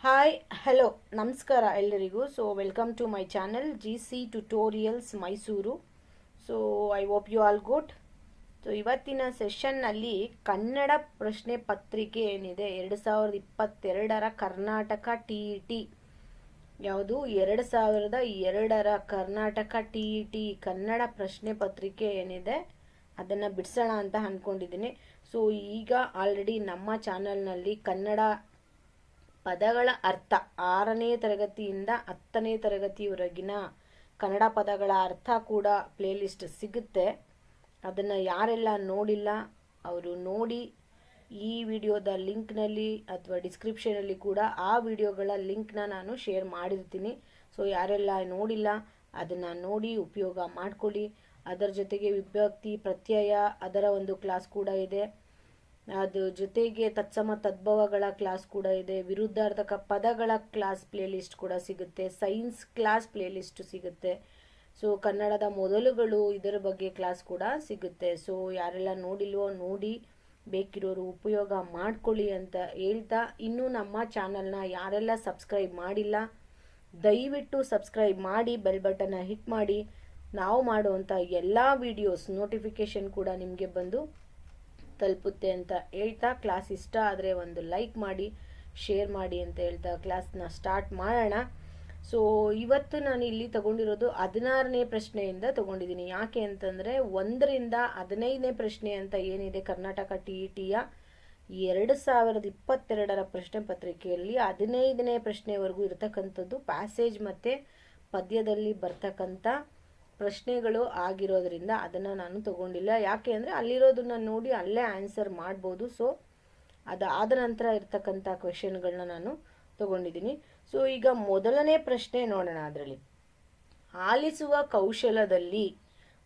Hi hello ನಮಸ್ಕಾರ ಎಲ್ಲರಿಗೂ. So welcome to my channel GC tutorials Mysuru. So I hope you all good. So ಇವತ್ತಿನ ಸೆಷನ್ನಲ್ಲಿ ಕನ್ನಡ ಪ್ರಶ್ನೆ ಪತ್ರಿಕೆ ಏನಿದೆ 2022ರ ಕರ್ನಾಟಕ TET ಯಾವುದು 2002ರ ಕರ್ನಾಟಕ TET ಕನ್ನಡ ಪ್ರಶ್ನೆ ಪತ್ರಿಕೆ ಏನಿದೆ ಅದನ್ನು ಬಿಡಿಸೋಣ ಅಂತ ಅಂದ್ಕೊಂಡಿದ್ದೀನಿ. ಸೊ ಈಗ ಆಲ್ರೆಡಿ ನಮ್ಮ ಚಾನಲ್ನಲ್ಲಿ ಕನ್ನಡ ಪದಗಳ ಅರ್ಥ 6ನೇ ತರಗತಿಯಿಂದ 10ನೇ ತರಗತಿಯವರೆಗಿನ ಕನ್ನಡ ಪದಗಳ ಅರ್ಥ ಕೂಡ ಪ್ಲೇಲಿಸ್ಟ್ ಸಿಗುತ್ತೆ. ಅದನ್ನು ಯಾರೆಲ್ಲ ನೋಡಿಲ್ಲ ಅವರು ನೋಡಿ. ಈ ವಿಡಿಯೋದ ಲಿಂಕ್ನಲ್ಲಿ ಅಥವಾ ಡಿಸ್ಕ್ರಿಪ್ಷನಲ್ಲಿ ಕೂಡ ಆ ವಿಡಿಯೋಗಳ ಲಿಂಕ್ನ ನಾನು ಶೇರ್ ಮಾಡಿರ್ತೀನಿ. ಸೊ ಯಾರೆಲ್ಲ ನೋಡಿಲ್ಲ ಅದನ್ನು ನೋಡಿ ಉಪಯೋಗ ಮಾಡ್ಕೊಳ್ಳಿ. ಅದರ ಜೊತೆಗೆ ವಿಭಕ್ತಿ ಪ್ರತ್ಯಯ ಅದರ ಒಂದು ಕ್ಲಾಸ್ ಕೂಡ ಇದೆ. ಅದು ಜೊತೆಗೆ ತತ್ಸಮ ತದ್ಭವಗಳ ಕ್ಲಾಸ್ ಕೂಡ ಇದೆ. ವಿರುದ್ಧಾರ್ಥಕ ಪದಗಳ ಕ್ಲಾಸ್ ಪ್ಲೇಲಿಸ್ಟ್ ಕೂಡ ಸಿಗುತ್ತೆ. ಸೈನ್ಸ್ ಕ್ಲಾಸ್ ಪ್ಲೇಲಿಸ್ಟ್ ಸಿಗುತ್ತೆ. ಸೊ ಕನ್ನಡದ ಮೊದಲುಗಳು ಇದರ ಬಗ್ಗೆ ಕ್ಲಾಸ್ ಕೂಡ ಸಿಗುತ್ತೆ. ಸೊ ಯಾರೆಲ್ಲ ನೋಡಿಲ್ವೋ ನೋಡಿ, ಬೇಕಿರೋರು ಉಪಯೋಗ ಮಾಡ್ಕೊಳ್ಳಿ ಅಂತ ಹೇಳ್ತಾ, ಇನ್ನೂ ನಮ್ಮ ಚಾನಲ್ನ ಯಾರೆಲ್ಲ ಸಬ್ಸ್ಕ್ರೈಬ್ ಮಾಡಿಲ್ಲ ದಯವಿಟ್ಟು ಸಬ್ಸ್ಕ್ರೈಬ್ ಮಾಡಿ, ಬೆಲ್ ಬಟನ್ನ ಹಿಟ್ ಮಾಡಿ. ನಾವು ಮಾಡುವಂಥ ಎಲ್ಲ ವಿಡಿಯೋಸ್ ನೋಟಿಫಿಕೇಶನ್ ಕೂಡ ನಿಮಗೆ ಬಂದು ತಲುಪುತ್ತೆ ಅಂತ ಹೇಳ್ತಾ, ಕ್ಲಾಸ್ ಇಷ್ಟ ಆದರೆ ಒಂದು ಲೈಕ್ ಮಾಡಿ, ಶೇರ್ ಮಾಡಿ ಅಂತ ಹೇಳ್ತಾ ಕ್ಲಾಸ್ನ ಸ್ಟಾರ್ಟ್ ಮಾಡೋಣ. ಸೊ ಇವತ್ತು ನಾನು ಇಲ್ಲಿ ತಗೊಂಡಿರೋದು 16ನೇ ಪ್ರಶ್ನೆಯಿಂದ ತಗೊಂಡಿದ್ದೀನಿ. ಯಾಕೆ ಅಂತಂದರೆ 1ರಿಂದ 15ನೇ ಪ್ರಶ್ನೆ ಅಂತ ಏನಿದೆ ಕರ್ನಾಟಕ TETಯ 2022ರ ಪ್ರಶ್ನೆ ಪತ್ರಿಕೆಯಲ್ಲಿ 15ನೇ ಪ್ರಶ್ನೆವರೆಗೂ ಇರತಕ್ಕಂಥದ್ದು ಪ್ಯಾಸೇಜ್ ಮತ್ತು ಪದ್ಯದಲ್ಲಿ ಬರ್ತಕ್ಕಂಥ ಪ್ರಶ್ನೆಗಳು ಆಗಿರೋದ್ರಿಂದ ಅದನ್ನು ನಾನು ತಗೊಂಡಿಲ್ಲ. ಯಾಕೆ ಅಂದರೆ ಅಲ್ಲಿರೋದನ್ನ ನೋಡಿ ಅಲ್ಲೇ ಆನ್ಸರ್ ಮಾಡ್ಬೋದು. ಸೊ ಅದಾದ ನಂತರ ಇರ್ತಕ್ಕಂಥ ಕ್ವೆಶನ್ಗಳನ್ನ ನಾನು ತಗೊಂಡಿದ್ದೀನಿ. ಸೊ ಈಗ ಮೊದಲನೇ ಪ್ರಶ್ನೆ ನೋಡೋಣ. ಅದರಲ್ಲಿ ಆಲಿಸುವ ಕೌಶಲದಲ್ಲಿ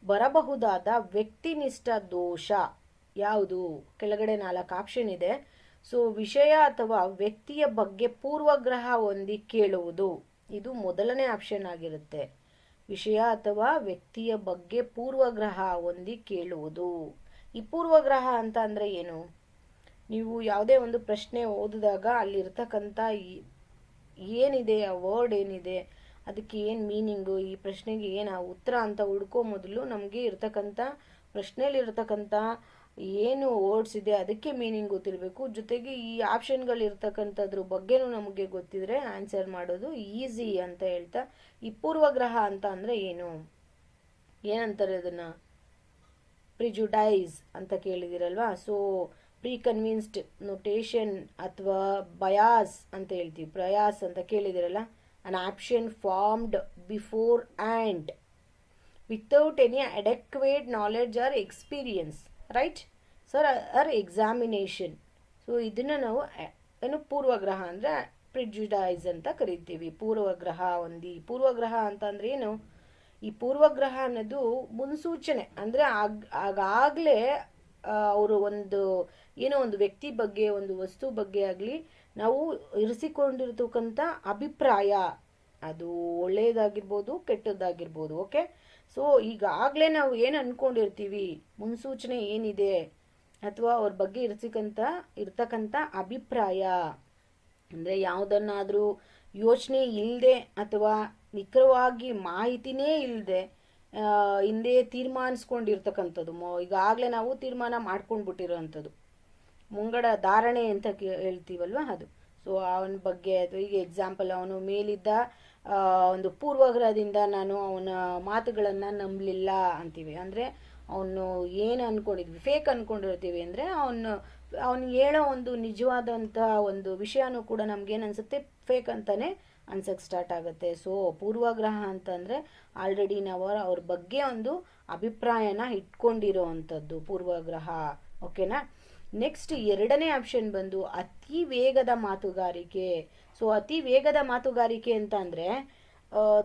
ಬರಬಹುದಾದ ವ್ಯಕ್ತಿನಿಷ್ಠ ದೋಷ ಯಾವುದು? ಕೆಳಗಡೆ 4 ಆಪ್ಷನ್ ಇದೆ. ಸೊ ವಿಷಯ ಅಥವಾ ವ್ಯಕ್ತಿಯ ಬಗ್ಗೆ ಪೂರ್ವಗ್ರಹ ಹೊಂದಿ ಕೇಳುವುದು, ಇದು ಮೊದಲನೇ ಆಪ್ಷನ್ ಆಗಿರುತ್ತೆ. ವಿಷಯ ಅಥವಾ ವ್ಯಕ್ತಿಯ ಬಗ್ಗೆ ಪೂರ್ವಗ್ರಹ ಹೊಂದಿ ಕೇಳುವುದು. ಈ ಪೂರ್ವಗ್ರಹ ಅಂತ ಅಂದರೆ ಏನು? ನೀವು ಯಾವುದೇ ಒಂದು ಪ್ರಶ್ನೆ ಓದಿದಾಗ ಅಲ್ಲಿರ್ತಕ್ಕಂಥ ಏನಿದೆ, ಆ ವರ್ಡ್ ಏನಿದೆ, ಅದಕ್ಕೆ ಏನು ಮೀನಿಂಗು, ಈ ಪ್ರಶ್ನೆಗೆ ಏನು ಉತ್ತರ ಅಂತ ಹುಡ್ಕೋ ಮೊದಲು ನಮಗೆ ಇರ್ತಕ್ಕಂಥ ಪ್ರಶ್ನೆಯಲ್ಲಿರ್ತಕ್ಕಂಥ ಏನು ವರ್ಡ್ಸ್ ಇದೆ ಅದಕ್ಕೆ ಮೀನಿಂಗ್ ಗೊತ್ತಿರಬೇಕು. ಜೊತೆಗೆ ಈ ಆಪ್ಷನ್ಗಳಿರ್ತಕ್ಕಂಥದ್ರ ಬಗ್ಗೆನೂ ನಮಗೆ ಗೊತ್ತಿದ್ರೆ ಆನ್ಸರ್ ಮಾಡೋದು ಈಸಿ ಅಂತ ಹೇಳ್ತಾ, ಈ ಪೂರ್ವಗ್ರಹ ಅಂತ ಅಂದರೆ ಏನು, ಏನಂತಾರೆ ಅದನ್ನು? ಪ್ರಿಜುಡೈಸ್ ಅಂತ ಕೇಳಿದಿರಲ್ವಾ? ಸೊ ಪ್ರೀ ಕನ್ವಿನ್ಸ್ಡ್ ನೋಟೇಷನ್ ಅಥವಾ ಬಯಾಸ್ ಅಂತ ಹೇಳ್ತೀವಿ. ಪ್ರಯಾಸ್ ಅಂತ ಕೇಳಿದಿರಲ್ಲ. An option formed before and without any adequate knowledge or experience, right sir, or examination. So ಇದನ್ನು ನಾವು ಏನು ಪೂರ್ವಗ್ರಹ ಅಂದರೆ ಪ್ರಿಜುಡೈಸ್ ಅಂತ ಕರಿತೀವಿ. ಪೂರ್ವಗ್ರಹ ಹೊಂದಿ. ಪೂರ್ವಗ್ರಹ ಅಂತ ಅಂದರೆ ಏನು? ಈ ಪೂರ್ವಗ್ರಹ ಅನ್ನೋದು ಮುನ್ಸೂಚನೆ. ಅಂದರೆ ಆಗಾಗಲೇ ಅವರು ಒಂದು ಏನೋ ಒಂದು ವ್ಯಕ್ತಿ ಬಗ್ಗೆ, ಒಂದು ವಸ್ತು ಬಗ್ಗೆ ಆಗಲಿ ನಾವು ಇರಿಸಿಕೊಂಡಿರ್ತಕ್ಕಂಥ ಅಭಿಪ್ರಾಯ, ಅದು ಒಳ್ಳೆಯದಾಗಿರ್ಬೋದು ಕೆಟ್ಟದ್ದಾಗಿರ್ಬೋದು. ಓಕೆ. ಸೊ ಈಗಾಗಲೇ ನಾವು ಏನು ಅಂದ್ಕೊಂಡಿರ್ತೀವಿ, ಮುನ್ಸೂಚನೆ ಏನಿದೆ ಅಥವಾ ಅವ್ರ ಬಗ್ಗೆ ಇರ್ತಕ್ಕಂಥ ಅಭಿಪ್ರಾಯ ಅಂದರೆ ಯಾವುದನ್ನಾದರೂ ಯೋಚನೆ ಇಲ್ಲದೆ ಅಥವಾ ನಿಖರವಾಗಿ ಮಾಹಿತಿನೇ ಇಲ್ಲದೆ ಹಿಂದೆ ತೀರ್ಮಾನಿಸ್ಕೊಂಡಿರ್ತಕ್ಕಂಥದ್ದು, ಈಗಾಗಲೇ ನಾವು ತೀರ್ಮಾನ ಮಾಡ್ಕೊಂಡ್ಬಿಟ್ಟಿರೋವಂಥದ್ದು, ಮುಂಗಡ ಧಾರಣೆ ಅಂತ ಹೇಳ್ತೀವಲ್ವ ಅದು. ಸೊ ಅವನ ಬಗ್ಗೆ, ಅಥವಾ ಈಗ ಎಕ್ಸಾಂಪಲ್ ಅವನು ಮೇಲಿದ್ದ ಒಂದು ಪೂರ್ವಗ್ರಹದಿಂದ ನಾನು ಅವನ ಮಾತುಗಳನ್ನು ನಂಬಲಿಲ್ಲ ಅಂತೀವಿ. ಅಂದರೆ ಅವನು ಏನು ಅಂದ್ಕೊಂಡಿದ್ವಿ, ಫೇಕ್ ಅಂದ್ಕೊಂಡಿರ್ತೀವಿ. ಅಂದರೆ ಅವನು ಹೇಳೋ ಒಂದು ನಿಜವಾದಂಥ ಒಂದು ವಿಷಯನೂ ಕೂಡ ನಮಗೇನು ಅನಿಸುತ್ತೆ, ಫೇಕ್ ಅಂತಲೇ ಅನ್ಸಕ್ಕೆ ಸ್ಟಾರ್ಟ್ ಆಗುತ್ತೆ. ಸೊ ಪೂರ್ವಗ್ರಹ ಅಂತಂದರೆ ಆಲ್ರೆಡಿ ನಾವು ಅವ್ರ ಬಗ್ಗೆ ಒಂದು ಅಭಿಪ್ರಾಯನ ಇಟ್ಕೊಂಡಿರೋ ಅಂಥದ್ದು ಪೂರ್ವಗ್ರಹ. ಓಕೆನಾ? ನೆಕ್ಸ್ಟ್ 2ನೇ ಆಪ್ಷನ್ ಬಂದು ಅತಿ ವೇಗದ ಮಾತುಗಾರಿಕೆ. ಸೊ ಅತಿ ವೇಗದ ಮಾತುಗಾರಿಕೆ ಅಂತ ಅಂದರೆ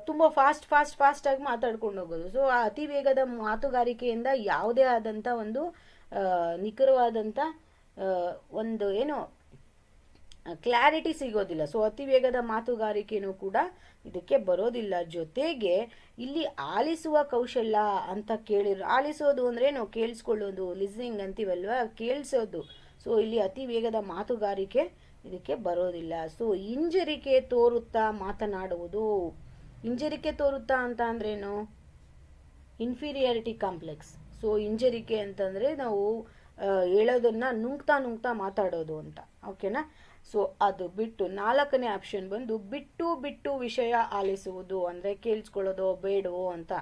ತುಂಬ ಫಾಸ್ಟಾಗಿ ಮಾತಾಡ್ಕೊಂಡು ಹೋಗೋದು. ಸೊ ಆ ಅತಿ ವೇಗದ ಮಾತುಗಾರಿಕೆಯಿಂದ ಯಾವುದೇ ಆದಂಥ ಒಂದು ನಿಖರವಾದಂಥ ಒಂದು ಏನು ಕ್ಲಾರಿಟಿ ಸಿಗೋದಿಲ್ಲ. ಸೊ ಅತಿ ವೇಗದ ಮಾತುಗಾರಿಕೆನೂ ಕೂಡ ಇದಕ್ಕೆ ಬರೋದಿಲ್ಲ. ಜೊತೆಗೆ ಇಲ್ಲಿ ಆಲಿಸುವ ಕೌಶಲ್ಯ ಅಂತ ಆಲಿಸೋದು ಅಂದರೆ ನಾವು ಕೇಳಿಸ್ಕೊಳ್ಳೋದು, ಲಿಸ್ನಿಂಗ್ ಅಂತೀವಲ್ವ, ಕೇಳಿಸೋದು. ಸೊ ಇಲ್ಲಿ ಅತಿ ವೇಗದ ಮಾತುಗಾರಿಕೆ ಇದಕ್ಕೆ ಬರೋದಿಲ್ಲ. ಸೊ ಹಿಂಜರಿಕೆ ತೋರುತ್ತಾ ಮಾತನಾಡುವುದು. ಹಿಂಜರಿಕೆ ತೋರುತ್ತಾ ಅಂತ ಅಂದ್ರೇನು? Inferiority complex. ಸೊ ಹಿಂಜರಿಕೆ ಅಂತಂದ್ರೆ ನಾವು ಹೇಳೋದನ್ನ ನುಂಗ್ತಾ ನುಂಗ್ತಾ ಮಾತಾಡೋದು ಅಂತ. ಓಕೆನಾ? ಸೊ ಅದು ಬಿಟ್ಟು 4ನೇ ಆಪ್ಷನ್ ಬಂದು ಬಿಟ್ಟು ಬಿಟ್ಟು ವಿಷಯ ಆಲಿಸುವುದು. ಅಂದ್ರೆ ಕೇಳಿಸ್ಕೊಳ್ಳೋದು ಬೇಡವೋ ಅಂತ,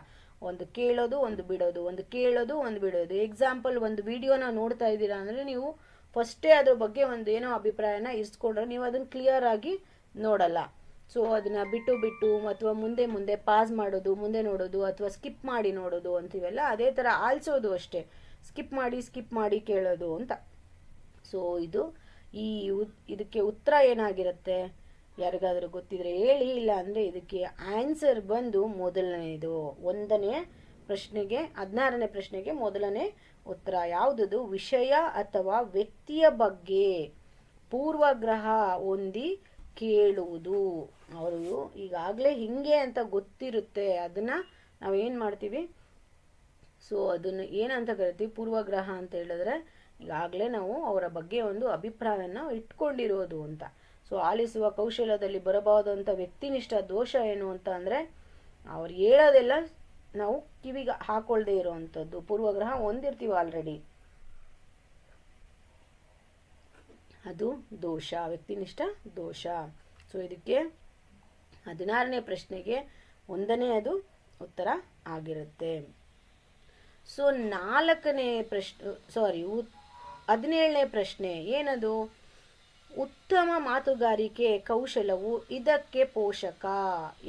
ಒಂದು ಕೇಳೋದು ಒಂದು ಬಿಡೋದು, ಒಂದು ಕೇಳೋದು ಒಂದು ಬಿಡೋದು. ಎಕ್ಸಾಂಪಲ್, ಒಂದು ವಿಡಿಯೋನ ನೋಡ್ತಾ ಇದ್ದೀರಾ ಅಂದ್ರೆ ನೀವು ಫಸ್ಟೇ ಅದ್ರ ಬಗ್ಗೆ ಒಂದು ಏನೋ ಅಭಿಪ್ರಾಯನ ಇರಿಸ್ಕೊಂಡ್ರೆ ನೀವು ಅದನ್ನ ಕ್ಲಿಯರ್ ಆಗಿ ನೋಡಲ್ಲ. ಸೊ ಅದನ್ನ ಬಿಟ್ಟು ಬಿಟ್ಟು ಅಥವಾ ಮುಂದೆ ಮುಂದೆ ಪಾಸ್ ಮಾಡೋದು, ಮುಂದೆ ನೋಡೋದು ಅಥವಾ ಸ್ಕಿಪ್ ಮಾಡಿ ನೋಡೋದು ಅಂತೀವಲ್ಲ, ಅದೇ ಥರ ಆಲಿಸೋದು ಅಷ್ಟೇ. ಸ್ಕಿಪ್ ಮಾಡಿ ಕೇಳೋದು ಅಂತ. ಸೊ ಇದಕ್ಕೆ ಉತ್ತರ ಏನಾಗಿರುತ್ತೆ? ಯಾರಿಗಾದ್ರೂ ಗೊತ್ತಿದ್ರೆ ಹೇಳಿ. ಇಲ್ಲ ಅಂದರೆ ಇದಕ್ಕೆ ಆನ್ಸರ್ ಬಂದು ಮೊದಲನೇದು. 1ನೇ ಪ್ರಶ್ನೆಗೆ 16ನೇ ಪ್ರಶ್ನೆಗೆ ಮೊದಲನೇ ಉತ್ತರ ಯಾವುದದು? ವಿಷಯ ಅಥವಾ ವ್ಯಕ್ತಿಯ ಬಗ್ಗೆ ಪೂರ್ವಗ್ರಹ ಹೊಂದಿ ಕೇಳುವುದು. ಅವರು ಈಗಾಗಲೇ ಹಿಂಗೆ ಅಂತ ಗೊತ್ತಿರುತ್ತೆ, ಅದನ್ನ ನಾವೇನು ಮಾಡ್ತೀವಿ? ಸೊ ಅದನ್ನು ಏನಂತ ಕರಿತೀವಿ? ಪೂರ್ವಗ್ರಹ ಅಂತ ಹೇಳಿದ್ರೆ ಈಗಾಗಲೇ ನಾವು ಅವರ ಬಗ್ಗೆ ಒಂದು ಅಭಿಪ್ರಾಯನ ಇಟ್ಕೊಂಡಿರೋದು ಅಂತ. ಸೊ ಆಲಿಸುವ ಕೌಶಲ್ಯದಲ್ಲಿ ಬರಬಹುದಂಥ ವ್ಯಕ್ತಿನಿಷ್ಠ ದೋಷ ಏನು ಅಂತ ಅಂದರೆ ಅವ್ರು ಹೇಳೋದೆಲ್ಲ ನಾವು ಕಿವಿಗೆ ಹಾಕೊಳ್ದೇ ಇರೋವಂಥದ್ದು. ಪೂರ್ವಗ್ರಹ ಹೊಂದಿರ್ತೀವಿ ಆಲ್ರೆಡಿ, ಅದು ದೋಷ, ವ್ಯಕ್ತಿನಿಷ್ಠ ದೋಷ. ಸೊ ಇದಕ್ಕೆ 16ನೇ ಪ್ರಶ್ನೆಗೆ 1ನೇ ಅದು ಉತ್ತರ ಆಗಿರುತ್ತೆ. ಸೊ 17ನೇ ಪ್ರಶ್ನೆ ಏನದು? ಉತ್ತಮ ಮಾತುಗಾರಿಕೆ ಕೌಶಲವು ಇದಕ್ಕೆ ಪೋಷಕ.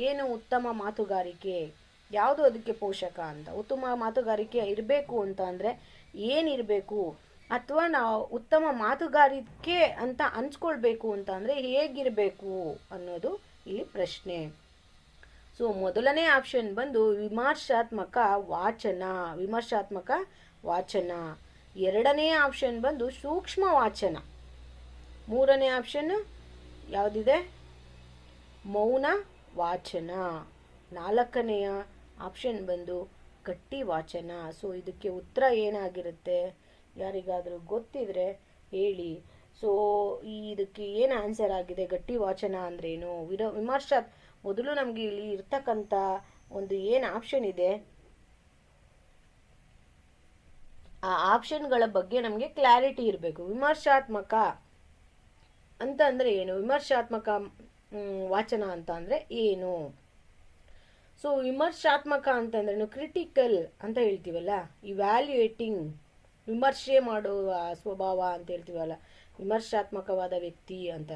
ಏನು ಉತ್ತಮ ಮಾತುಗಾರಿಕೆ? ಯಾವುದು ಅದಕ್ಕೆ ಪೋಷಕ ಅಂತ? ಉತ್ತಮ ಮಾತುಗಾರಿಕೆ ಇರಬೇಕು ಅಂತ ಅಂದರೆ ಏನಿರಬೇಕು? ಅಥವಾ ನಾವು ಉತ್ತಮ ಮಾತುಗಾರಿಕೆ ಅಂತ ಅನ್ಸ್ಕೊಳ್ಬೇಕು ಅಂತ ಅಂದರೆ ಹೇಗಿರಬೇಕು ಅನ್ನೋದು ಇಲ್ಲಿ ಪ್ರಶ್ನೆ. ಸೊ ಮೊದಲನೇ ಆಪ್ಷನ್ ಬಂದು ವಿಮರ್ಶಾತ್ಮಕ ವಾಚನ. 2ನೇ ಆಪ್ಷನ್ ಬಂದು ಸೂಕ್ಷ್ಮ ವಾಚನ. 3ನೇ ಆಪ್ಷನ್ ಯಾವುದಿದೆ? ಮೌನ ವಾಚನ. 4ನೆಯ ಆಪ್ಷನ್ ಬಂದು ಗಟ್ಟಿ ವಾಚನ. ಸೊ ಇದಕ್ಕೆ ಉತ್ತರ ಏನಾಗಿರುತ್ತೆ? ಯಾರಿಗಾದರೂ ಗೊತ್ತಿದ್ರೆ ಹೇಳಿ. ಸೊ ಇದಕ್ಕೆ ಏನು ಆನ್ಸರ್ ಆಗಿದೆ? ಗಟ್ಟಿ ವಾಚನ ಅಂದ್ರೇನು? ಮೊದಲು ನಮ್ಗೆ ಇಲ್ಲಿ ಇರ್ತಕ್ಕಂಥ ಒಂದು ಏನು ಆಪ್ಷನ್ ಇದೆ, ಆ ಆಪ್ಷನ್ಗಳ ಬಗ್ಗೆ ನಮಗೆ ಕ್ಲಾರಿಟಿ ಇರಬೇಕು. ವಿಮರ್ಶಾತ್ಮಕ ಅಂತ ಅಂದ್ರೆ ಏನು? ವಿಮರ್ಶಾತ್ಮಕ ವಾಚನ ಅಂತ ಅಂದ್ರೆ ಏನು? ಸೊ ವಿಮರ್ಶಾತ್ಮಕ ಅಂತಂದ್ರೇನು? ಕ್ರಿಟಿಕಲ್ ಅಂತ ಹೇಳ್ತೀವಲ್ಲ, ಇವ್ಯಾಲ್ಯೂಯೇಟಿಂಗ್, ವಿಮರ್ಶೆ ಮಾಡುವ ಸ್ವಭಾವ ಅಂತ ಹೇಳ್ತೀವಲ್ಲ, ವಿಮರ್ಶಾತ್ಮಕವಾದ ವ್ಯಕ್ತಿ ಅಂತ.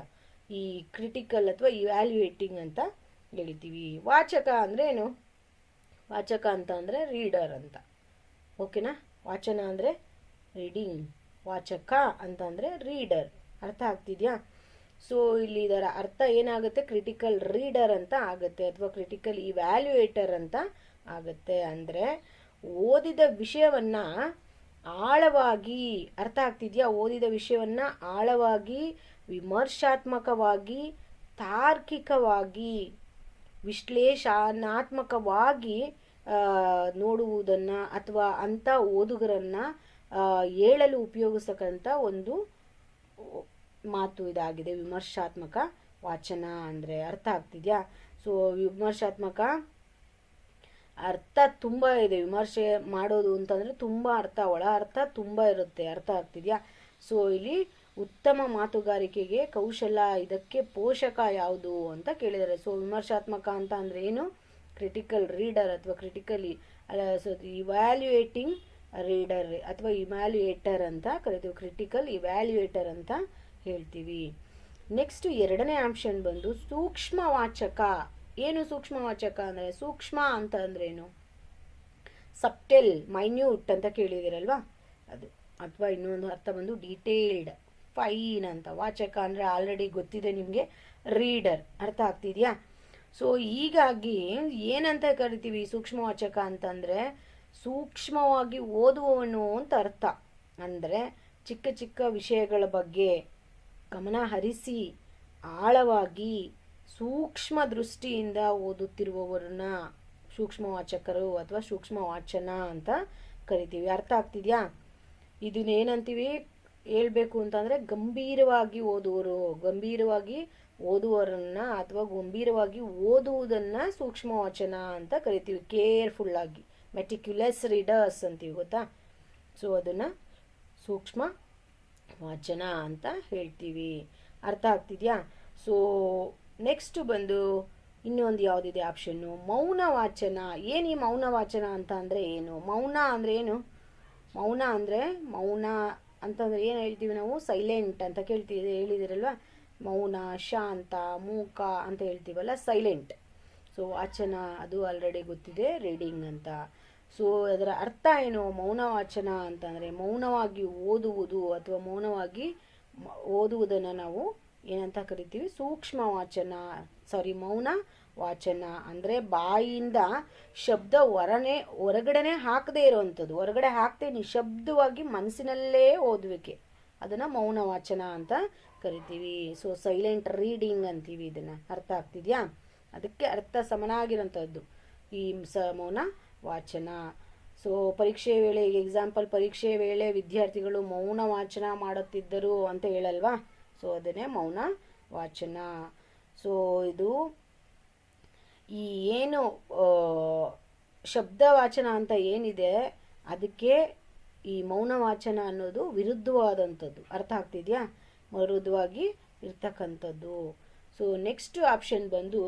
ಈ ಕ್ರಿಟಿಕಲ್ ಅಥವಾ ಇವ್ಯಾಲ್ಯೂಯೇಟಿಂಗ್ ಅಂತ ಹೇಳ್ತೀವಿ. ವಾಚಕ ಅಂದ್ರೆ ಏನು? ವಾಚಕ ಅಂತ ಅಂದ್ರೆ ರೀಡರ್ ಅಂತ. ಓಕೆನಾ? ವಾಚನ ಅಂದ್ರೆ ರೀಡಿಂಗ್, ವಾಚಕ ಅಂತ ಅಂದ್ರೆ ರೀಡರ್. ಅರ್ಥ ಆಗ್ತಿದ್ಯಾ? ಸೊ ಇಲ್ಲಿ ಇದರ ಅರ್ಥ ಏನಾಗುತ್ತೆ? ಕ್ರಿಟಿಕಲ್ ರೀಡರ್ ಅಂತ ಆಗುತ್ತೆ ಅಥವಾ ಕ್ರಿಟಿಕಲ್ ಇವ್ಯಾಲ್ಯೂಯೇಟರ್ ಅಂತ ಆಗುತ್ತೆ. ಅಂದ್ರೆ ಓದಿದ ವಿಷಯವನ್ನ ಆಳವಾಗಿ, ಅರ್ಥ ಆಗ್ತಿದ್ಯಾ? ಓದಿದ ವಿಷಯವನ್ನ ಆಳವಾಗಿ, ವಿಮರ್ಶಾತ್ಮಕವಾಗಿ, ತಾರ್ಕಿಕವಾಗಿ, ವಿಶ್ಲೇಷಣಾತ್ಮಕವಾಗಿ ನೋಡುವುದನ್ನ ಅಥವಾ ಅಂತ ಓದುಗರನ್ನ ಹೇಳಲು ಉಪಯೋಗಿಸತಕ್ಕಂಥ ಒಂದು ಮಾತು ಇದಾಗಿದೆ ವಿಮರ್ಶಾತ್ಮಕ ವಾಚನ ಅಂದ್ರೆ. ಅರ್ಥ ಆಗ್ತಿದ್ಯಾ? ಸೊ ವಿಮರ್ಶಾತ್ಮಕ ಅರ್ಥ ತುಂಬಾ ಇದೆ. ವಿಮರ್ಶೆ ಮಾಡೋದು ಅಂತಂದ್ರೆ ತುಂಬಾ ಅರ್ಥ, ಒಳ ಅರ್ಥ ತುಂಬಾ ಇರುತ್ತೆ. ಅರ್ಥ ಆಗ್ತಿದ್ಯಾ? ಸೊ ಇಲ್ಲಿ ಉತ್ತಮ ಮಾತುಗಾರಿಕೆಗೆ ಕೌಶಲ ಇದಕ್ಕೆ ಪೋಷಕ ಯಾವುದು ಅಂತ ಕೇಳಿದ್ದಾರೆ. ಸೊ ವಿಮರ್ಶಾತ್ಮಕ ಅಂತ ಅಂದ್ರೆ ಏನು? ಕ್ರಿಟಿಕಲ್ ರೀಡರ್ ಅಥವಾ ಇವ್ಯಾಲ್ಯೂಯೇಟಿಂಗ್ ರೀಡರ್ ಅಥವಾ ಇವ್ಯಾಲ್ಯೂಯೇಟರ್ ಅಂತ ಕರಿತೀವಿ. ಕ್ರಿಟಿಕಲ್ ಇವ್ಯಾಲ್ಯೂಯೇಟರ್ ಅಂತ ಹೇಳ್ತೀವಿ. ನೆಕ್ಸ್ಟ್ 2ನೇ ಆಪ್ಷನ್ ಬಂದು ಸೂಕ್ಷ್ಮವಾಚಕ. ಏನು ಸೂಕ್ಷ್ಮವಾಚಕ ಅಂದ್ರೆ? ಸೂಕ್ಷ್ಮ ಅಂತ ಅಂದ್ರೆ ಏನು? ಸಬ್ಟೆಲ್, ಮೈನ್ಯೂಟ್ ಅಂತ ಕೇಳಿದಿರಲ್ವಾ ಅದು. ಅಥವಾ ಇನ್ನೊಂದು ಅರ್ಥ ಬಂದು ಡೀಟೇಲ್ಡ್, ಫೈನ್ ಅಂತ. ವಾಚಕ ಅಂದ್ರೆ ಆಲ್ರೆಡಿ ಗೊತ್ತಿದೆ ನಿಮ್ಗೆ, ರೀಡರ್. ಅರ್ಥ ಆಗ್ತಿದ್ಯಾ? ಸೊ ಹೀಗಾಗಿ ಏನಂತ ಕರಿತೀವಿ ಸೂಕ್ಷ್ಮವಾಚಕ ಅಂತಂದ್ರೆ? ಸೂಕ್ಷ್ಮವಾಗಿ ಓದುವವನು ಅಂತ ಅರ್ಥ. ಅಂದ್ರೆ ಚಿಕ್ಕ ಚಿಕ್ಕ ವಿಷಯಗಳ ಬಗ್ಗೆ ಗಮನ ಹರಿಸಿ ಆಳವಾಗಿ ಸೂಕ್ಷ್ಮ ದೃಷ್ಟಿಯಿಂದ ಓದುತ್ತಿರುವವರನ್ನ ಸೂಕ್ಷ್ಮವಾಚಕರು ಅಥವಾ ಸೂಕ್ಷ್ಮ ವಾಚನ ಅಂತ ಕರಿತೀವಿ. ಅರ್ಥ ಆಗ್ತಿದ್ಯಾ? ಇದನ್ನೇನಂತೀವಿ? ಹೇಳ್ಬೇಕು ಅಂತಂದರೆ ಗಂಭೀರವಾಗಿ ಓದುವರನ್ನ ಅಥವಾ ಗಂಭೀರವಾಗಿ ಓದುವುದನ್ನು ಸೂಕ್ಷ್ಮ ವಾಚನ ಅಂತ ಕರಿತೀವಿ. ಕೇರ್ಫುಲ್ಲಾಗಿ, ಮೆಟಿಕ್ಯುಲಸ್ ರೀಡರ್ಸ್ ಅಂತೀವಿ, ಗೊತ್ತಾ? ಸೊ ಅದನ್ನು ಸೂಕ್ಷ್ಮ ವಾಚನ ಅಂತ ಹೇಳ್ತೀವಿ. ಅರ್ಥ ಆಗ್ತಿದೆಯಾ? ಸೊ ನೆಕ್ಸ್ಟ್ ಬಂದು ಇನ್ನೊಂದು ಯಾವುದಿದೆ ಆಪ್ಷನ್ನು, ಮೌನ ವಾಚನ. ಏನು ಈ ಮೌನ ವಾಚನ ಅಂತ ಅಂದರೆ ಏನು? ಮೌನ ಅಂದರೆ ಏನು? ಮೌನ ಅಂತಂದರೆ ಏನು ಹೇಳ್ತೀವಿ ನಾವು? ಸೈಲೆಂಟ್ ಅಂತ ಹೇಳಿದಿರಲ್ವ? ಮೌನ, ಶಾಂತ, ಮೂಕ ಅಂತ ಹೇಳ್ತೀವಲ್ಲ, ಸೈಲೆಂಟ್. ಸೊ ವಾಚನ ಅದು ಆಲ್ರೆಡಿ ಗೊತ್ತಿದೆ, ರೀಡಿಂಗ್ ಅಂತ. ಸೊ ಅದರ ಅರ್ಥ ಏನು? ಮೌನ ವಾಚನ ಅಂತಂದರೆ ಮೌನವಾಗಿ ಓದುವುದು ಅಥವಾ ಮೌನವಾಗಿ ಓದುವುದನ್ನು ನಾವು ಏನಂತ ಕರಿತೀವಿ? ಸೂಕ್ಷ್ಮ ವಾಚನ. ಮೌನ ವಾಚನ ಅಂದರೆ ಬಾಯಿಯಿಂದ ಶಬ್ದ ಹೊರಗಡೆನೆ ಹಾಕದೇ ಇರೋವಂಥದ್ದು, ಹೊರಗಡೆ ಹಾಕದೆ ನಿಶಬ್ದವಾಗಿ ಮನಸ್ಸಿನಲ್ಲೇ ಓದುವಿಕೆ, ಅದನ್ನು ಮೌನ ವಾಚನ ಅಂತ ಕರಿತೀವಿ. ಸೊ ಸೈಲೆಂಟ್ ರೀಡಿಂಗ್ ಅಂತೀವಿ ಇದನ್ನು. ಅರ್ಥ ಆಗ್ತಿದೆಯಾ? ಅದಕ್ಕೆ ಅರ್ಥ ಸಮನಾಗಿರೋಂಥದ್ದು ಈ ಮೌನ ವಾಚನ. ಸೊ ಪರೀಕ್ಷೆ ವೇಳೆ, ಎಕ್ಸಾಂಪಲ್ ಪರೀಕ್ಷೆ ವೇಳೆ ವಿದ್ಯಾರ್ಥಿಗಳು ಮೌನ ವಾಚನ ಮಾಡುತ್ತಿದ್ದರು ಅಂತ ಹೇಳಲ್ವಾ? ಸೊ ಅದನ್ನೇ ಮೌನ ವಾಚನ. ಸೊ ಇದು ಈ ಏನು ಶಬ್ದ ವಾಚನ ಅಂತ ಏನಿದೆ ಅದಕ್ಕೆ ಈ ಮೌನ ವಾಚನ ಅನ್ನೋದು ವಿರುದ್ಧವಾದಂಥದ್ದು. ಅರ್ಥ ಆಗ್ತಿದೆಯಾ? ವಿರುದ್ಧವಾಗಿ ಇರ್ತಕ್ಕಂಥದ್ದು. ಸೊ ನೆಕ್ಸ್ಟ್ ಆಪ್ಷನ್ ಬಂದು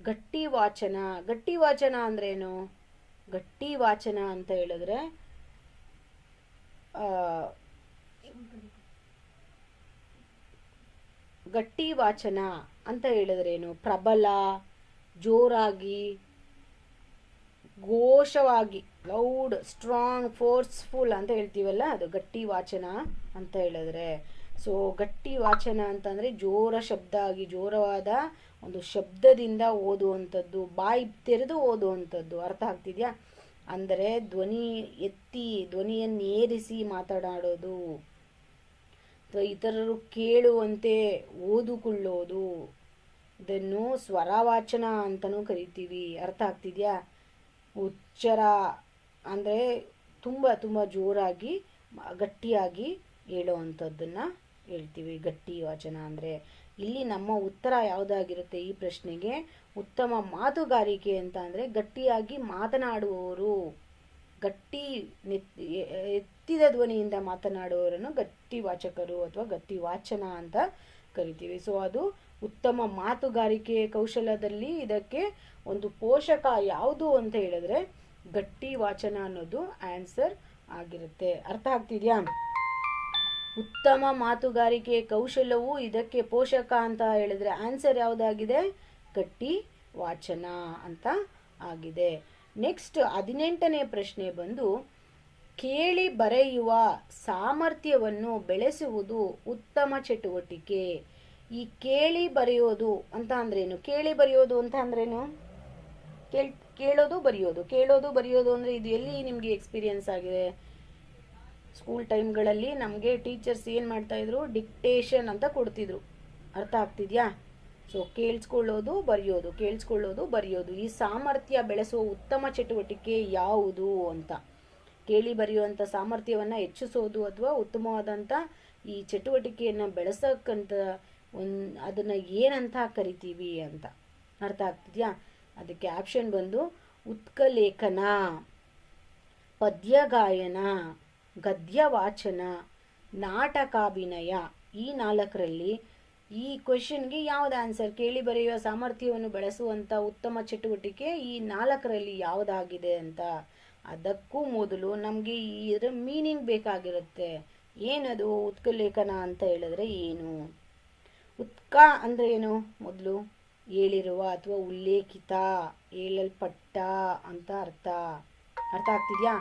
ಗಟ್ಟಿ ವಾಚನ. ಗಟ್ಟಿ ವಾಚನ ಅಂದ್ರೇನು? ಗಟ್ಟಿ ವಾಚನ ಅಂತ ಹೇಳಿದ್ರೆ ಗಟ್ಟಿ ವಾಚನ ಅಂತ ಹೇಳಿದ್ರೇನು? ಪ್ರಬಲ, ಜೋರಾಗಿ, ಘೋಷವಾಗಿ, ಲೌಡ್, ಸ್ಟ್ರಾಂಗ್, ಫೋರ್ಸ್ಫುಲ್ ಅಂತ ಹೇಳ್ತೀವಲ್ಲ, ಅದು ಗಟ್ಟಿ ವಾಚನ ಅಂತ ಹೇಳಿದ್ರೆ. ಸೊ ಗಟ್ಟಿ ವಾಚನ ಅಂತಂದರೆ ಜೋರ ಶಬ್ದ ಆಗಿ, ಜೋರವಾದ ಒಂದು ಶಬ್ದದಿಂದ ಓದುವಂಥದ್ದು, ಬಾಯಿ ತೆರೆದು ಓದುವಂಥದ್ದು. ಅರ್ಥ ಆಗ್ತಿದೆಯಾ? ಅಂದರೆ ಧ್ವನಿ ಎತ್ತಿ, ಧ್ವನಿಯನ್ನೇರಿಸಿ ಮಾತನಾಡೋದು, ಇತರರು ಕೇಳುವಂತೆ ಓದಿಕೊಳ್ಳೋದು, ಇದನ್ನು ಸ್ವರವಾಚನ ಅಂತಲೂ ಕರಿತೀವಿ. ಅರ್ಥ ಆಗ್ತಿದೆಯಾ? ಉಚ್ಚರ ಅಂದರೆ ತುಂಬ ತುಂಬ ಜೋರಾಗಿ, ಗಟ್ಟಿಯಾಗಿ ಹೇಳುವಂಥದ್ದನ್ನು ಹೇಳ್ತೀವಿ ಗಟ್ಟಿ ವಾಚನ ಅಂದರೆ. ಇಲ್ಲಿ ನಮ್ಮ ಉತ್ತರ ಯಾವುದಾಗಿರುತ್ತೆ ಈ ಪ್ರಶ್ನೆಗೆ? ಉತ್ತಮ ಮಾತುಗಾರಿಕೆ ಅಂತ ಅಂದರೆ ಗಟ್ಟಿಯಾಗಿ ಮಾತನಾಡುವವರು, ಗಟ್ಟಿ ಎತ್ತಿದ ಧ್ವನಿಯಿಂದ ಮಾತನಾಡುವವರನ್ನು ಗಟ್ಟಿ ವಾಚಕರು ಅಥವಾ ಗಟ್ಟಿ ವಾಚನ ಅಂತ ಕರಿತೀವಿ. ಸೊ ಅದು ಉತ್ತಮ ಮಾತುಗಾರಿಕೆ ಕೌಶಲ್ಯದಲ್ಲಿ ಇದಕ್ಕೆ ಒಂದು ಪೋಷಕ ಯಾವುದು ಅಂತ ಹೇಳಿದ್ರೆ ಗಟ್ಟಿ ವಾಚನ ಅನ್ನೋದು ಆನ್ಸರ್ ಆಗಿರುತ್ತೆ. ಅರ್ಥ ಆಗ್ತಿದೆಯಾ? ಉತ್ತಮ ಮಾತುಗಾರಿಕೆ ಕೌಶಲ್ಯವು ಇದಕ್ಕೆ ಪೋಷಕ ಅಂತ ಹೇಳಿದ್ರೆ ಆನ್ಸರ್ ಯಾವುದಾಗಿದೆ? ಗಟ್ಟಿ ವಾಚನ ಅಂತ ಆಗಿದೆ. ನೆಕ್ಸ್ಟ್ 18ನೇ ಪ್ರಶ್ನೆ ಬಂದು ಕೇಳಿ ಬರೆಯುವ ಸಾಮರ್ಥ್ಯವನ್ನು ಬೆಳೆಸುವುದು ಉತ್ತಮ ಚಟುವಟಿಕೆ. ಈ ಕೇಳಿ ಬರೆಯೋದು ಅಂತ ಅಂದ್ರೇನು? ಕೇಳಿ ಬರೆಯೋದು ಅಂತ ಅಂದ್ರೇನು? ಕೇಳೋದು ಬರೆಯೋದು ಅಂದರೆ ಇದು ಎಲ್ಲಿ ನಿಮಗೆ ಎಕ್ಸ್ಪೀರಿಯನ್ಸ್ ಆಗಿದೆ? ಸ್ಕೂಲ್ ಟೈಮ್ಗಳಲ್ಲಿ ನಮಗೆ ಟೀಚರ್ಸ್ ಏನು ಮಾಡ್ತಾಯಿದ್ರು? ಡಿಕ್ಟೇಷನ್ ಅಂತ ಕೊಡ್ತಿದ್ರು. ಅರ್ಥ ಆಗ್ತಿದೆಯಾ? ಸೊ ಕೇಳಿಸ್ಕೊಳ್ಳೋದು ಬರೆಯೋದು, ಈ ಸಾಮರ್ಥ್ಯ ಬೆಳೆಸುವ ಉತ್ತಮ ಚಟುವಟಿಕೆ ಯಾವುದು ಅಂತ. ಕೇಳಿ ಬರೆಯುವಂಥ ಸಾಮರ್ಥ್ಯವನ್ನು ಹೆಚ್ಚಿಸೋದು ಅಥವಾ ಉತ್ತಮವಾದಂಥ ಈ ಚಟುವಟಿಕೆಯನ್ನು ಬೆಳೆಸೋಕ್ಕಂತ ಅದನ್ನು ಏನಂತ ಕರಿತೀವಿ ಅಂತ. ಅರ್ಥ ಆಗ್ತಿದೆಯಾ? ಅದಕ್ಕೆ ಆಪ್ಷನ್ ಬಂದು ಉತ್ಕಲೇಖನ, ಪದ್ಯಗಾಯನ, ಗದ್ಯ ವಾಚನ, ನಾಟಕಾಭಿನಯ. ಈ 4ರಲ್ಲಿ ಈ ಕ್ವೆಶನ್ಗೆ ಯಾವ್ದು ಆನ್ಸರ್? ಕೇಳಿ ಬರೆಯುವ ಸಾಮರ್ಥ್ಯವನ್ನು ಬೆಳೆಸುವಂಥ ಉತ್ತಮ ಚಟುವಟಿಕೆ ಈ 4ರಲ್ಲಿ ಯಾವುದಾಗಿದೆ ಅಂತ. ಅದಕ್ಕೂ ಮೊದಲು ನಮಗೆ ಇದರ ಮೀನಿಂಗ್ ಬೇಕಾಗಿರುತ್ತೆ. ಏನದು ಉತ್ಕಲೇಖನ ಅಂತ ಹೇಳಿದ್ರೆ ಏನು? ಉತ್ಕ ಅಂದರೆ ಏನು? ಮೊದಲು ಹೇಳಿರುವ ಅಥವಾ ಉಲ್ಲೇಖಿತ, ಹೇಳಲ್ಪಟ್ಟ ಅಂತ ಅರ್ಥ ಆಗ್ತಿದೆಯಾ?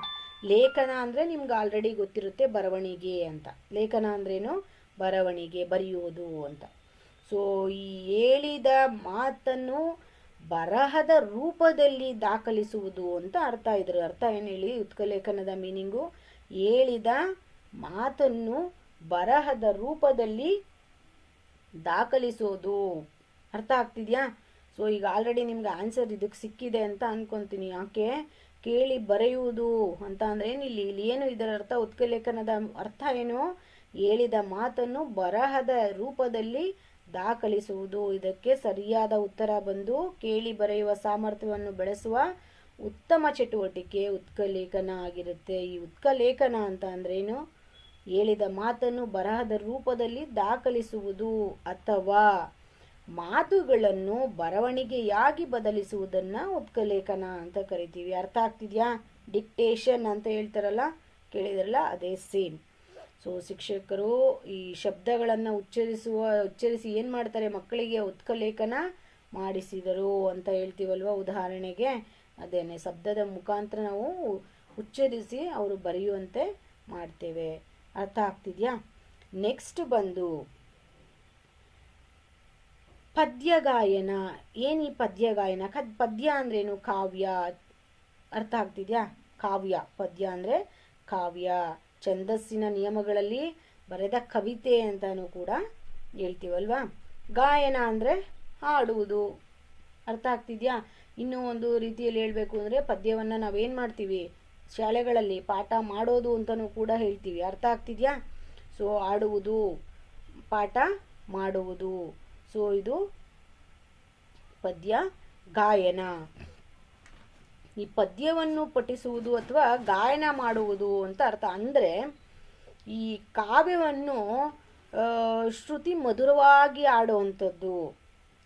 ಲೇಖನ ಅಂದರೆ ನಿಮ್ಗೆ ಆಲ್ರೆಡಿ ಗೊತ್ತಿರುತ್ತೆ, ಬರವಣಿಗೆ ಅಂತ. ಲೇಖನ ಅಂದ್ರೇನು? ಬರವಣಿಗೆ, ಬರೆಯೋದು ಅಂತ. ಸೊ ಈ ಹೇಳಿದ ಮಾತನ್ನು ಬರಹದ ರೂಪದಲ್ಲಿ ದಾಖಲಿಸುವುದು ಅಂತ ಅರ್ಥ. ಇದ್ರ ಅರ್ಥ ಏನು ಹೇಳಿ? ಉತ್ಕಲೇಖನದ ಮೀನಿಂಗು ಹೇಳಿದ ಮಾತನ್ನು ಬರಹದ ರೂಪದಲ್ಲಿ ದಾಖಲಿಸೋದು. ಅರ್ಥ ಆಗ್ತಿದೆಯಾ? ಸೊ ಈಗ ಆಲ್ರೆಡಿ ನಿಮ್ಗೆ ಆನ್ಸರ್ ಇದಕ್ಕೆ ಸಿಕ್ಕಿದೆ ಅಂತ ಅನ್ಕೊತೀನಿ. ಯಾಕೆ? ಕೇಳಿ ಬರೆಯುವುದು ಅಂತ ಅಂದ್ರೆ ಇಲ್ಲಿ ಏನು ಇದರ ಅರ್ಥ? ಉತ್ಕಲೇಖನದ ಅರ್ಥ ಏನು? ಹೇಳಿದ ಮಾತನ್ನು ಬರಹದ ರೂಪದಲ್ಲಿ ದಾಖಲಿಸುವುದು. ಇದಕ್ಕೆ ಸರಿಯಾದ ಉತ್ತರ ಬಂದು ಕೇಳಿ ಬರೆಯುವ ಸಾಮರ್ಥ್ಯವನ್ನು ಬೆಳೆಸುವ ಉತ್ತಮ ಚಟುವಟಿಕೆ ಉತ್ಕಲೇಖನ ಆಗಿರುತ್ತೆ. ಈ ಉತ್ಕಲೇಖನ ಅಂತ ಅಂದ್ರೇನು? ಹೇಳಿದ ಮಾತನ್ನು ಬರಹದ ರೂಪದಲ್ಲಿ ದಾಖಲಿಸುವುದು ಅಥವಾ ಮಾತುಗಳನ್ನು ಬರವಣಿಗೆಯಾಗಿ ಬದಲಿಸುವುದನ್ನ ಉತ್ಕಲೇಖನ ಅಂತ ಕರಿತೀವಿ. ಅರ್ಥ ಆಗ್ತಿದ್ಯಾ? ಡಿಕ್ಟೇಷನ್ ಅಂತ ಹೇಳ್ತಾರಲ್ಲ, ಕೇಳಿದ್ರಲ್ಲ, ಅದೇ ಸೇಮ್. ಸೊ ಶಿಕ್ಷಕರು ಈ ಶಬ್ದಗಳನ್ನು ಉಚ್ಚರಿಸಿ ಏನು ಮಾಡ್ತಾರೆ? ಮಕ್ಕಳಿಗೆ ಉತ್ಕಲೇಖನ ಮಾಡಿಸಿದರು ಅಂತ ಹೇಳ್ತೀವಲ್ವ. ಉದಾಹರಣೆಗೆ ಅದೇನೆ ಶಬ್ದದ ಮುಖಾಂತರ ನಾವು ಉಚ್ಚರಿಸಿ ಅವರು ಬರೆಯುವಂತೆ ಮಾಡ್ತೇವೆ. ಅರ್ಥ ಆಗ್ತಿದ್ಯಾ? ನೆಕ್ಸ್ಟ್ ಬಂದು ಪದ್ಯ ಗಾಯನ. ಏನು ಈ ಪದ್ಯ ಗಾಯನ? ಪದ್ಯ ಅಂದ್ರೇನು? ಕಾವ್ಯ. ಅರ್ಥ ಆಗ್ತಿದ್ಯಾ? ಕಾವ್ಯ. ಪದ್ಯ ಅಂದರೆ ಕಾವ್ಯ, ಛಂದಸ್ಸಿನ ನಿಯಮಗಳಲ್ಲಿ ಬರೆದ ಕವಿತೆ ಅಂತಾನು ಕೂಡ ಹೇಳ್ತೀವಲ್ವಾ. ಗಾಯನ ಅಂದರೆ ಹಾಡುವುದು. ಅರ್ಥ ಆಗ್ತಿದ್ಯಾ? ಇನ್ನೂ ಒಂದು ರೀತಿಯಲ್ಲಿ ಹೇಳಬೇಕು ಅಂದರೆ ಪದ್ಯವನ್ನು ನಾವೇನು ಮಾಡ್ತೀವಿ? ಶಾಲೆಗಳಲ್ಲಿ ಪಾಠ ಮಾಡೋದು ಅಂತಲೂ ಕೂಡ ಹೇಳ್ತೀವಿ. ಅರ್ಥ ಆಗ್ತಿದ್ಯಾ? ಸೊ ಆಡುವುದು, ಪಾಠ ಮಾಡುವುದು. ಸೊ ಇದು ಪದ್ಯ ಗಾಯನ. ಈ ಪದ್ಯವನ್ನು ಪಠಿಸುವುದು ಅಥವಾ ಗಾಯನ ಮಾಡುವುದು ಅಂತ ಅರ್ಥ. ಅಂದರೆ ಈ ಕಾವ್ಯವನ್ನು ಶ್ರುತಿ ಮಧುರವಾಗಿ ಆಡುವಂಥದ್ದು,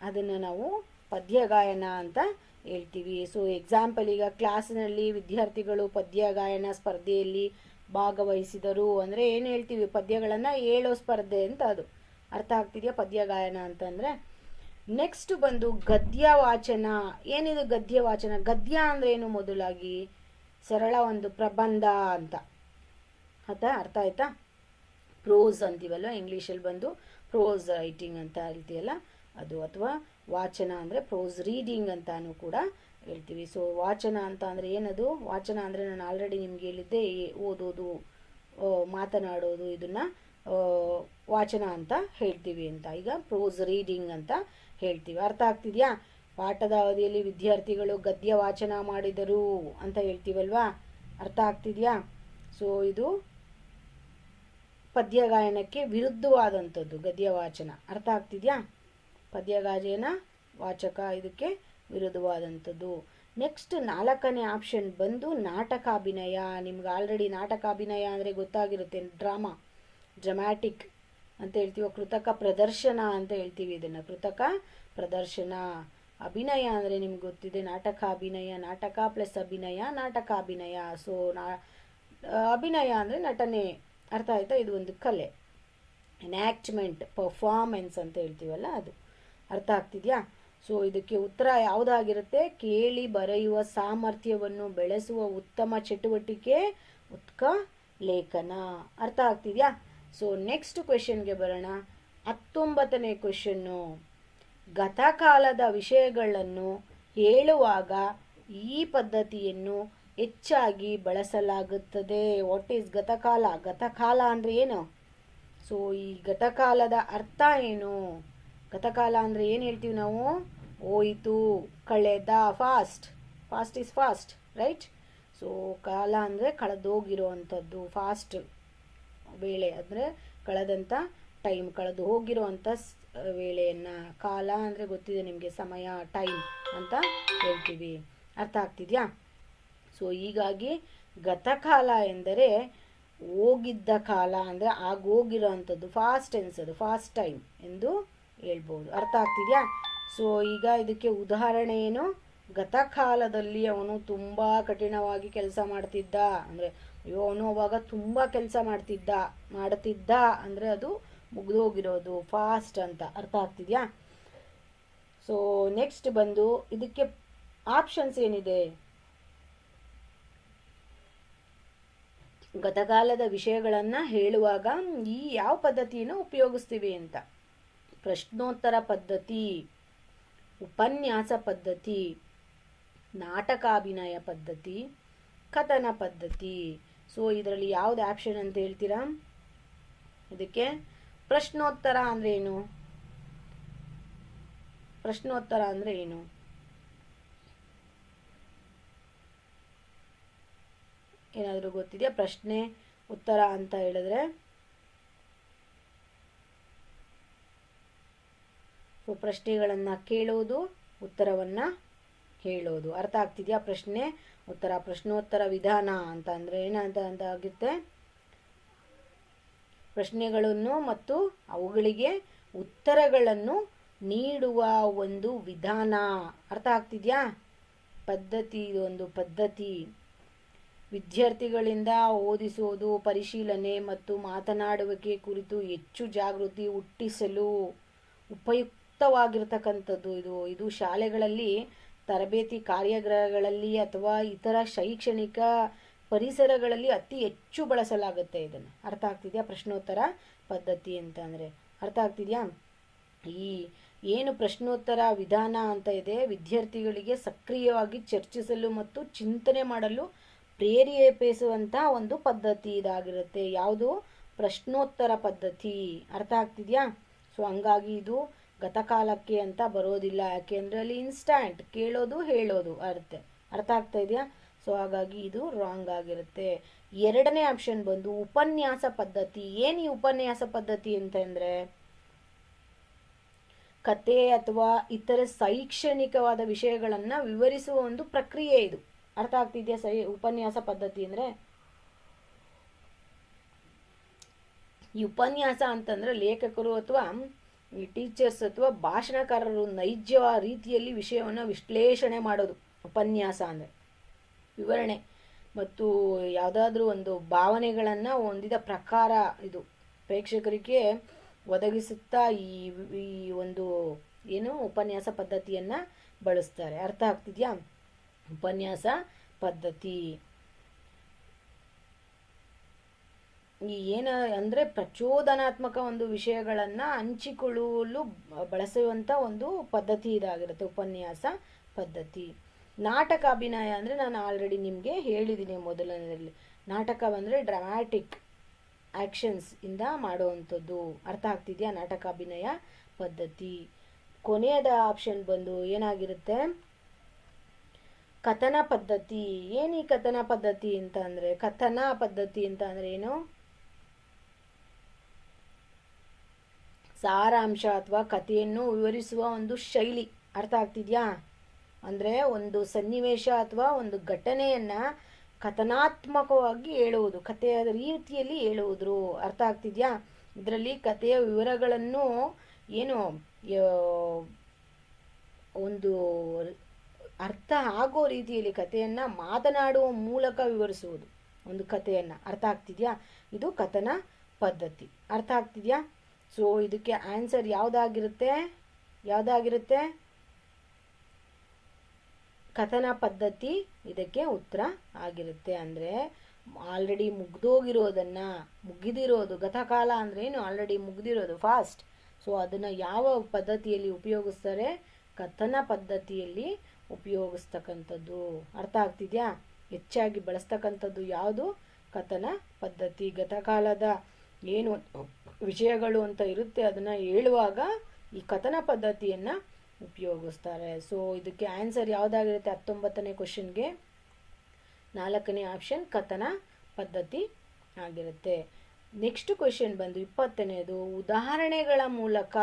ಅದನ್ನು ನಾವು ಪದ್ಯ ಗಾಯನ ಅಂತ ಹೇಳ್ತೀವಿ. ಸೊ ಎಕ್ಸಾಂಪಲ್, ಈಗ ಕ್ಲಾಸಿನಲ್ಲಿ ವಿದ್ಯಾರ್ಥಿಗಳು ಪದ್ಯ ಗಾಯನ ಸ್ಪರ್ಧೆಯಲ್ಲಿ ಭಾಗವಹಿಸಿದರು ಅಂದರೆ ಏನು ಹೇಳ್ತೀವಿ? ಪದ್ಯಗಳನ್ನು ಹೇಳೋ ಸ್ಪರ್ಧೆ ಅಂತ ಅದು. ಅರ್ಥ ಆಗ್ತಿದೆಯಾ? ಪದ್ಯ ಗಾಯನ ಅಂತಂದರೆ. ನೆಕ್ಸ್ಟ್ ಬಂದು ಗದ್ಯ ವಾಚನ. ಏನಿದು ಗದ್ಯ ವಾಚನ? ಗದ್ಯ ಅಂದರೆ ಏನು? ಮೊದಲಾಗಿ ಸರಳ ಒಂದು ಪ್ರಬಂಧ ಅಂತ. ಅರ್ಥ ಆಯ್ತಾ? ಪ್ರೋಸ್ ಅಂತೀವಲ್ವ, ಇಂಗ್ಲೀಷಲ್ಲಿ ಬಂದು ಪ್ರೋಸ್ ರೈಟಿಂಗ್ ಅಂತ ಹೇಳ್ತೀವಲ್ಲ ಅದು. ಅಥವಾ ವಾಚನ ಅಂದರೆ ಪ್ರೋಸ್ ರೀಡಿಂಗ್ ಅಂತಾನು ಕೂಡ ಹೇಳ್ತೀವಿ. ಸೊ ವಾಚನ ಅಂತ ಅಂದರೆ ಏನದು? ವಾಚನ ಅಂದರೆ ನಾನು ಆಲ್ರೆಡಿ ನಿಮ್ಗೆ ಹೇಳಿದ್ದೆ, ಓದೋದು, ಮಾತನಾಡೋದು, ಇದನ್ನು ವಾಚನ ಅಂತ ಹೇಳ್ತೀವಿ ಅಂತ. ಈಗ ಪ್ರೋಸ್ ರೀಡಿಂಗ್ ಅಂತ ಹೇಳ್ತೀವಿ. ಅರ್ಥ ಆಗ್ತಿದೆಯಾ? ಪಾಠದ ಅವಧಿಯಲ್ಲಿ ವಿದ್ಯಾರ್ಥಿಗಳು ಗದ್ಯ ವಾಚನ ಮಾಡಿದರು ಅಂತ ಹೇಳ್ತೀವಲ್ವಾ. ಅರ್ಥ ಆಗ್ತಿದೆಯಾ? ಸೊ ಇದು ಪದ್ಯ ಗಾಯನಕ್ಕೆ ವಿರುದ್ಧವಾದಂಥದ್ದು ಗದ್ಯ ವಾಚನ. ಅರ್ಥ ಆಗ್ತಿದೆಯಾ? ಪದ್ಯ ಗಾಯನ ವಾಚಕ ಇದಕ್ಕೆ ವಿರುದ್ಧವಾದಂಥದ್ದು. ನೆಕ್ಸ್ಟ್ 4ನೇ ಆಪ್ಷನ್ ಬಂದು ನಾಟಕಾಭಿನಯ. ನಿಮ್ಗೆ ಆಲ್ರೆಡಿ ನಾಟಕಾಭಿನಯ ಅಂದರೆ ಗೊತ್ತಾಗಿರುತ್ತೆ. ಡ್ರಾಮ್ಯಾಟಿಕ್ ಅಂತ ಹೇಳ್ತೀವಿ. ಕೃತಕ ಪ್ರದರ್ಶನ ಅಂತ ಹೇಳ್ತೀವಿ ಇದನ್ನು. ಕೃತಕ ಪ್ರದರ್ಶನ. ಅಭಿನಯ ಅಂದರೆ ನಿಮ್ಗೆ ಗೊತ್ತಿದೆ, ನಾಟಕ ಅಭಿನಯ, ನಾಟಕ ಪ್ಲಸ್ ಅಭಿನಯ, ನಾಟಕಾಭಿನಯ. ಸೊ ಅಭಿನಯ ಅಂದರೆ ನಟನೆ. ಅರ್ಥ ಆಯ್ತಾ? ಇದು ಒಂದು ಕಲೆ, ಎನ್ಯಾಕ್ಟ್ಮೆಂಟ್, ಪರ್ಫಾರ್ಮೆನ್ಸ್ ಅಂತ ಹೇಳ್ತೀವಲ್ಲ ಅದು. ಅರ್ಥ ಆಗ್ತಿದೆಯಾ? ಸೊ ಇದಕ್ಕೆ ಉತ್ತರ ಯಾವುದಾಗಿರುತ್ತೆ? ಕೇಳಿ ಬರೆಯುವ ಸಾಮರ್ಥ್ಯವನ್ನು ಬೆಳೆಸುವ ಉತ್ತಮ ಚಟುವಟಿಕೆ ಉತ್ಕಲೇಖನ. ಅರ್ಥ ಆಗ್ತಿದೆಯಾ? ಸೊ ನೆಕ್ಸ್ಟ್ ಕ್ವೆಶನ್ಗೆ ಬರೋಣ. 19ನೇ ಕ್ವೆಶನ್ನು. ಗತಕಾಲದ ವಿಷಯಗಳನ್ನು ಹೇಳುವಾಗ ಈ ಪದ್ಧತಿಯನ್ನು ಹೆಚ್ಚಾಗಿ ಬಳಸಲಾಗುತ್ತದೆ. What is ಗತಕಾಲ? ಗತಕಾಲ ಅಂದರೆ ಏನು? ಸೊ ಈ ಗತಕಾಲದ ಅರ್ಥ ಏನು? ಗತಕಾಲ ಅಂದರೆ ಏನು ಹೇಳ್ತೀವಿ ನಾವು? ಹೋಯಿತು, ಕಳೆದ, fast. Fast is fast, right? So ಕಾಲ ಅಂದರೆ ಕಳೆದೋಗಿರೋ ಅಂಥದ್ದು. ಫಾಸ್ಟ್ ವೇಳೆ ಅಂದರೆ ಕಳೆದಂಥ ಟೈಮ್, ಕಳೆದು ಹೋಗಿರೋ ಅಂಥ ವೇಳೆಯನ್ನು. ಕಾಲ ಅಂದರೆ ಗೊತ್ತಿದೆ ನಿಮಗೆ, ಸಮಯ, ಟೈಮ್ ಅಂತ ಹೇಳ್ತೀವಿ. ಅರ್ಥ ಆಗ್ತಿದೆಯಾ? ಸೊ ಹೀಗಾಗಿ ಗತಕಾಲ ಎಂದರೆ ಹೋಗಿದ್ದ ಕಾಲ, ಅಂದರೆ ಆಗೋಗಿರೋ ಅಂಥದ್ದು, ಫಾಸ್ಟ್ ಟೆನ್ಸ್, ಅದು ಫಾಸ್ಟ್ ಟೈಮ್ ಎಂದು ಹೇಳ್ಬೋದು. ಅರ್ಥ ಆಗ್ತಿದೆಯಾ? ಸೊ ಈಗ ಇದಕ್ಕೆ ಉದಾಹರಣೆ ಏನು? ಗತಕಾಲದಲ್ಲಿ ಅವನು ತುಂಬ ಕಠಿಣವಾಗಿ ಕೆಲಸ ಮಾಡ್ತಿದ್ದ ಅಂದರೆ, ಅಯ್ಯೋ ಅವನು ಅವಾಗ ತುಂಬ ಕೆಲಸ ಮಾಡುತ್ತಿದ್ದ ಅಂದರೆ ಅದು ಮುಗಿದೋಗಿರೋದು, ಫಾಸ್ಟ್ ಅಂತ. ಅರ್ಥ ಆಗ್ತಿದೆಯಾ? ಸೊ ನೆಕ್ಸ್ಟ್ ಬಂದು ಇದಕ್ಕೆ ಆಪ್ಷನ್ಸ್ ಏನಿದೆ? ಗತಕಾಲದ ವಿಷಯಗಳನ್ನು ಹೇಳುವಾಗ ಈ ಯಾವ ಪದ್ಧತಿಯನ್ನು ಉಪಯೋಗಿಸ್ತೀವಿ ಅಂತ. ಪ್ರಶ್ನೋತ್ತರ ಪದ್ಧತಿ, ಉಪನ್ಯಾಸ ಪದ್ಧತಿ, ನಾಟಕಾಭಿನಯ ಪದ್ಧತಿ, ಕಥನ ಪದ್ಧತಿ. ಸೊ ಇದರಲ್ಲಿ ಯಾವ್ದು ಆಪ್ಷನ್ ಅಂತ ಹೇಳ್ತೀರಾ? ಇದಕ್ಕೆ ಪ್ರಶ್ನೋತ್ತರ ಅಂದರೆ ಏನು? ಪ್ರಶ್ನೋತ್ತರ ಅಂದರೆ ಏನು? ಏನಾದರೂ ಗೊತ್ತಿದೆಯಾ? ಪ್ರಶ್ನೆ ಉತ್ತರ ಅಂತ ಹೇಳಿದ್ರೆ ಸೊ ಪ್ರಶ್ನೆಗಳನ್ನು ಕೇಳೋದು, ಉತ್ತರವನ್ನು ಹೇಳೋದು. ಅರ್ಥ ಆಗ್ತಿದೆಯಾ? ಪ್ರಶ್ನೆ ಉತ್ತರ, ಪ್ರಶ್ನೋತ್ತರ ವಿಧಾನ ಅಂತ ಅಂದರೆ ಏನಂತ ಆಗುತ್ತೆ? ಪ್ರಶ್ನೆಗಳನ್ನು ಮತ್ತು ಅವುಗಳಿಗೆ ಉತ್ತರಗಳನ್ನು ನೀಡುವ ಒಂದು ವಿಧಾನ. ಅರ್ಥ ಆಗ್ತಿದೆಯಾ? ಪದ್ಧತಿ, ಇದೊಂದು ಪದ್ಧತಿ. ವಿದ್ಯಾರ್ಥಿಗಳಿಂದ ಓದಿಸೋದು, ಪರಿಶೀಲನೆ ಮತ್ತು ಮಾತನಾಡುವಿಕೆ ಕುರಿತು ಹೆಚ್ಚು ಜಾಗೃತಿ ಹುಟ್ಟಿಸಲು ಉಪಯುಕ್ತವಾಗಿರ್ತಕ್ಕಂಥದ್ದು ಇದು ಶಾಲೆಗಳಲ್ಲಿ, ತರಬೇತಿ ಕಾರ್ಯಾಗಾರಗಳಲ್ಲಿ ಅಥವಾ ಇತರ ಶೈಕ್ಷಣಿಕ ಪರಿಸರಗಳಲ್ಲಿ ಅತಿ ಹೆಚ್ಚು ಬಳಸಲಾಗುತ್ತೆ ಇದನ್ನು. ಅರ್ಥ ಆಗ್ತಿದೆಯಾ? ಪ್ರಶ್ನೋತ್ತರ ಪದ್ಧತಿ ಅಂತ ಅಂದರೆ ಅರ್ಥ ಆಗ್ತಿದೆಯಾ? ಈ ಏನು ಪ್ರಶ್ನೋತ್ತರ ವಿಧಾನ ಅಂತ ಇದೆ, ವಿದ್ಯಾರ್ಥಿಗಳಿಗೆ ಸಕ್ರಿಯವಾಗಿ ಚರ್ಚಿಸಲು ಮತ್ತು ಚಿಂತನೆ ಮಾಡಲು ಪ್ರೇರೇಪಿಸುವಂಥ ಒಂದು ಪದ್ಧತಿ ಇದಾಗಿರುತ್ತೆ. ಯಾವುದು? ಪ್ರಶ್ನೋತ್ತರ ಪದ್ಧತಿ. ಅರ್ಥ ಆಗ್ತಿದೆಯಾ? ಸೊ ಹಂಗಾಗಿ ಇದು ಗತಕಾಲಕ್ಕೆ ಅಂತ ಬರೋದಿಲ್ಲ, ಯಾಕೆಂದರೆ ಅಲ್ಲಿ ಇನ್ಸ್ಟ್ಯಾಂಟ್ ಕೇಳೋದು ಹೇಳೋದು ಅರ್ಥ ಆಗ್ತಾ ಇದೆಯಾ? ಸೊ ಹಾಗಾಗಿ ಇದು ರಾಂಗ್ ಆಗಿರುತ್ತೆ. ಎರಡನೇ ಆಪ್ಷನ್ ಬಂದು ಉಪನ್ಯಾಸ ಪದ್ಧತಿ. ಏನು ಈ ಉಪನ್ಯಾಸ ಪದ್ಧತಿ ಅಂತಂದರೆ ಕತೆ ಅಥವಾ ಇತರ ಶೈಕ್ಷಣಿಕವಾದ ವಿಷಯಗಳನ್ನು ವಿವರಿಸುವ ಒಂದು ಪ್ರಕ್ರಿಯೆ ಇದು. ಅರ್ಥ ಆಗ್ತಿದೆಯಾ? ಉಪನ್ಯಾಸ ಪದ್ಧತಿ ಅಂದರೆ ಈ ಉಪನ್ಯಾಸ ಅಂತಂದ್ರೆ ಲೇಖಕರು ಅಥವಾ ಈ ಟೀಚರ್ಸ್ ಅಥವಾ ಭಾಷಣಕಾರರು ನೈಜ ರೀತಿಯಲ್ಲಿ ವಿಷಯವನ್ನು ವಿಶ್ಲೇಷಣೆ ಮಾಡೋದು ಉಪನ್ಯಾಸ ಅಂದರೆ. ವಿವರಣೆ ಮತ್ತು ಯಾವುದಾದ್ರೂ ಒಂದು ಭಾವನೆಗಳನ್ನು ಹೊಂದಿದ ಪ್ರಕಾರ ಇದು ಪ್ರೇಕ್ಷಕರಿಗೆ ಒದಗಿಸುತ್ತಾ ಈ ಒಂದು ಏನು ಉಪನ್ಯಾಸ ಪದ್ಧತಿಯನ್ನು ಬಳಸ್ತಾರೆ. ಅರ್ಥ ಆಗ್ತಿದೆಯಾ? ಉಪನ್ಯಾಸ ಪದ್ಧತಿ ಈ ಏನ ಅಂದರೆ ಪ್ರಚೋದನಾತ್ಮಕ ಒಂದು ವಿಷಯಗಳನ್ನು ಹಂಚಿಕೊಳ್ಳಲು ಬಳಸುವಂಥ ಒಂದು ಪದ್ಧತಿ ಇದಾಗಿರುತ್ತೆ ಉಪನ್ಯಾಸ ಪದ್ಧತಿ. ನಾಟಕ ಅಭಿನಯ ಅಂದರೆ ನಾನು ಆಲ್ರೆಡಿ ನಿಮಗೆ ಹೇಳಿದ್ದೀನಿ ಮೊದಲನೇದಲ್ಲಿ. ನಾಟಕ ಅಂದರೆ ಡ್ರಾಮ್ಯಾಟಿಕ್ ಆ್ಯಕ್ಷನ್ಸ್ ಇಂದ ಮಾಡುವಂಥದ್ದು. ಅರ್ಥ ಆಗ್ತಿದೆಯಾ? ನಾಟಕ ಅಭಿನಯ ಪದ್ಧತಿ. ಕೊನೆಯದ ಆಪ್ಷನ್ ಬಂದು ಏನಾಗಿರುತ್ತೆ? ಕಥನ ಪದ್ಧತಿ. ಏನು ಈ ಕಥನ ಪದ್ಧತಿ ಅಂತ ಅಂದರೆ, ಕಥನ ಪದ್ಧತಿ ಅಂತ ಅಂದರೆ ಏನು? ಸಾರಾಂಶ ಅಥವಾ ಕಥೆಯನ್ನು ವಿವರಿಸುವ ಒಂದು ಶೈಲಿ. ಅರ್ಥ ಆಗ್ತಿದೆಯಾ? ಅಂದರೆ ಒಂದು ಸನ್ನಿವೇಶ ಅಥವಾ ಒಂದು ಘಟನೆಯನ್ನು ಕಥನಾತ್ಮಕವಾಗಿ ಹೇಳುವುದು, ಕಥೆಯ ರೀತಿಯಲ್ಲಿ ಹೇಳುವುದು. ಅರ್ಥ ಆಗ್ತಿದೆಯಾ? ಇದರಲ್ಲಿ ಕಥೆಯ ವಿವರಗಳನ್ನು ಏನು ಒಂದು ಅರ್ಥ ಆಗೋ ರೀತಿಯಲ್ಲಿ ಕಥೆಯನ್ನು ಮಾತನಾಡುವ ಮೂಲಕ ವಿವರಿಸುವುದು ಒಂದು ಕಥೆಯನ್ನು. ಅರ್ಥ ಆಗ್ತಿದೆಯಾ? ಇದು ಕಥನ ಪದ್ಧತಿ. ಅರ್ಥ ಆಗ್ತಿದೆಯಾ? ಸೊ ಇದಕ್ಕೆ ಆನ್ಸರ್ ಯಾವುದಾಗಿರುತ್ತೆ? ಕಥನ ಪದ್ಧತಿ ಇದಕ್ಕೆ ಉತ್ತರ ಆಗಿರುತ್ತೆ. ಅಂದರೆ ಆಲ್ರೆಡಿ ಮುಗಿದಿರೋದು ಗತಕಾಲ ಅಂದ್ರೆ ಏನು? Already ಮುಗಿದಿರೋದು fast. ಸೊ ಅದನ್ನು ಯಾವ ಪದ್ಧತಿಯಲ್ಲಿ ಉಪಯೋಗಿಸ್ತಾರೆ? ಕಥನ ಪದ್ಧತಿಯಲ್ಲಿ ಉಪಯೋಗಿಸ್ತಕ್ಕಂಥದ್ದು. ಅರ್ಥ ಆಗ್ತಿದೆಯಾ? ಹೆಚ್ಚಾಗಿ ಬಳಸ್ತಕ್ಕಂಥದ್ದು ಯಾವುದು? ಕಥನ ಪದ್ಧತಿ. ಗತಕಾಲದ ಏನು ವಿಷಯಗಳು ಅಂತ ಇರುತ್ತೆ ಅದನ್ನು ಹೇಳುವಾಗ ಈ ಕಥನ ಪದ್ಧತಿಯನ್ನು ಉಪಯೋಗಿಸ್ತಾರೆ. ಸೊ ಇದಕ್ಕೆ ಆನ್ಸರ್ ಯಾವುದಾಗಿರುತ್ತೆ? 19ನೇ ಕ್ವಶನ್ಗೆ 4ನೇ ಆಪ್ಷನ್ ಕಥನ ಪದ್ಧತಿ ಆಗಿರುತ್ತೆ. ನೆಕ್ಸ್ಟ್ ಕ್ವಶನ್ ಬಂದು 20ನೇದು, ಉದಾಹರಣೆಗಳ ಮೂಲಕ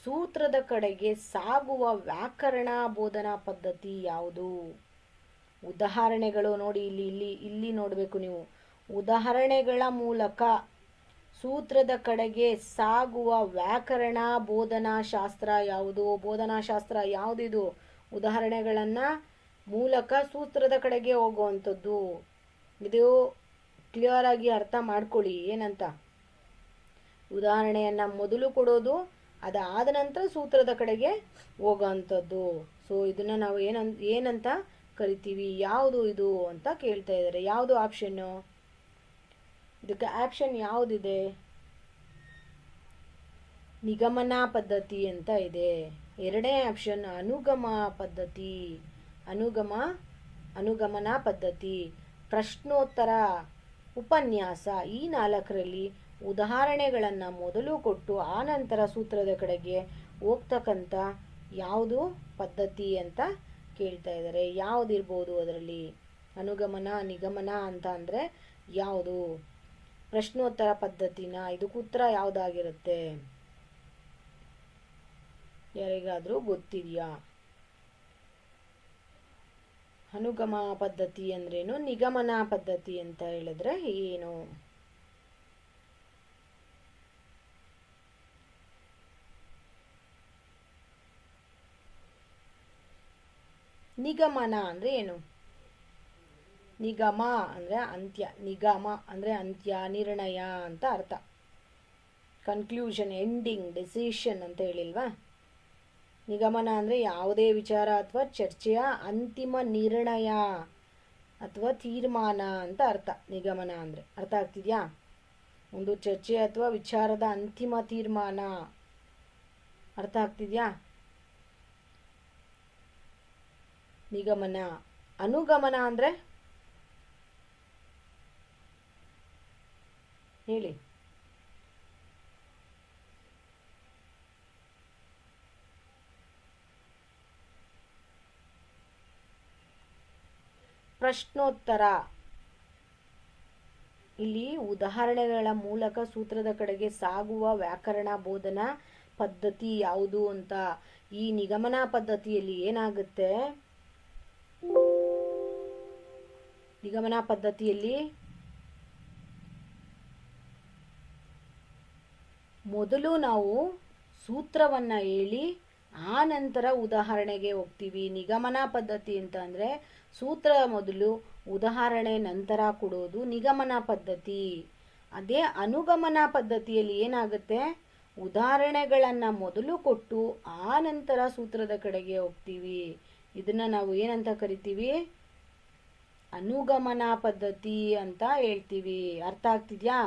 ಸೂತ್ರದ ಕಡೆಗೆ ಸಾಗುವ ವ್ಯಾಕರಣ ಬೋಧನಾ ಪದ್ಧತಿ ಯಾವುದು? ಉದಾಹರಣೆಗಳು ನೋಡಿ, ಇಲ್ಲಿ ನೋಡಬೇಕು ನೀವು. ಉದಾಹರಣೆಗಳ ಮೂಲಕ ಸೂತ್ರದ ಕಡೆಗೆ ಸಾಗುವ ವ್ಯಾಕರಣ ಬೋಧನಾ ಶಾಸ್ತ್ರ ಯಾವುದು? ಬೋಧನಾ ಶಾಸ್ತ್ರ ಯಾವುದಿದು? ಉದಾಹರಣೆಗಳನ್ನು ಮೂಲಕ ಸೂತ್ರದ ಕಡೆಗೆ ಹೋಗುವಂಥದ್ದು. ಇದು ಕ್ಲಿಯರ್ ಆಗಿ ಅರ್ಥ ಮಾಡ್ಕೊಳ್ಳಿ. ಏನಂತ? ಉದಾಹರಣೆಯನ್ನು ಮೊದಲು ಕೊಡೋದು, ಅದಾದ ನಂತರ ಸೂತ್ರದ ಕಡೆಗೆ ಹೋಗೋವಂಥದ್ದು. ಸೊ ಇದನ್ನು ನಾವು ಏನಂತ ಕರಿತೀವಿ? ಯಾವುದು ಇದು ಅಂತ ಕೇಳ್ತಾ ಇದ್ದಾರೆ. ಯಾವುದು ಆಪ್ಷನ್ನು? ಇದಕ್ಕೆ ಆಪ್ಷನ್ ಯಾವುದಿದೆ? ನಿಗಮನ ಪದ್ಧತಿ ಅಂತ ಇದೆ. ಎರಡನೇ ಆಪ್ಷನ್ ಅನುಗಮ ಪದ್ಧತಿ. ಅನುಗಮನ ಪದ್ಧತಿ. ಪ್ರಶ್ನೋತ್ತರ, ಉಪನ್ಯಾಸ. ಈ 4ರಲ್ಲಿ ಉದಾಹರಣೆಗಳನ್ನು ಮೊದಲು ಕೊಟ್ಟು ಆನಂತರ ಸೂತ್ರದ ಕಡೆಗೆ ಹೋಗ್ತಕ್ಕಂಥ ಯಾವುದು ಪದ್ಧತಿ ಅಂತ ಕೇಳ್ತಾ ಇದ್ದಾರೆ. ಯಾವುದಿರ್ಬೋದು ಅದರಲ್ಲಿ? ಅನುಗಮನ, ನಿಗಮನ ಅಂತ ಅಂದರೆ ಯಾವುದು? ಪ್ರಶ್ನೋತ್ತರ ಪದ್ಧತಿನ? ಇದಕ್ಕೆ ಉತ್ತರ ಯಾವುದಾಗಿರುತ್ತೆ? ಯಾರಿಗಾದರೂ ಗೊತ್ತಿದೆಯಾ? ಅನುಗಮ ಪದ್ಧತಿ ಅಂದ್ರೇನು, ನಿಗಮನ ಪದ್ಧತಿ ಅಂತ ಹೇಳಿದ್ರೆ ಏನು? ನಿಗಮನ ಅಂದ್ರೆ ಏನು? ನಿಗಮ ಅಂದ್ರೆ ಅಂತ್ಯ, ನಿಗಮ ಅಂದ್ರೆ ಅಂತ್ಯ, ನಿರ್ಣಯ ಅಂತ ಅರ್ಥ. ಕನ್ಕ್ಲೂಷನ್, ಎಂಡಿಂಗ್, ಡಿಸಿಷನ್ ಅಂತ ಹೇಳಿಲ್ವಾ? ನಿಗಮನ ಅಂದರೆ ಯಾವುದೇ ವಿಚಾರ ಅಥವಾ ಚರ್ಚೆಯ ಅಂತಿಮ ನಿರ್ಣಯ ಅಥವಾ ತೀರ್ಮಾನ ಅಂತ ಅರ್ಥ. ನಿಗಮನ ಅಂದರೆ ಅರ್ಥ ಆಗ್ತಿದ್ಯಾ? ಒಂದು ಚರ್ಚೆ ಅಥವಾ ವಿಚಾರದ ಅಂತಿಮ ತೀರ್ಮಾನ. ಅರ್ಥ ಆಗ್ತಿದ್ಯಾ? ನಿಗಮನ. ಅನುಗಮನ ಅಂದರೆ ಹೇಳಿ. ಪ್ರಶ್ನೋತ್ತರ. ಇಲ್ಲಿ ಉದಾಹರಣೆಗಳ ಮೂಲಕ ಸೂತ್ರದ ಕಡೆಗೆ ಸಾಗುವ ವ್ಯಾಕರಣ ಬೋಧನಾ ಪದ್ಧತಿ ಯಾವುದು ಅಂತ. ಈ ನಿಗಮನ ಪದ್ಧತಿಯಲ್ಲಿ ಏನಾಗುತ್ತೆ? ನಿಗಮನ ಪದ್ಧತಿಯಲ್ಲಿ ಮೊದಲು ನಾವು ಸೂತ್ರವನ್ನ ಹೇಳಿ ಆ ನಂತರ ಉದಾಹರಣೆಗೆ ಹೋಗ್ತೀವಿ. ನಿಗಮನ ಪದ್ಧತಿ ಅಂತ ಅಂದ್ರೆ ಸೂತ್ರ ಮೊದಲು, ಉದಾಹರಣೆ ನಂತರ ಕೊಡೋದು ನಿಗಮನ ಪದ್ಧತಿ. ಅದೇ ಅನುಗಮನ ಪದ್ಧತಿಯಲ್ಲಿ ಏನಾಗುತ್ತೆ? ಉದಾಹರಣೆಗಳನ್ನ ಮೊದಲು ಕೊಟ್ಟು ಆ ನಂತರ ಸೂತ್ರದ ಕಡೆಗೆ ಹೋಗ್ತೀವಿ. ಇದನ್ನ ನಾವು ಏನಂತ ಕರಿತೀವಿ? ಅನುಗಮನ ಪದ್ಧತಿ ಅಂತ ಹೇಳ್ತೀವಿ. ಅರ್ಥ ಆಗ್ತಿದ್ಯಾ?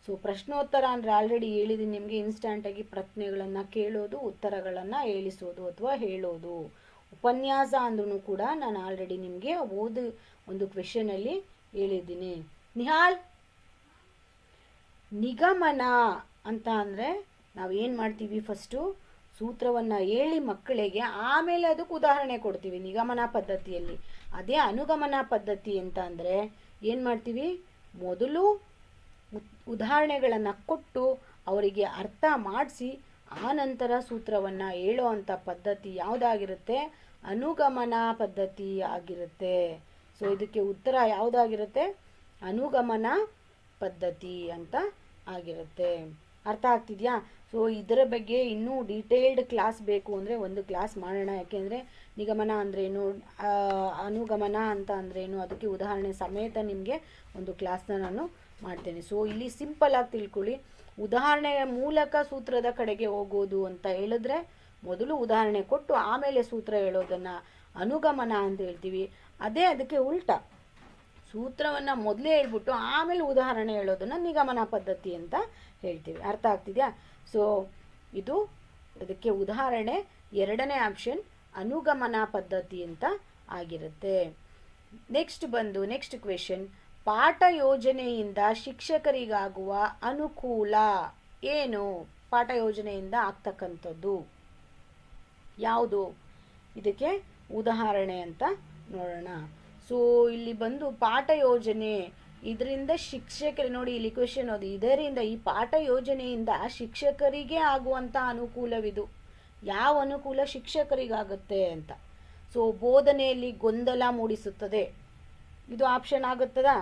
ಸೊ ಪ್ರಶ್ನೋತ್ತರ ಅಂದ್ರೆ ಆಲ್ರೆಡಿ ಹೇಳಿದೀನಿ ನಿಮಗೆ, ಇನ್ಸ್ಟಂಟ್ ಆಗಿ ಪ್ರಶ್ನೆಗಳನ್ನ ಕೇಳೋದು, ಉತ್ತರಗಳನ್ನ ಹೇಳಿಸೋದು ಅಥವಾ ಹೇಳೋದು. ಉಪನ್ಯಾಸ ಅಂದ್ರೂ ಕೂಡ ನಾನು ಆಲ್ರೆಡಿ ನಿಮಗೆ ಒಂದು ಕ್ವೆಶನ್ ಅಲ್ಲಿ ಹೇಳಿದ್ದೀನಿ. ನಿಹಾಲ್, ನಿಗಮನ ಅಂತ ಅಂದ್ರೆ ನಾವೇನ್ ಮಾಡ್ತೀವಿ? ಫಸ್ಟು ಸೂತ್ರವನ್ನ ಹೇಳಿ ಮಕ್ಕಳಿಗೆ, ಆಮೇಲೆ ಅದಕ್ಕೆ ಉದಾಹರಣೆ ಕೊಡ್ತೀವಿ ನಿಗಮನ ಪದ್ಧತಿಯಲ್ಲಿ. ಅದೇ ಅನುಗಮನ ಪದ್ಧತಿ ಅಂತ ಅಂದ್ರೆ ಏನ್ ಮಾಡ್ತೀವಿ? ಮೊದಲು ಉದಾಹರಣೆಗಳನ್ನ ಕೊಟ್ಟು ಅವರಿಗೆ ಅರ್ಥ ಮಾಡಿಸಿ ಆ ನಂತರ ಸೂತ್ರವನ್ನ ಹೇಳೋ ಅಂತ ಪದ್ಧತಿ ಯಾವುದಾಗಿರುತ್ತೆ? ಅನುಗಮನ ಪದ್ಧತಿ ಆಗಿರುತ್ತೆ. ಸೊ ಇದಕ್ಕೆ ಉತ್ತರ ಯಾವುದಾಗಿರುತ್ತೆ? ಅನುಗಮನ ಪದ್ಧತಿ ಅಂತ ಆಗಿರುತ್ತೆ. ಅರ್ಥ ಆಗ್ತಿದ್ಯಾ? ಸೊ ಇದರ ಬಗ್ಗೆ ಇನ್ನೂ ಡೀಟೇಲ್ಡ್ ಕ್ಲಾಸ್ ಬೇಕು ಅಂದರೆ ಒಂದು ಕ್ಲಾಸ್ ಮಾಡೋಣ. ಯಾಕೆಂದರೆ ನಿಗಮನ ಅಂದ್ರೇನು, ಅನುಗಮನ ಅಂತ ಅಂದ್ರೇನು, ಅದಕ್ಕೆ ಉದಾಹರಣೆ ಸಮೇತ ನಿಮಗೆ ಒಂದು ಕ್ಲಾಸ್ನ ನಾನು ಮಾಡ್ತೇನೆ. ಸೊ ಇಲ್ಲಿ ಸಿಂಪಲ್ ಆಗಿ ತಿಳ್ಕೊಳ್ಳಿ. ಉದಾಹರಣೆಯ ಮೂಲಕ ಸೂತ್ರದ ಕಡೆಗೆ ಹೋಗೋದು ಅಂತ ಹೇಳಿದ್ರೆ ಮೊದಲು ಉದಾಹರಣೆ ಕೊಟ್ಟು ಆಮೇಲೆ ಸೂತ್ರ ಹೇಳೋದನ್ನ ಅನುಗಮನ ಅಂತ ಹೇಳ್ತೀವಿ. ಅದೇ ಅದಕ್ಕೆ ಉಲ್ಟಾ, ಸೂತ್ರವನ್ನ ಮೊದಲೇ ಹೇಳ್ಬಿಟ್ಟು ಆಮೇಲೆ ಉದಾಹರಣೆ ಹೇಳೋದನ್ನ ನಿಗಮನ ಪದ್ಧತಿ ಅಂತ ಹೇಳ್ತೀವಿ. ಅರ್ಥ ಆಗ್ತಿದ್ಯಾ? ಸೊ ಇದು ಅದಕ್ಕೆ ಉದಾಹರಣೆ. ಎರಡನೇ ಆಪ್ಷನ್ ಅನುಗಮನ ಪದ್ಧತಿ ಅಂತ ಆಗಿರುತ್ತೆ. ನೆಕ್ಸ್ಟ್ ಕ್ವೆಶನ್, ಪಾಠ ಯೋಜನೆಯಿಂದ ಶಿಕ್ಷಕರಿಗಾಗುವ ಅನುಕೂಲ ಏನು? ಪಾಠ ಯೋಜನೆಯಿಂದ ಆಗ್ತಕ್ಕಂಥದ್ದು ಯಾವುದು? ಇದಕ್ಕೆ ಉದಾಹರಣೆ ಅಂತ ನೋಡೋಣ. ಸೊ ಇಲ್ಲಿ ಬಂದು ಪಾಠ ಯೋಜನೆ, ಇದರಿಂದ ಶಿಕ್ಷಕರು, ನೋಡಿ ಇಲ್ಲಿ ಕ್ವೆಶನ್ ಓದಿ, ಇದರಿಂದ ಈ ಪಾಠ ಯೋಜನೆಯಿಂದ ಶಿಕ್ಷಕರಿಗೆ ಆಗುವಂತ ಅನುಕೂಲವಿದು. ಯಾವ ಅನುಕೂಲ ಶಿಕ್ಷಕರಿಗಾಗುತ್ತೆ ಅಂತ. ಸೊ ಬೋಧನೆಯಲ್ಲಿ ಗೊಂದಲ ಮೂಡಿಸುತ್ತದೆ. ಇದು ಆಪ್ಷನ್ ಆಗುತ್ತದಾ?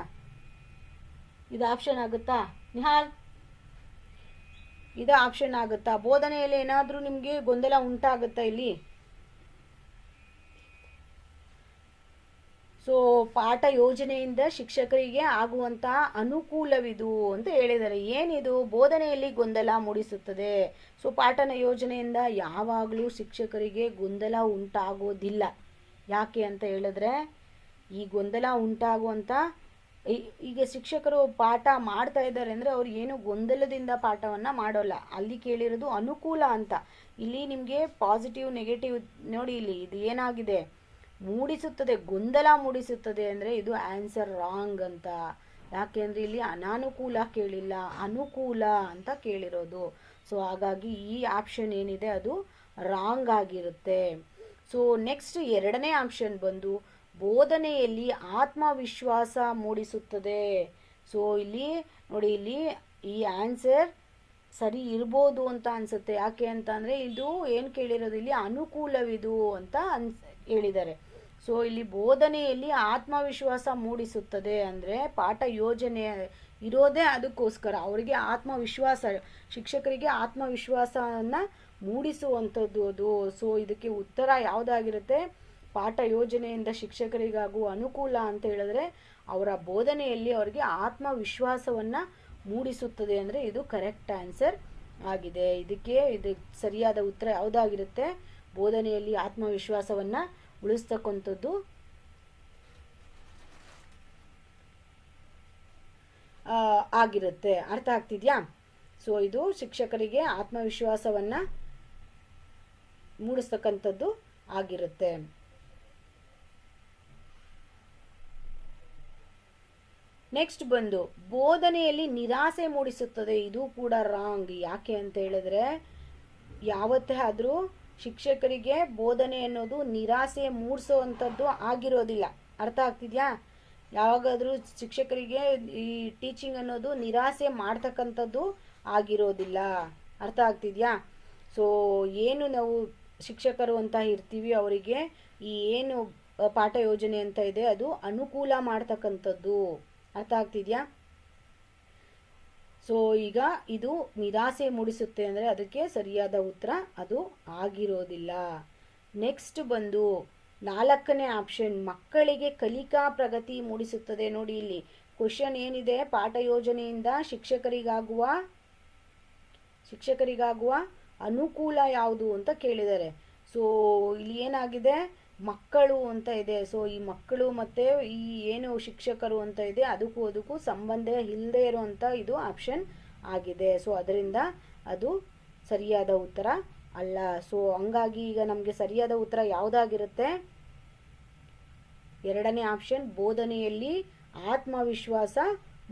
ಇದು ಆಪ್ಷನ್ ಆಗುತ್ತಾ ನಿಹಾಲ್? ಇದು ಆಪ್ಷನ್ ಆಗುತ್ತಾ? ಬೋಧನೆಯಲ್ಲಿ ಏನಾದ್ರೂ ನಿಮ್ಗೆ ಗೊಂದಲ ಉಂಟಾಗುತ್ತಾ ಇಲ್ಲಿ? ಸೊ ಪಾಠ ಯೋಜನೆಯಿಂದ ಶಿಕ್ಷಕರಿಗೆ ಆಗುವಂತಹ ಅನುಕೂಲವಿದು ಅಂತ ಹೇಳಿದ್ದಾರೆ. ಏನಿದು? ಬೋಧನೆಯಲ್ಲಿ ಗೊಂದಲ ಮೂಡಿಸುತ್ತದೆ. ಸೊ ಪಾಠನ ಯೋಜನೆಯಿಂದ ಯಾವಾಗಲೂ ಶಿಕ್ಷಕರಿಗೆ ಗೊಂದಲ ಉಂಟಾಗೋದಿಲ್ಲ. ಯಾಕೆ ಅಂತ ಹೇಳಿದ್ರೆ, ಈ ಗೊಂದಲ ಉಂಟಾಗುವಂತ, ಈಗ ಶಿಕ್ಷಕರು ಪಾಠ ಮಾಡ್ತಾ ಇದ್ದಾರೆ ಅಂದ್ರೆ ಅವ್ರು ಏನು ಗೊಂದಲದಿಂದ ಪಾಠವನ್ನ ಮಾಡೋಲ್ಲ. ಅಲ್ಲಿ ಕೇಳಿರೋದು ಅನುಕೂಲ ಅಂತ. ಇಲ್ಲಿ ನಿಮ್ಗೆ ಪಾಸಿಟಿವ್ ನೆಗೆಟಿವ್ ನೋಡಿ, ಇಲ್ಲಿ ಇದು ಏನಾಗಿದೆ? ಮೂಡಿಸುತ್ತದೆ, ಗೊಂದಲ ಮೂಡಿಸುತ್ತದೆ ಅಂದ್ರೆ ಇದು ಆನ್ಸರ್ ರಾಂಗ್ ಅಂತ. ಯಾಕೆಂದ್ರೆ ಇಲ್ಲಿ ಅನಾನುಕೂಲ ಕೇಳಿಲ್ಲ, ಅನುಕೂಲ ಅಂತ ಕೇಳಿರೋದು. ಸೊ ಹಾಗಾಗಿ ಈ ಆಪ್ಷನ್ ಏನಿದೆ ಅದು ರಾಂಗ್ ಆಗಿರುತ್ತೆ. ಸೊ ನೆಕ್ಸ್ಟ್ ಎರಡನೇ ಆಪ್ಷನ್ ಬಂದು ಬೋಧನೆಯಲ್ಲಿ ಆತ್ಮವಿಶ್ವಾಸ ಮೂಡಿಸುತ್ತದೆ. ಸೊ ಇಲ್ಲಿ ನೋಡಿ, ಇಲ್ಲಿ ಈ ಆನ್ಸರ್ ಸರಿ ಇರ್ಬೋದು ಅಂತ ಅನ್ಸುತ್ತೆ. ಯಾಕೆ ಅಂತ ಅಂದರೆ ಇದು ಏನು ಕೇಳಿರೋದು ಇಲ್ಲಿ ಅನುಕೂಲವಿದು ಅಂತ ಹೇಳಿದ್ದಾರೆ. ಸೊ ಇಲ್ಲಿ ಬೋಧನೆಯಲ್ಲಿ ಆತ್ಮವಿಶ್ವಾಸ ಮೂಡಿಸುತ್ತದೆ ಅಂದರೆ ಪಾಠ ಯೋಜನೆ ಇರೋದೇ ಅದಕ್ಕೋಸ್ಕರ, ಅವರಿಗೆ ಆತ್ಮವಿಶ್ವಾಸ, ಶಿಕ್ಷಕರಿಗೆ ಆತ್ಮವಿಶ್ವಾಸವನ್ನು ಮೂಡಿಸುವಂಥದ್ದು ಅದು. ಸೊ ಇದಕ್ಕೆ ಉತ್ತರ ಯಾವುದಾಗಿರುತ್ತೆ? ಪಾಠ ಯೋಜನೆಯಿಂದ ಶಿಕ್ಷಕರಿಗಾಗುವ ಅನುಕೂಲ ಅಂತ ಹೇಳಿದ್ರೆ ಅವರ ಬೋಧನೆಯಲ್ಲಿ ಅವರಿಗೆ ಆತ್ಮವಿಶ್ವಾಸವನ್ನು ಮೂಡಿಸುತ್ತದೆ ಅಂದರೆ ಇದು ಕರೆಕ್ಟ್ ಆನ್ಸರ್ ಆಗಿದೆ. ಇದು ಸರಿಯಾದ ಉತ್ತರ ಯಾವುದಾಗಿರುತ್ತೆ? ಬೋಧನೆಯಲ್ಲಿ ಆತ್ಮವಿಶ್ವಾಸವನ್ನು ಉಳಿಸ್ತಕ್ಕಂಥದ್ದು ಆಗಿರುತ್ತೆ. ಅರ್ಥ ಆಗ್ತಿದ್ಯಾ? ಸೊ ಇದು ಶಿಕ್ಷಕರಿಗೆ ಆತ್ಮವಿಶ್ವಾಸವನ್ನು ಮೂಡಿಸ್ತಕ್ಕಂಥದ್ದು ಆಗಿರುತ್ತೆ. ನೆಕ್ಸ್ಟ್ ಬಂದು ಬೋಧನೆಯಲ್ಲಿ ನಿರಾಸೆ ಮೂಡಿಸುತ್ತದೆ. ಇದು ಕೂಡ ರಾಂಗ್. ಯಾಕೆ ಅಂತ ಹೇಳಿದ್ರೆ ಯಾವತ್ತೇ ಆದರೂ ಶಿಕ್ಷಕರಿಗೆ ಬೋಧನೆ ಅನ್ನೋದು ನಿರಾಸೆ ಮೂಡಿಸೋವಂಥದ್ದು ಆಗಿರೋದಿಲ್ಲ. ಅರ್ಥ ಆಗ್ತಿದ್ಯಾ? ಯಾವಾಗಾದರೂ ಶಿಕ್ಷಕರಿಗೆ ಈ ಟೀಚಿಂಗ್ ಅನ್ನೋದು ನಿರಾಸೆ ಮಾಡ್ತಕ್ಕಂಥದ್ದು ಆಗಿರೋದಿಲ್ಲ. ಅರ್ಥ ಆಗ್ತಿದ್ಯಾ? ಸೊ ಏನು ನಾವು ಶಿಕ್ಷಕರು ಅಂತ ಇರ್ತೀವಿ ಅವರಿಗೆ ಈ ಏನು ಪಾಠ ಯೋಜನೆ ಅಂತ ಇದೆ ಅದು ಅನುಕೂಲ ಮಾಡ್ತಕ್ಕಂಥದ್ದು. ಅರ್ಥ ಆಗ್ತಿದ್ಯಾ? ಸೊ ಈಗ ಇದು ನಿರಾಸೆ ಮೂಡಿಸುತ್ತೆ ಅಂದರೆ ಅದಕ್ಕೆ ಸರಿಯಾದ ಉತ್ತರ ಅದು ಆಗಿರೋದಿಲ್ಲ. ನೆಕ್ಸ್ಟ್ ಬಂದು 4ನೇ ಆಪ್ಷನ್, ಮಕ್ಕಳಿಗೆ ಕಲಿಕಾ ಪ್ರಗತಿ ಮೂಡಿಸುತ್ತದೆ. ನೋಡಿ ಇಲ್ಲಿ ಕ್ವಶನ್ ಏನಿದೆ, ಪಾಠ ಯೋಜನೆಯಿಂದ ಶಿಕ್ಷಕರಿಗಾಗುವ ಅನುಕೂಲ ಯಾವುದು ಅಂತ ಕೇಳಿದ್ದಾರೆ. ಸೊ ಇಲ್ಲಿ ಏನಾಗಿದೆ, ಮಕ್ಕಳು ಅಂತ ಇದೆ. ಸೊ ಈ ಮಕ್ಕಳು ಮತ್ತು ಈ ಏನು ಶಿಕ್ಷಕರು ಅಂತ ಇದೆ ಅದಕ್ಕೂ ಸಂಬಂಧ ಇಲ್ಲದೆ ಇರುವಂಥ ಇದು ಆಪ್ಷನ್ ಆಗಿದೆ. ಸೊ ಅದರಿಂದ ಅದು ಸರಿಯಾದ ಉತ್ತರ ಅಲ್ಲ. ಸೊ ಹಂಗಾಗಿ ಈಗ ನಮಗೆ ಸರಿಯಾದ ಉತ್ತರ ಯಾವುದಾಗಿರುತ್ತೆ? 2ನೇ ಆಪ್ಷನ್, ಬೋಧನೆಯಲ್ಲಿ ಆತ್ಮವಿಶ್ವಾಸ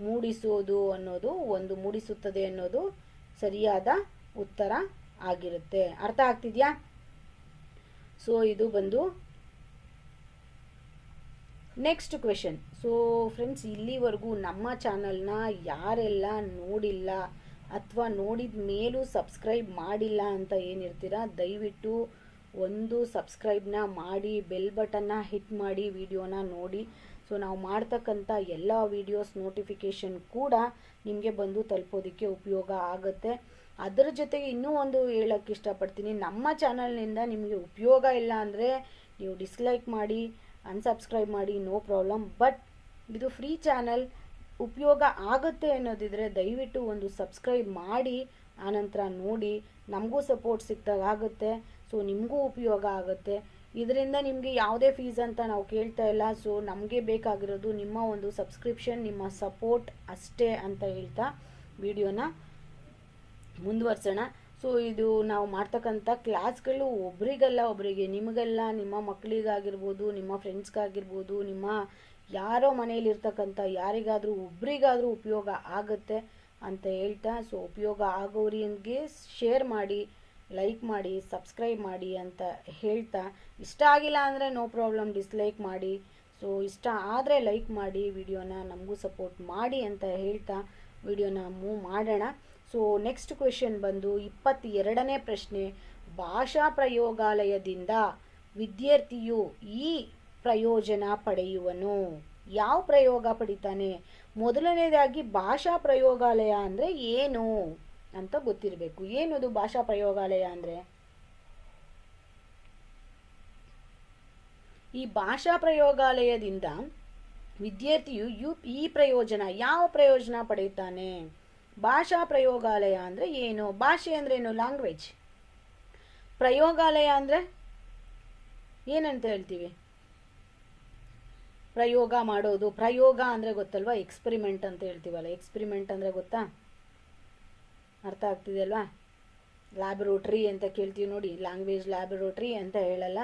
ಮೂಡಿಸೋದು ಅನ್ನೋದು ಮೂಡಿಸುತ್ತದೆ ಅನ್ನೋದು ಸರಿಯಾದ ಉತ್ತರ ಆಗಿರುತ್ತೆ. ಅರ್ಥ ಆಗ್ತಿದ್ಯಾ? ಸೊ ಇದು ಬಂದು ನೆಕ್ಸ್ಟ್ ಕ್ವೆಶನ್. ಸೊ ಫ್ರೆಂಡ್ಸ್, ಇಲ್ಲಿವರೆಗೂ ನಮ್ಮ ಚಾನಲ್ನ ಯಾರೆಲ್ಲ ನೋಡಿಲ್ಲ ಅಥವಾ ನೋಡಿದ ಮೇಲೂ ಸಬ್ಸ್ಕ್ರೈಬ್ ಮಾಡಿಲ್ಲ ಅಂತ ಏನಿರ್ತೀರ, ದಯವಿಟ್ಟು ಒಂದು ಸಬ್ಸ್ಕ್ರೈಬ್ನ ಮಾಡಿ, ಬೆಲ್ ಬಟನ್ನ ಹಿಟ್ ಮಾಡಿ, ವಿಡಿಯೋನ ನೋಡಿ. ಸೊ ನಾವು ಮಾಡ್ತಕ್ಕಂಥ ಎಲ್ಲ ವೀಡಿಯೋಸ್ ನೋಟಿಫಿಕೇಷನ್ ಕೂಡ ನಿಮಗೆ ಬಂದು ತಲುಪೋದಕ್ಕೆ ಉಪಯೋಗ ಆಗುತ್ತೆ. ಅದರ ಜೊತೆಗೆ ಇನ್ನೂ ಒಂದು ಹೇಳೋಕ್ಕೆ ಇಷ್ಟಪಡ್ತೀನಿ, ನಮ್ಮ ಚಾನಲ್ನಿಂದ ನಿಮಗೆ ಉಪಯೋಗ ಇಲ್ಲ ಅಂದರೆ ನೀವು ಡಿಸ್ಲೈಕ್ ಮಾಡಿ, ಅನ್ಸಬ್ಸ್ಕ್ರೈಬ್ ಮಾಡಿ, ನೋ ಪ್ರಾಬ್ಲಮ್. ಬಟ್ ಇದು ಫ್ರೀ ಚಾನಲ್, ಉಪಯೋಗ ಆಗುತ್ತೆ ಅನ್ನೋದಿದ್ರೆ ದಯವಿಟ್ಟು ಒಂದು ಸಬ್ಸ್ಕ್ರೈಬ್ ಮಾಡಿ, ಆನಂತರ ನೋಡಿ. ನಮಗೂ ಸಪೋರ್ಟ್ ಸಿಕ್ಕಿದಾಗ ಆಗುತ್ತೆ. ಸೊ ನಿಮಗೂ ಉಪಯೋಗ ಆಗುತ್ತೆ. ಇದರಿಂದ ನಿಮಗೆ ಯಾವುದೇ ಫೀಸ್ ಅಂತ ನಾವು ಕೇಳ್ತಾ ಇಲ್ಲ. ಸೊ ನಮಗೆ ಬೇಕಾಗಿರೋದು ನಿಮ್ಮ ಒಂದು ಸಬ್ಸ್ಕ್ರಿಪ್ಷನ್, ನಿಮ್ಮ ಸಪೋರ್ಟ್ ಅಷ್ಟೇ ಅಂತ ಹೇಳ್ತಾ ವಿಡಿಯೋನ ಮುಂದುವರ್ಸೋಣ. ಸೊ ಇದು ನಾವು ಮಾಡ್ತಕ್ಕಂಥ ಕ್ಲಾಸ್ಗಳು ಒಬ್ರಿಗೆ ನಿಮಗೆಲ್ಲ, ನಿಮ್ಮ ಮಕ್ಕಳಿಗಾಗಿರ್ಬೋದು, ನಿಮ್ಮ ಫ್ರೆಂಡ್ಸ್ಗಾಗಿರ್ಬೋದು, ನಿಮ್ಮ ಯಾರೋ ಮನೆಯಲ್ಲಿರ್ತಕ್ಕಂಥ ಯಾರಿಗಾದರೂ ಒಬ್ರಿಗಾದರೂ ಉಪಯೋಗ ಆಗುತ್ತೆ ಅಂತ ಹೇಳ್ತಾ, ಸೊ ಉಪಯೋಗ ಆಗೋರಿಗೆ ಶೇರ್ ಮಾಡಿ, ಲೈಕ್ ಮಾಡಿ, ಸಬ್ಸ್ಕ್ರೈಬ್ ಮಾಡಿ ಅಂತ ಹೇಳ್ತಾ, ಇಷ್ಟ ಆಗಿಲ್ಲ ಅಂದರೆ ನೋ ಪ್ರಾಬ್ಲಮ್, ಡಿಸ್ಲೈಕ್ ಮಾಡಿ. ಸೊ ಇಷ್ಟ ಆದರೆ ಲೈಕ್ ಮಾಡಿ, ವಿಡಿಯೋನ ನಮಗೂ ಸಪೋರ್ಟ್ ಮಾಡಿ ಅಂತ ಹೇಳ್ತಾ ವಿಡಿಯೋನ ಮೂವ್ ಮಾಡೋಣ. ಸೊ ನೆಕ್ಸ್ಟ್ ಕ್ವೆಶನ್ ಬಂದು 22ನೇ ಪ್ರಶ್ನೆ, ಭಾಷಾ ಪ್ರಯೋಗಾಲಯದಿಂದ ವಿದ್ಯಾರ್ಥಿಯು ಈ ಪ್ರಯೋಜನ ಪಡೆಯುವನು. ಯಾವ ಪ್ರಯೋಗ ಪಡಿತಾನೆ? ಮೊದಲನೇದಾಗಿ ಭಾಷಾ ಪ್ರಯೋಗಾಲಯ ಅಂದರೆ ಏನು ಅಂತ ಗೊತ್ತಿರಬೇಕು. ಏನದು ಭಾಷಾ ಪ್ರಯೋಗಾಲಯ ಅಂದರೆ? ಈ ಭಾಷಾ ಪ್ರಯೋಗಾಲಯದಿಂದ ವಿದ್ಯಾರ್ಥಿಯು ಈ ಪ್ರಯೋಜನ, ಯಾವ ಪ್ರಯೋಜನ ಪಡೆಯುತ್ತಾನೆ? ಭಾಷಾ ಪ್ರಯೋಗಾಲಯ ಅಂದರೆ ಏನು? ಭಾಷೆ ಅಂದ್ರೆ ಏನು? ಲ್ಯಾಂಗ್ವೇಜ್. ಪ್ರಯೋಗಾಲಯ ಅಂದರೆ ಏನಂತ ಹೇಳ್ತೀವಿ? ಪ್ರಯೋಗ ಮಾಡೋದು. ಪ್ರಯೋಗ ಅಂದರೆ ಗೊತ್ತಲ್ವಾ? ಎಕ್ಸ್ಪೆರಿಮೆಂಟ್ ಅಂತ ಹೇಳ್ತೀವಲ್ಲ. ಎಕ್ಸ್ಪೆರಿಮೆಂಟ್ ಅಂದರೆ ಗೊತ್ತಾ? ಅರ್ಥ ಆಗ್ತಿದೆಯಲ್ವಾ? ಲ್ಯಾಬೊರೇಟ್ರಿ ಅಂತ ಕೇಳ್ತೀವಿ ನೋಡಿ, ಲ್ಯಾಂಗ್ವೇಜ್ ಲ್ಯಾಬೊರೇಟ್ರಿ ಅಂತ ಹೇಳಲ್ಲ,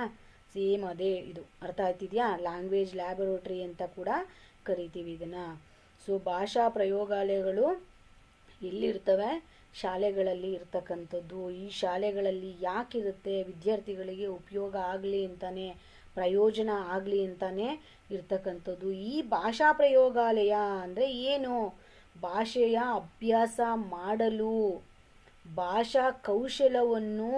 ಸೇಮ್ ಅದೇ ಇದು. ಅರ್ಥ ಆಗ್ತಿದೆಯಾ? ಲ್ಯಾಂಗ್ವೇಜ್ ಲ್ಯಾಬೊರೇಟ್ರಿ ಅಂತ ಕೂಡ ಕರಿತೀವಿ ಇದನ್ನು. ಸೊ ಭಾಷಾ ಪ್ರಯೋಗಾಲಯಗಳು ಎಲ್ಲಿರ್ತವೆ? ಶಾಲೆಗಳಲ್ಲಿ ಇರ್ತಕ್ಕಂಥದ್ದು. ಈ ಶಾಲೆಗಳಲ್ಲಿ ಯಾಕಿರುತ್ತೆ? ವಿದ್ಯಾರ್ಥಿಗಳಿಗೆ ಉಪಯೋಗ ಆಗಲಿ ಅಂತಾನೆ, ಪ್ರಯೋಜನ ಆಗಲಿ ಅಂತಾನೆ ಇರ್ತಕ್ಕಂಥದ್ದು. ಈ ಭಾಷಾ ಪ್ರಯೋಗಾಲಯ ಅಂದರೆ ಏನು? ಭಾಷೆಯ ಅಭ್ಯಾಸ ಮಾಡಲು ಭಾಷಾ ಕೌಶಲವನ್ನು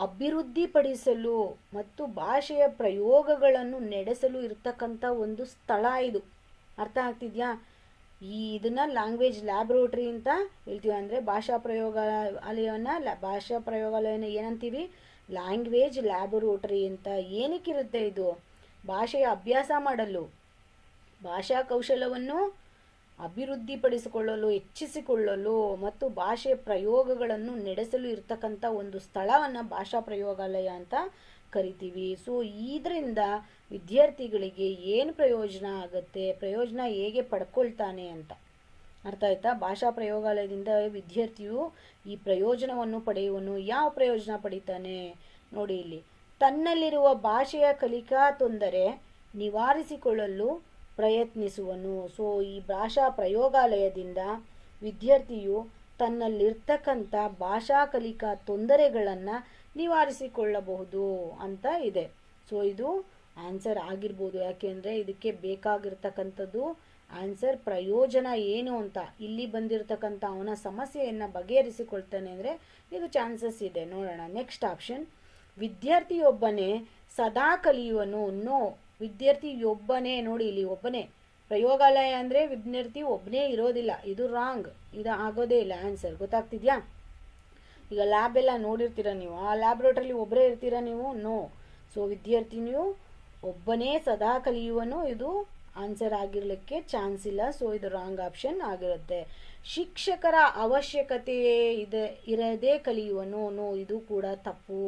ಅಭಿವೃದ್ಧಿಪಡಿಸಲು ಮತ್ತು ಭಾಷೆಯ ಪ್ರಯೋಗಗಳನ್ನು ನಡೆಸಲು ಇರ್ತಕ್ಕಂಥ ಒಂದು ಸ್ಥಳ ಇದು. ಅರ್ಥ ಆಗ್ತಿದ್ಯಾ? ಇದನ್ನ ಲ್ಯಾಂಗ್ವೇಜ್ ಲ್ಯಾಬ್ರೋಟರಿ ಅಂತ ಹೇಳ್ತೀವಿ. ಅಂದರೆ ಭಾಷಾ ಪ್ರಯೋಗಾಲಯನ ಏನಂತೀವಿ? ಲ್ಯಾಂಗ್ವೇಜ್ ಲ್ಯಾಬೊರೇಟರಿ ಅಂತ. ಏನಕ್ಕಿರುತ್ತೆ ಇದು? ಭಾಷೆಯ ಅಭ್ಯಾಸ ಮಾಡಲು, ಭಾಷಾ ಕೌಶಲವನ್ನು ಅಭಿವೃದ್ಧಿಪಡಿಸಿಕೊಳ್ಳಲು, ಹೆಚ್ಚಿಸಿಕೊಳ್ಳಲು ಮತ್ತು ಭಾಷೆಯ ಪ್ರಯೋಗಗಳನ್ನು ನಡೆಸಲು ಇರ್ತಕ್ಕಂಥ ಒಂದು ಸ್ಥಳವನ್ನು ಭಾಷಾ ಪ್ರಯೋಗಾಲಯ ಅಂತ ಕರಿತೀವಿ. ಸೊ ಇದರಿಂದ ವಿದ್ಯಾರ್ಥಿಗಳಿಗೆ ಏನು ಪ್ರಯೋಜನ ಆಗುತ್ತೆ, ಪ್ರಯೋಜನ ಹೇಗೆ ಪಡ್ಕೊಳ್ತಾನೆ ಅಂತ ಅರ್ಥ ಆಯ್ತಾ? ಭಾಷಾ ಪ್ರಯೋಗಾಲಯದಿಂದ ವಿದ್ಯಾರ್ಥಿಯು ಈ ಪ್ರಯೋಜನವನ್ನು ಪಡೆಯುವನು. ಯಾವ ಪ್ರಯೋಜನ ಪಡಿತಾನೆ ನೋಡಿ ಇಲ್ಲಿ. ತನ್ನಲ್ಲಿರುವ ಭಾಷೆಯ ಕಲಿಕಾ ತೊಂದರೆ ನಿವಾರಿಸಿಕೊಳ್ಳಲು ಪ್ರಯತ್ನಿಸುವನು. ಸೊ ಈ ಭಾಷಾ ಪ್ರಯೋಗಾಲಯದಿಂದ ವಿದ್ಯಾರ್ಥಿಯು ತನ್ನಲ್ಲಿರ್ತಕ್ಕಂಥ ಭಾಷಾ ಕಲಿಕಾ ತೊಂದರೆಗಳನ್ನು ನಿವಾರಿಸಿಕೊಳ್ಳಬಹುದು ಅಂತ ಇದೆ. ಸೊ ಇದು ಆನ್ಸರ್ ಆಗಿರ್ಬೋದು. ಯಾಕೆಂದರೆ ಇದಕ್ಕೆ ಬೇಕಾಗಿರ್ತಕ್ಕಂಥದ್ದು ಆನ್ಸರ್ ಪ್ರಯೋಜನ ಏನು ಅಂತ. ಇಲ್ಲಿ ಬಂದಿರತಕ್ಕಂಥ ಅವನ ಸಮಸ್ಯೆಯನ್ನು ಬಗೆಹರಿಸಿಕೊಳ್ತಾನೆ ಅಂದರೆ ಇದು ಚಾನ್ಸಸ್ ಇದೆ. ನೋಡೋಣ ನೆಕ್ಸ್ಟ್ ಆಪ್ಷನ್. ವಿದ್ಯಾರ್ಥಿಯೊಬ್ಬನೇ ಸದಾ ಕಲಿಯುವನು. ನೋ, ವಿದ್ಯಾರ್ಥಿಯೊಬ್ಬನೇ. ನೋಡಿ ಇಲ್ಲಿ ಒಬ್ಬನೇ. ಪ್ರಯೋಗಾಲಯ ಅಂದರೆ ವಿದ್ಯಾರ್ಥಿ ಒಬ್ಬನೇ ಇರೋದಿಲ್ಲ. ಇದು ರಾಂಗ್, ಇದು ಆಗೋದೇ ಇಲ್ಲ ಆನ್ಸರ್. ಗೊತ್ತಾಗ್ತಿದ್ಯಾ? ಈಗ ಲ್ಯಾಬ್ ಎಲ್ಲ ನೋಡಿರ್ತೀರ ನೀವು. ಆ ಲ್ಯಾಬ್ರೋಟರಿಲಿ ಒಬ್ಬರೇ ಇರ್ತೀರಾ ನೀವು? ನೋ. ಸೊ ವಿದ್ಯಾರ್ಥಿನಿಯು ಒಬ್ಬನೇ ಸದಾ ಕಲಿಯುವನು, ಇದು ಆನ್ಸರ್ ಆಗಿರಲಿಕ್ಕೆ ಚಾನ್ಸ್ ಇಲ್ಲ. ಸೊ ಇದು ರಾಂಗ್ ಆಪ್ಷನ್ ಆಗಿರುತ್ತೆ. ಶಿಕ್ಷಕರ ಅವಶ್ಯಕತೆ ಇರದೇ ಕಲಿಯುವನು. ನೋ, ಇದು ಕೂಡ ತಪ್ಪು.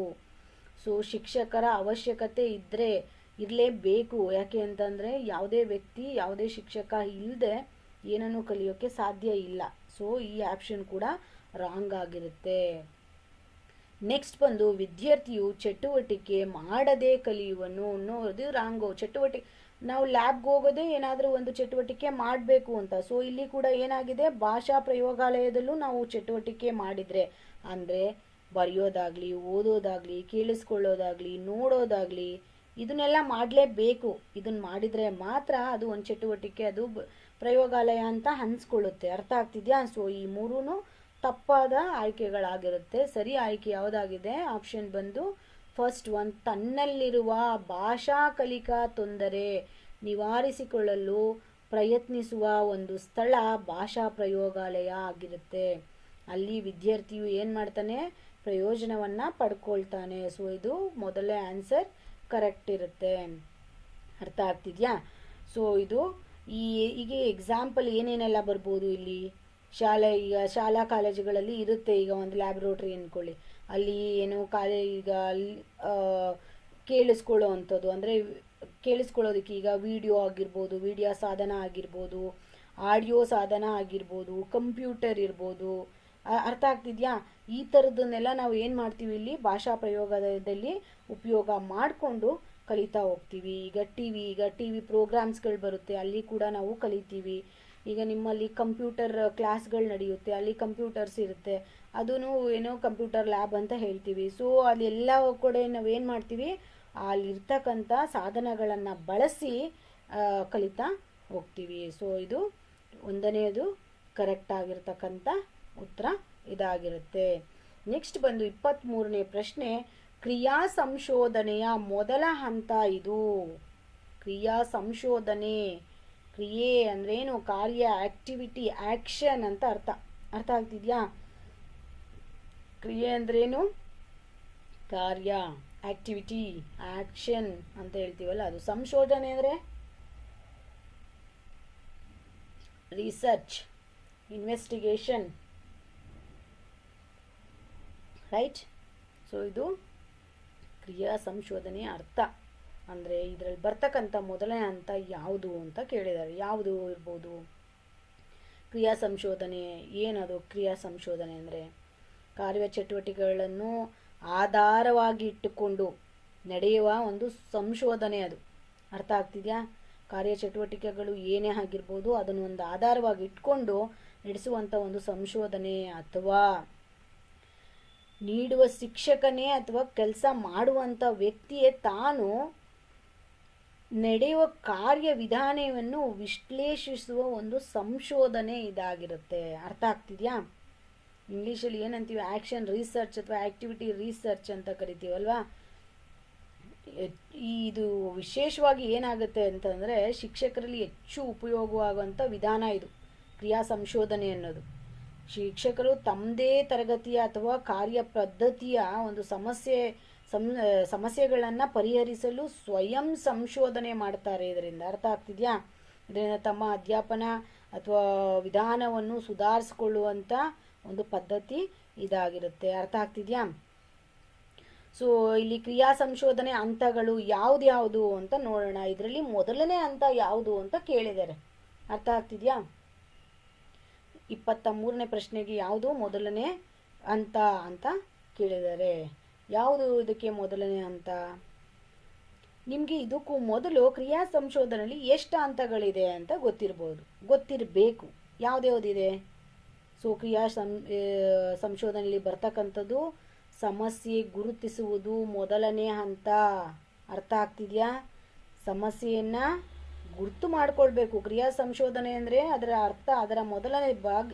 ಸೊ ಶಿಕ್ಷಕರ ಅವಶ್ಯಕತೆ ಇರಲೇಬೇಕು. ಯಾಕೆ ಅಂತಂದರೆ ಯಾವುದೇ ವ್ಯಕ್ತಿ, ಯಾವುದೇ ಶಿಕ್ಷಕ ಇಲ್ಲದೆ ಏನನ್ನು ಕಲಿಯೋಕ್ಕೆ ಸಾಧ್ಯ ಇಲ್ಲ. ಸೊ ಈ ಆಪ್ಷನ್ ಕೂಡ ರಾಂಗ್ ಆಗಿರುತ್ತೆ. ನೆಕ್ಸ್ಟ್ ಬಂದು ವಿದ್ಯಾರ್ಥಿಯು ಚಟುವಟಿಕೆ ಮಾಡದೆ ಕಲಿಯುವನು. ಇದು ರಾಂಗು. ಚಟುವಟಿಕೆ, ನಾವು ಲ್ಯಾಬ್ಗೆ ಹೋಗೋದೇ ಏನಾದರೂ ಒಂದು ಚಟುವಟಿಕೆ ಮಾಡಬೇಕು ಅಂತ. ಸೊ ಇಲ್ಲಿ ಕೂಡ ಏನಾಗಿದೆ, ಭಾಷಾ ಪ್ರಯೋಗಾಲಯದಲ್ಲೂ ನಾವು ಚಟುವಟಿಕೆ ಮಾಡಿದರೆ ಅಂದರೆ ಬರೆಯೋದಾಗಲಿ, ಓದೋದಾಗಲಿ, ಕೇಳಿಸ್ಕೊಳ್ಳೋದಾಗಲಿ, ನೋಡೋದಾಗಲಿ, ಇದನ್ನೆಲ್ಲ ಮಾಡಲೇಬೇಕು. ಇದನ್ನು ಮಾಡಿದರೆ ಮಾತ್ರ ಅದು ಒಂದು ಚಟುವಟಿಕೆ, ಅದು ಪ್ರಯೋಗಾಲಯ ಅಂತ ಅನ್ಸ್ಕೊಳ್ಳುತ್ತೆ. ಅರ್ಥ ಆಗ್ತಿದೆಯಾ? ಸೊ ಈ ಮೂರೂ ತಪ್ಪಾದ ಆಯ್ಕೆಗಳಾಗಿರುತ್ತೆ. ಸರಿ ಆಯ್ಕೆ ಯಾವುದಾಗಿದೆ? ಆಪ್ಷನ್ ಬಂದು ಫಸ್ಟ್ ಒನ್, ತನ್ನಲ್ಲಿರುವ ಭಾಷಾ ಕಲಿಕಾ ತೊಂದರೆ ನಿವಾರಿಸಿಕೊಳ್ಳಲು ಪ್ರಯತ್ನಿಸುವ ಒಂದು ಸ್ಥಳ ಭಾಷಾ ಪ್ರಯೋಗಾಲಯ ಆಗಿರುತ್ತೆ. ಅಲ್ಲಿ ವಿದ್ಯಾರ್ಥಿಯು ಏನು ಮಾಡ್ತಾನೆ? ಪ್ರಯೋಜನವನ್ನು ಪಡ್ಕೊಳ್ತಾನೆ. ಸೊ ಇದು ಮೊದಲೇ ಆನ್ಸರ್ ಕರೆಕ್ಟ್ ಇರುತ್ತೆ. ಅರ್ಥ ಆಗ್ತಿದೆಯಾ? ಸೊ ಇದು ಈಗ ಎಕ್ಸಾಂಪಲ್ ಏನೇನೆಲ್ಲ ಬರ್ಬೋದು ಇಲ್ಲಿ. ಈಗ ಶಾಲಾ ಕಾಲೇಜುಗಳಲ್ಲಿ ಇರುತ್ತೆ. ಈಗ ಒಂದು ಲ್ಯಾಬ್ರೋಟ್ರಿ ಅಂದ್ಕೊಳ್ಳಿ, ಅಲ್ಲಿ ಏನು ಈಗ ಕೇಳಿಸ್ಕೊಳ್ಳೋ ಅಂಥದ್ದು, ಅಂದರೆ ಕೇಳಿಸ್ಕೊಳ್ಳೋದಕ್ಕೆ ಈಗ ವಿಡಿಯೋ ಆಗಿರ್ಬೋದು, ವಿಡಿಯೋ ಸಾಧನ ಆಗಿರ್ಬೋದು, ಆಡಿಯೋ ಸಾಧನ ಆಗಿರ್ಬೋದು, ಕಂಪ್ಯೂಟರ್ ಇರ್ಬೋದು. ಅರ್ಥ ಆಗ್ತಿದೆಯಾ? ಈ ಥರದನ್ನೆಲ್ಲ ನಾವು ಏನು ಮಾಡ್ತೀವಿ ಇಲ್ಲಿ ಭಾಷಾ ಪ್ರಯೋಗದಲ್ಲಿ ಉಪಯೋಗ ಮಾಡಿಕೊಂಡು ಕಲಿತಾ ಹೋಗ್ತೀವಿ. ಈಗ ಟಿ ವಿ ಪ್ರೋಗ್ರಾಮ್ಸ್ಗಳು ಬರುತ್ತೆ, ಅಲ್ಲಿ ಕೂಡ ನಾವು ಕಲಿತೀವಿ. ಈಗ ನಿಮ್ಮಲ್ಲಿ ಕಂಪ್ಯೂಟರ್ ಕ್ಲಾಸ್ಗಳು ನಡೆಯುತ್ತೆ, ಅಲ್ಲಿ ಕಂಪ್ಯೂಟರ್ಸ್ ಇರುತ್ತೆ, ಅದೂ ಏನೋ ಕಂಪ್ಯೂಟರ್ ಲ್ಯಾಬ್ ಅಂತ ಹೇಳ್ತೀವಿ. ಸೊ ಅಲ್ಲೆಲ್ಲ ಕೂಡ ನಾವೇನು ಮಾಡ್ತೀವಿ, ಅಲ್ಲಿರ್ತಕ್ಕಂಥ ಸಾಧನಗಳನ್ನು ಬಳಸಿ ಕಲಿತಾ ಹೋಗ್ತೀವಿ. ಸೊ ಇದು ಒಂದನೇದು ಕರೆಕ್ಟ್ ಆಗಿರ್ತಕ್ಕಂಥ ಉತ್ತರ ಇದಾಗಿರುತ್ತೆ. ನೆಕ್ಸ್ಟ್ ಬಂದು 23ನೇ ಪ್ರಶ್ನೆ. ಕ್ರಿಯಾ ಸಂಶೋಧನೆಯ ಮೊದಲ ಹಂತ ಇದು. ಕ್ರಿಯಾ ಸಂಶೋಧನೆ, ಕ್ರಿಯೆ ಅಂದ್ರೇನು? ಕಾರ್ಯ, ಆಕ್ಟಿವಿಟಿ, ಆಕ್ಷನ್ ಅಂತ ಅರ್ಥ ಆಗ್ತಿದ್ಯಾ? ಕ್ರಿಯೆ ಅಂದ್ರೇನು? ಕಾರ್ಯ, ಆಕ್ಟಿವಿಟಿ, ಆಕ್ಷನ್ ಅಂತ ಹೇಳ್ತೀವಲ್ಲ ಅದು. ಸಂಶೋಧನೆ ಅಂದರೆ ರಿಸರ್ಚ್, ಇನ್ವೆಸ್ಟಿಗೇಷನ್, ರೈಟ್? ಸೊ ಇದು ಕ್ರಿಯಾ ಸಂಶೋಧನೆಯ ಅರ್ಥ. ಅಂದರೆ ಇದರಲ್ಲಿ ಬರ್ತಕ್ಕಂಥ ಮೊದಲನೇ ಹಂತ ಯಾವುದು ಅಂತ ಕೇಳಿದ್ದಾರೆ. ಯಾವುದು ಇರ್ಬೋದು? ಕ್ರಿಯಾ ಸಂಶೋಧನೆ ಏನದು? ಕ್ರಿಯಾ ಸಂಶೋಧನೆ ಅಂದರೆ ಕಾರ್ಯ ಚಟುವಟಿಕೆಗಳನ್ನು ಆಧಾರವಾಗಿ ಇಟ್ಟುಕೊಂಡು ನಡೆಯುವ ಒಂದು ಸಂಶೋಧನೆ ಅದು. ಅರ್ಥ ಆಗ್ತಿದೆಯಾ? ಕಾರ್ಯಚಟುವಟಿಕೆಗಳು ಏನೇ ಆಗಿರ್ಬೋದು ಅದನ್ನು ಒಂದು ಆಧಾರವಾಗಿ ಇಟ್ಕೊಂಡು ನಡೆಸುವಂಥ ಒಂದು ಸಂಶೋಧನೆ, ಅಥವಾ ನೀಡುವ ಶಿಕ್ಷಕನೇ ಅಥವಾ ಕೆಲಸ ಮಾಡುವಂಥ ವ್ಯಕ್ತಿಯೇ ತಾನು ನಡೆಯುವ ಕಾರ್ಯವಿಧಾನವನ್ನು ವಿಶ್ಲೇಷಿಸುವ ಒಂದು ಸಂಶೋಧನೆ ಇದಾಗಿರುತ್ತೆ. ಅರ್ಥ ಆಗ್ತಿದೆಯಾ? ಇಂಗ್ಲೀಷಲ್ಲಿ ಏನಂತೀವಿ, ಆ್ಯಕ್ಷನ್ ರಿಸರ್ಚ್ ಅಥವಾ ಆ್ಯಕ್ಟಿವಿಟಿ ರಿಸರ್ಚ್ ಅಂತ ಕರಿತೀವಲ್ವಾ. ಇದು ವಿಶೇಷವಾಗಿ ಏನಾಗುತ್ತೆ ಅಂತಂದರೆ ಶಿಕ್ಷಕರಲ್ಲಿ ಹೆಚ್ಚು ಉಪಯೋಗವಾಗುವಂಥ ವಿಧಾನ ಇದು ಕ್ರಿಯಾ ಸಂಶೋಧನೆ ಅನ್ನೋದು. ಶಿಕ್ಷಕರು ತಮ್ಮದೇ ತರಗತಿಯ ಅಥವಾ ಕಾರ್ಯ ಪದ್ಧತಿಯ ಒಂದು ಸಮಸ್ಯೆಗಳನ್ನು ಪರಿಹರಿಸಲು ಸ್ವಯಂ ಸಂಶೋಧನೆ ಮಾಡ್ತಾರೆ. ಇದರಿಂದ ಅರ್ಥ ಆಗ್ತಿದೆಯಾ? ಇದರಿಂದ ತಮ್ಮ ಅಧ್ಯಾಪನ ಅಥವಾ ವಿಧಾನವನ್ನು ಸುಧಾರಿಸಿಕೊಳ್ಳುವಂಥ ಒಂದು ಪದ್ಧತಿ ಇದಾಗಿರುತ್ತೆ. ಅರ್ಥ ಆಗ್ತಿದೆಯಾ? ಸೊ ಇಲ್ಲಿ ಕ್ರಿಯಾ ಸಂಶೋಧನೆ ಹಂತಗಳು ಯಾವುದು ಅಂತ ನೋಡೋಣ. ಇದರಲ್ಲಿ ಮೊದಲನೇ ಹಂತ ಯಾವುದು ಅಂತ ಕೇಳಿದ್ದಾರೆ. ಅರ್ಥ ಆಗ್ತಿದೆಯಾ? 23ನೇ ಪ್ರಶ್ನೆಗೆ ಯಾವುದು ಮೊದಲನೇ ಹಂತ ಅಂತ ಕೇಳಿದ್ದಾರೆ. ಯಾವುದು ಇದಕ್ಕೆ ಮೊದಲನೇ ಹಂತ? ನಿಮಗೆ ಇದಕ್ಕೂ ಮೊದಲು ಕ್ರಿಯಾ ಸಂಶೋಧನೆಯಲ್ಲಿ ಎಷ್ಟು ಹಂತಗಳಿದೆ ಅಂತ ಗೊತ್ತಿರಬೇಕು. ಯಾವುದ್ಯಾವುದಿದೆ? ಸೊ ಕ್ರಿಯಾ ಸಂಶೋಧನೆಯಲ್ಲಿ ಬರ್ತಕ್ಕಂಥದ್ದು ಸಮಸ್ಯೆ ಗುರುತಿಸುವುದು ಮೊದಲನೇ ಹಂತ. ಅರ್ಥ ಆಗ್ತಿದೆಯಾ? ಸಮಸ್ಯೆಯನ್ನು ಗುರುತು ಮಾಡಿಕೊಳ್ಬೇಕು. ಕ್ರಿಯಾ ಸಂಶೋಧನೆ ಅಂದರೆ ಅದರ ಅರ್ಥ, ಅದರ ಮೊದಲನೇ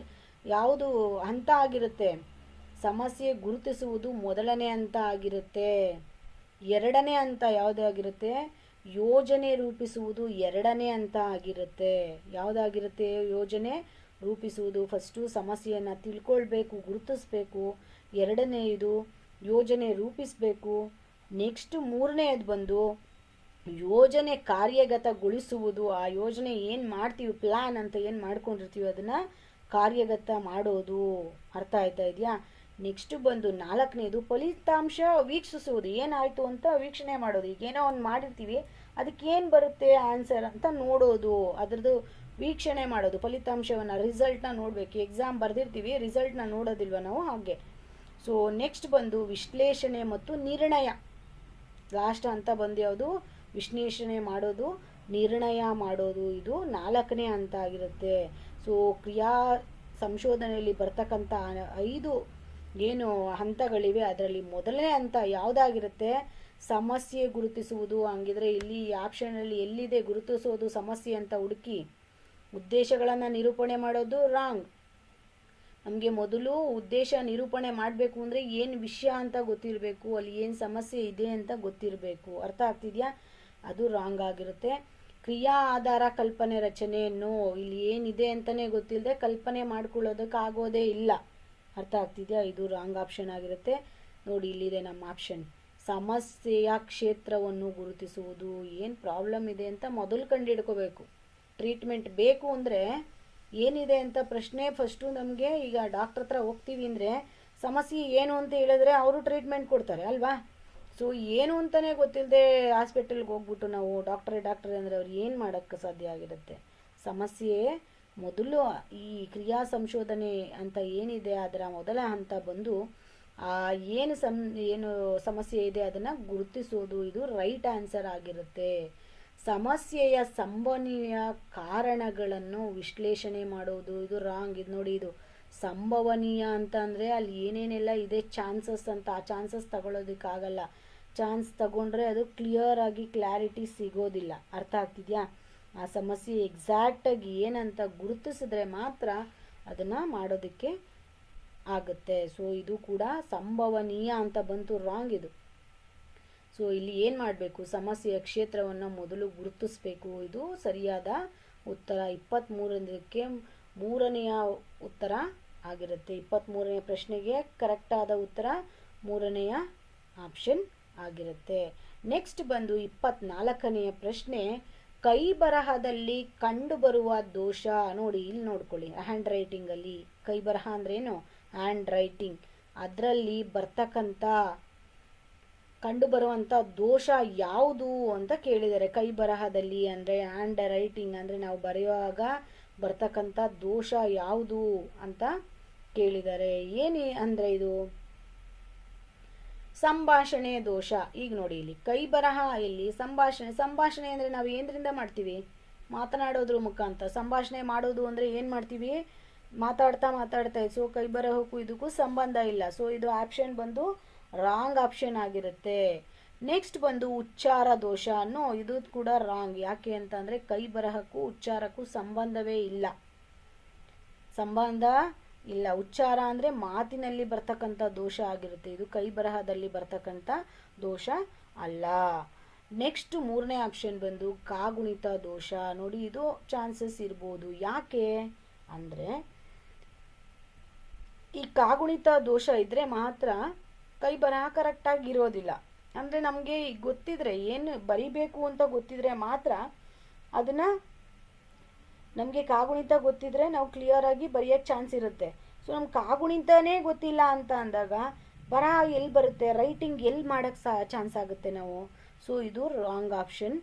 ಯಾವುದು ಹಂತ ಆಗಿರುತ್ತೆ? ಸಮಸ್ಯೆ ಗುರುತಿಸುವುದು ಮೊದಲನೇ ಹಂತ ಆಗಿರುತ್ತೆ. ಎರಡನೇ ಹಂತ ಯಾವುದಾಗಿರುತ್ತೆ? ಯೋಜನೆ ರೂಪಿಸುವುದು ಎರಡನೇ ಹಂತ ಆಗಿರುತ್ತೆ. ಯಾವುದಾಗಿರುತ್ತೆ? ಯೋಜನೆ ರೂಪಿಸುವುದು. ಫಸ್ಟು ಸಮಸ್ಯೆಯನ್ನು ತಿಳ್ಕೊಳ್ಬೇಕು, ಗುರುತಿಸ್ಬೇಕು. ಎರಡನೆಯದು ಯೋಜನೆ ರೂಪಿಸಬೇಕು. ನೆಕ್ಸ್ಟ್ ಮೂರನೆಯದು ಬಂದು ಯೋಜನೆ ಕಾರ್ಯಗತಗೊಳಿಸುವುದು. ಆ ಯೋಜನೆ ಏನು ಮಾಡ್ತೀವಿ, ಪ್ಲ್ಯಾನ್ ಅಂತ ಏನು ಮಾಡ್ಕೊಂಡಿರ್ತೀವಿ ಅದನ್ನು ಕಾರ್ಯಗತ ಮಾಡೋದು. ಅರ್ಥ ಆಯ್ತಾ ಇದೆಯಾ? ನೆಕ್ಸ್ಟ್ ಬಂದು 4ನೇದು ಫಲಿತಾಂಶ ವೀಕ್ಷಿಸುವುದು. ಏನಾಯಿತು ಅಂತ ವೀಕ್ಷಣೆ ಮಾಡೋದು. ಈಗೇನೋ ಒಂದು ಮಾಡಿರ್ತೀವಿ, ಅದಕ್ಕೇನು ಬರುತ್ತೆ ಆನ್ಸರ್ ಅಂತ ನೋಡೋದು, ಅದರದ್ದು ವೀಕ್ಷಣೆ ಮಾಡೋದು. ಫಲಿತಾಂಶವನ್ನು, ರಿಸಲ್ಟ್ನ ನೋಡಬೇಕು. ಎಕ್ಸಾಮ್ ಬರೆದಿರ್ತೀವಿ, ರಿಸಲ್ಟ್ನ ನೋಡೋದಿಲ್ವ ನಾವು, ಹಾಗೆ. ಸೊ ನೆಕ್ಸ್ಟ್ ಬಂದು ವಿಶ್ಲೇಷಣೆ ಮತ್ತು ನಿರ್ಣಯ. ಲಾಸ್ಟ್ ಅಂತ ಬಂದು ಯಾವುದು? ವಿಶ್ಲೇಷಣೆ ಮಾಡೋದು, ನಿರ್ಣಯ ಮಾಡೋದು. ಇದು 4ನೇ ಹಂತ ಆಗಿರುತ್ತೆ. ಸೊ ಕ್ರಿಯಾ ಸಂಶೋಧನೆಯಲ್ಲಿ ಬರ್ತಕ್ಕಂಥ 5 ಏನು ಹಂತಗಳಿವೆ ಅದರಲ್ಲಿ ಮೊದಲನೇ ಹಂತ ಯಾವುದಾಗಿರುತ್ತೆ? ಸಮಸ್ಯೆ ಗುರುತಿಸುವುದು. ಹಂಗಿದ್ರೆ ಇಲ್ಲಿ ಆಪ್ಷನಲ್ಲಿ ಎಲ್ಲಿದೆ ಗುರುತಿಸೋದು ಸಮಸ್ಯೆ ಅಂತ ಹುಡುಕಿ. ಉದ್ದೇಶಗಳನ್ನು ನಿರೂಪಣೆ ಮಾಡೋದು ರಾಂಗ್. ನಮಗೆ ಮೊದಲು ಉದ್ದೇಶ ನಿರೂಪಣೆ ಮಾಡಬೇಕು ಅಂದರೆ ಏನು ವಿಷಯ ಅಂತ ಗೊತ್ತಿರಬೇಕು, ಅಲ್ಲಿ ಏನು ಸಮಸ್ಯೆ ಇದೆ ಅಂತ ಗೊತ್ತಿರಬೇಕು. ಅರ್ಥ ಆಗ್ತಿದೆಯಾ? ಅದು ರಾಂಗ್ ಆಗಿರುತ್ತೆ. ಕ್ರಿಯಾ ಆಧಾರ ಕಲ್ಪನೆ ರಚನೆಯನ್ನು ಇಲ್ಲಿ ಏನಿದೆ ಅಂತಲೇ ಗೊತ್ತಿಲ್ಲದೆ ಕಲ್ಪನೆ ಮಾಡ್ಕೊಳ್ಳೋದಕ್ಕಾಗೋದೇ ಇಲ್ಲ. ಅರ್ಥ ಆಗ್ತಿದೆಯಾ? ಇದು ರಾಂಗ್ ಆಪ್ಷನ್ ಆಗಿರುತ್ತೆ. ನೋಡಿ ಇಲ್ಲಿದೆ ನಮ್ಮ ಆಪ್ಷನ್. ಸಮಸ್ಯೆಯ ಕ್ಷೇತ್ರವನ್ನು ಗುರುತಿಸುವುದು. ಏನು ಪ್ರಾಬ್ಲಮ್ ಇದೆ ಅಂತ ಮೊದಲು ಕಂಡುಹಿಡ್ಕೋಬೇಕು. ಟ್ರೀಟ್ಮೆಂಟ್ ಬೇಕು ಅಂದರೆ ಏನಿದೆ ಅಂತ ಪ್ರಶ್ನೆ ಫಸ್ಟು ನಮಗೆ. ಈಗ ಡಾಕ್ಟ್ರ್ ಹತ್ರ ಹೋಗ್ತೀವಿ ಅಂದರೆ ಸಮಸ್ಯೆ ಏನು ಅಂತ ಹೇಳಿದ್ರೆ ಅವರು ಟ್ರೀಟ್ಮೆಂಟ್ ಕೊಡ್ತಾರೆ ಅಲ್ವಾ. ಸೊ ಏನು ಅಂತಲೇ ಗೊತ್ತಿಲ್ಲದೆ ಹಾಸ್ಪಿಟಲ್ಗೆ ಹೋಗ್ಬಿಟ್ಟು ನಾವು ಡಾಕ್ಟ್ರೇ ಅಂದರೆ ಅವ್ರು ಏನು ಮಾಡೋಕ್ಕೆ ಸಾಧ್ಯ ಆಗಿರುತ್ತೆ? ಸಮಸ್ಯೆ ಮೊದಲು ಈ ಕ್ರಿಯಾ ಸಂಶೋಧನೆ ಅಂತ ಏನಿದೆ ಅದರ ಮೊದಲ ಹಂತ ಬಂದು ಏನು ಸಮಸ್ಯೆ ಇದೆ ಅದನ್ನು ಗುರುತಿಸೋದು. ಇದು ರೈಟ್ ಆನ್ಸರ್ ಆಗಿರುತ್ತೆ. ಸಮಸ್ಯೆಯ ಸಂಭವನೀಯ ಕಾರಣಗಳನ್ನು ವಿಶ್ಲೇಷಣೆ ಮಾಡೋದು. ಇದು ರಾಂಗ್. ಇದು ನೋಡಿ, ಇದು ಸಂಭವನೀಯ ಅಂತ ಅಂದರೆ ಅಲ್ಲಿ ಏನೇನೆಲ್ಲ ಇದೆ ಚಾನ್ಸಸ್ ಅಂತ, ಆ ಚಾನ್ಸಸ್ ತಗೊಳ್ಳೋದಕ್ಕಾಗಲ್ಲ. ಚಾನ್ಸ್ ತಗೊಂಡ್ರೆ ಅದು ಕ್ಲಿಯರ್ ಆಗಿ ಕ್ಲಾರಿಟಿ ಸಿಗೋದಿಲ್ಲ. ಅರ್ಥ ಆಗ್ತಿದೆಯಾ? ಆ ಸಮಸ್ಯೆ ಎಕ್ಸಾಕ್ಟಾಗಿ ಏನಂತ ಗುರುತಿಸಿದ್ರೆ ಮಾತ್ರ ಅದನ್ನು ಮಾಡೋದಕ್ಕೆ ಆಗುತ್ತೆ. ಸೊ ಇದು ಕೂಡ ಸಂಭವನೀಯ ಅಂತ ಬಂತು, ರಾಂಗ್ ಇದು. ಸೊ ಇಲ್ಲಿ ಏನು ಮಾಡಬೇಕು? ಸಮಸ್ಯೆಯ ಕ್ಷೇತ್ರವನ್ನು ಮೊದಲು ಗುರುತಿಸಬೇಕು. ಇದು ಸರಿಯಾದ ಉತ್ತರ. 23ಕ್ಕೆ 3ನೆಯ ಉತ್ತರ ಆಗಿರುತ್ತೆ. 23ನೇ ಪ್ರಶ್ನೆಗೆ ಕರೆಕ್ಟಾದ ಉತ್ತರ 3ನೆಯ ಆಪ್ಷನ್ ಆಗಿರುತ್ತೆ. ನೆಕ್ಸ್ಟ್ ಬಂದು 24ನೆಯ ಪ್ರಶ್ನೆ, ಕೈ ಬರಹದಲ್ಲಿ ಕಂಡುಬರುವ ದೋಷ. ನೋಡಿ ಇಲ್ಲಿ ನೋಡ್ಕೊಳ್ಳಿ, ಹ್ಯಾಂಡ್ ರೈಟಿಂಗಲ್ಲಿ ಕೈ ಬರಹ ಅಂದ್ರೇನು? Hand writing. ಅದರಲ್ಲಿ ಕಂಡುಬರುವಂಥ ದೋಷ ಯಾವುದು ಅಂತ ಕೇಳಿದ್ದಾರೆ. ಕೈ ಬರಹದಲ್ಲಿ ಅಂದರೆ ಹ್ಯಾಂಡ್ ರೈಟಿಂಗ್ ಅಂದರೆ ನಾವು ಬರೆಯುವಾಗ ಬರ್ತಕ್ಕಂಥ ದೋಷ ಯಾವುದು ಅಂತ ಕೇಳಿದ್ದಾರೆ. ಏನು ಅಂದರೆ ಇದು ಸಂಭಾಷಣೆ ದೋಷ. ಈಗ ನೋಡಿ ಇಲ್ಲಿ ಕೈ ಬರಹ, ಇಲ್ಲಿ ಸಂಭಾಷಣೆ ಅಂದರೆ ನಾವು ಏನರಿಂದ ಮಾಡ್ತೀವಿ? ಮಾತನಾಡೋದ್ರ ಮುಖಾಂತರ. ಸಂಭಾಷಣೆ ಮಾಡೋದು ಅಂದರೆ ಏನು ಮಾಡ್ತೀವಿ? ಮಾತಾಡ್ತಾ. ಸೊ ಕೈ ಬರಹಕ್ಕೂ ಇದಕ್ಕೂ ಸಂಬಂಧ ಇಲ್ಲ. ಸೊ ಇದು ಆಪ್ಷನ್ ಬಂದು ರಾಂಗ್ ಆಪ್ಷನ್ ಆಗಿರುತ್ತೆ. ನೆಕ್ಸ್ಟ್ ಬಂದು ಉಚ್ಚಾರ ದೋಷ ಅನ್ನೋ, ಇದು ಕೂಡ ರಾಂಗ್. ಯಾಕೆ ಅಂತಂದರೆ ಕೈ ಬರಹಕ್ಕೂ ಉಚ್ಚಾರಕ್ಕೂ ಸಂಬಂಧವೇ ಇಲ್ಲ. ಸಂಬಂಧ ಇಲ್ಲ, ಉಚ್ಚಾರ ಅಂದರೆ ಮಾತಿನಲ್ಲಿ ಬರ್ತಕ್ಕಂಥ ದೋಷ ಆಗಿರುತ್ತೆ, ಇದು ಕೈ ಬರಹದಲ್ಲಿ ಬರ್ತಕ್ಕಂಥ ದೋಷ ಅಲ್ಲ. ನೆಕ್ಸ್ಟ್ ಮೂರನೇ ಆಪ್ಷನ್ ಬಂದು ಕಾಗುಣಿತ ದೋಷ. ನೋಡಿ, ಇದು ಚಾನ್ಸಸ್ ಇರ್ಬೋದು. ಯಾಕೆ ಅಂದರೆ ಈ ಕಾಗುಣಿತ ದೋಷ ಇದ್ರೆ ಮಾತ್ರ ಕೈ ಬರಹ ಕರೆಕ್ಟಾಗಿ ಇರೋದಿಲ್ಲ. ಅಂದರೆ ನಮಗೆ ಗೊತ್ತಿದ್ರೆ ಏನು ಬರಿಬೇಕು ಅಂತ ಗೊತ್ತಿದ್ರೆ ಮಾತ್ರ ಅದನ್ನು, ನಮಗೆ ಕಾಗುಣಿತ ಗೊತ್ತಿದ್ರೆ ನಾವು ಕ್ಲಿಯರ್ ಆಗಿ ಬರೆಯೋಕ್ಕೆ ಚಾನ್ಸ್ ಇರುತ್ತೆ. ಸೊ ನಮ್ಗೆ ಕಾಗುಣಿತನೇ ಗೊತ್ತಿಲ್ಲ ಅಂತ ಅಂದಾಗ ಬರಹ ಎಲ್ಲಿ ಬರುತ್ತೆ, ರೈಟಿಂಗ್ ಎಲ್ಲಿ ಮಾಡೋಕ್ಕೆ ಚಾನ್ಸ್ ಆಗುತ್ತೆ ನಾವು. ಸೊ ಇದು ರಾಂಗ್ ಆಪ್ಷನ್,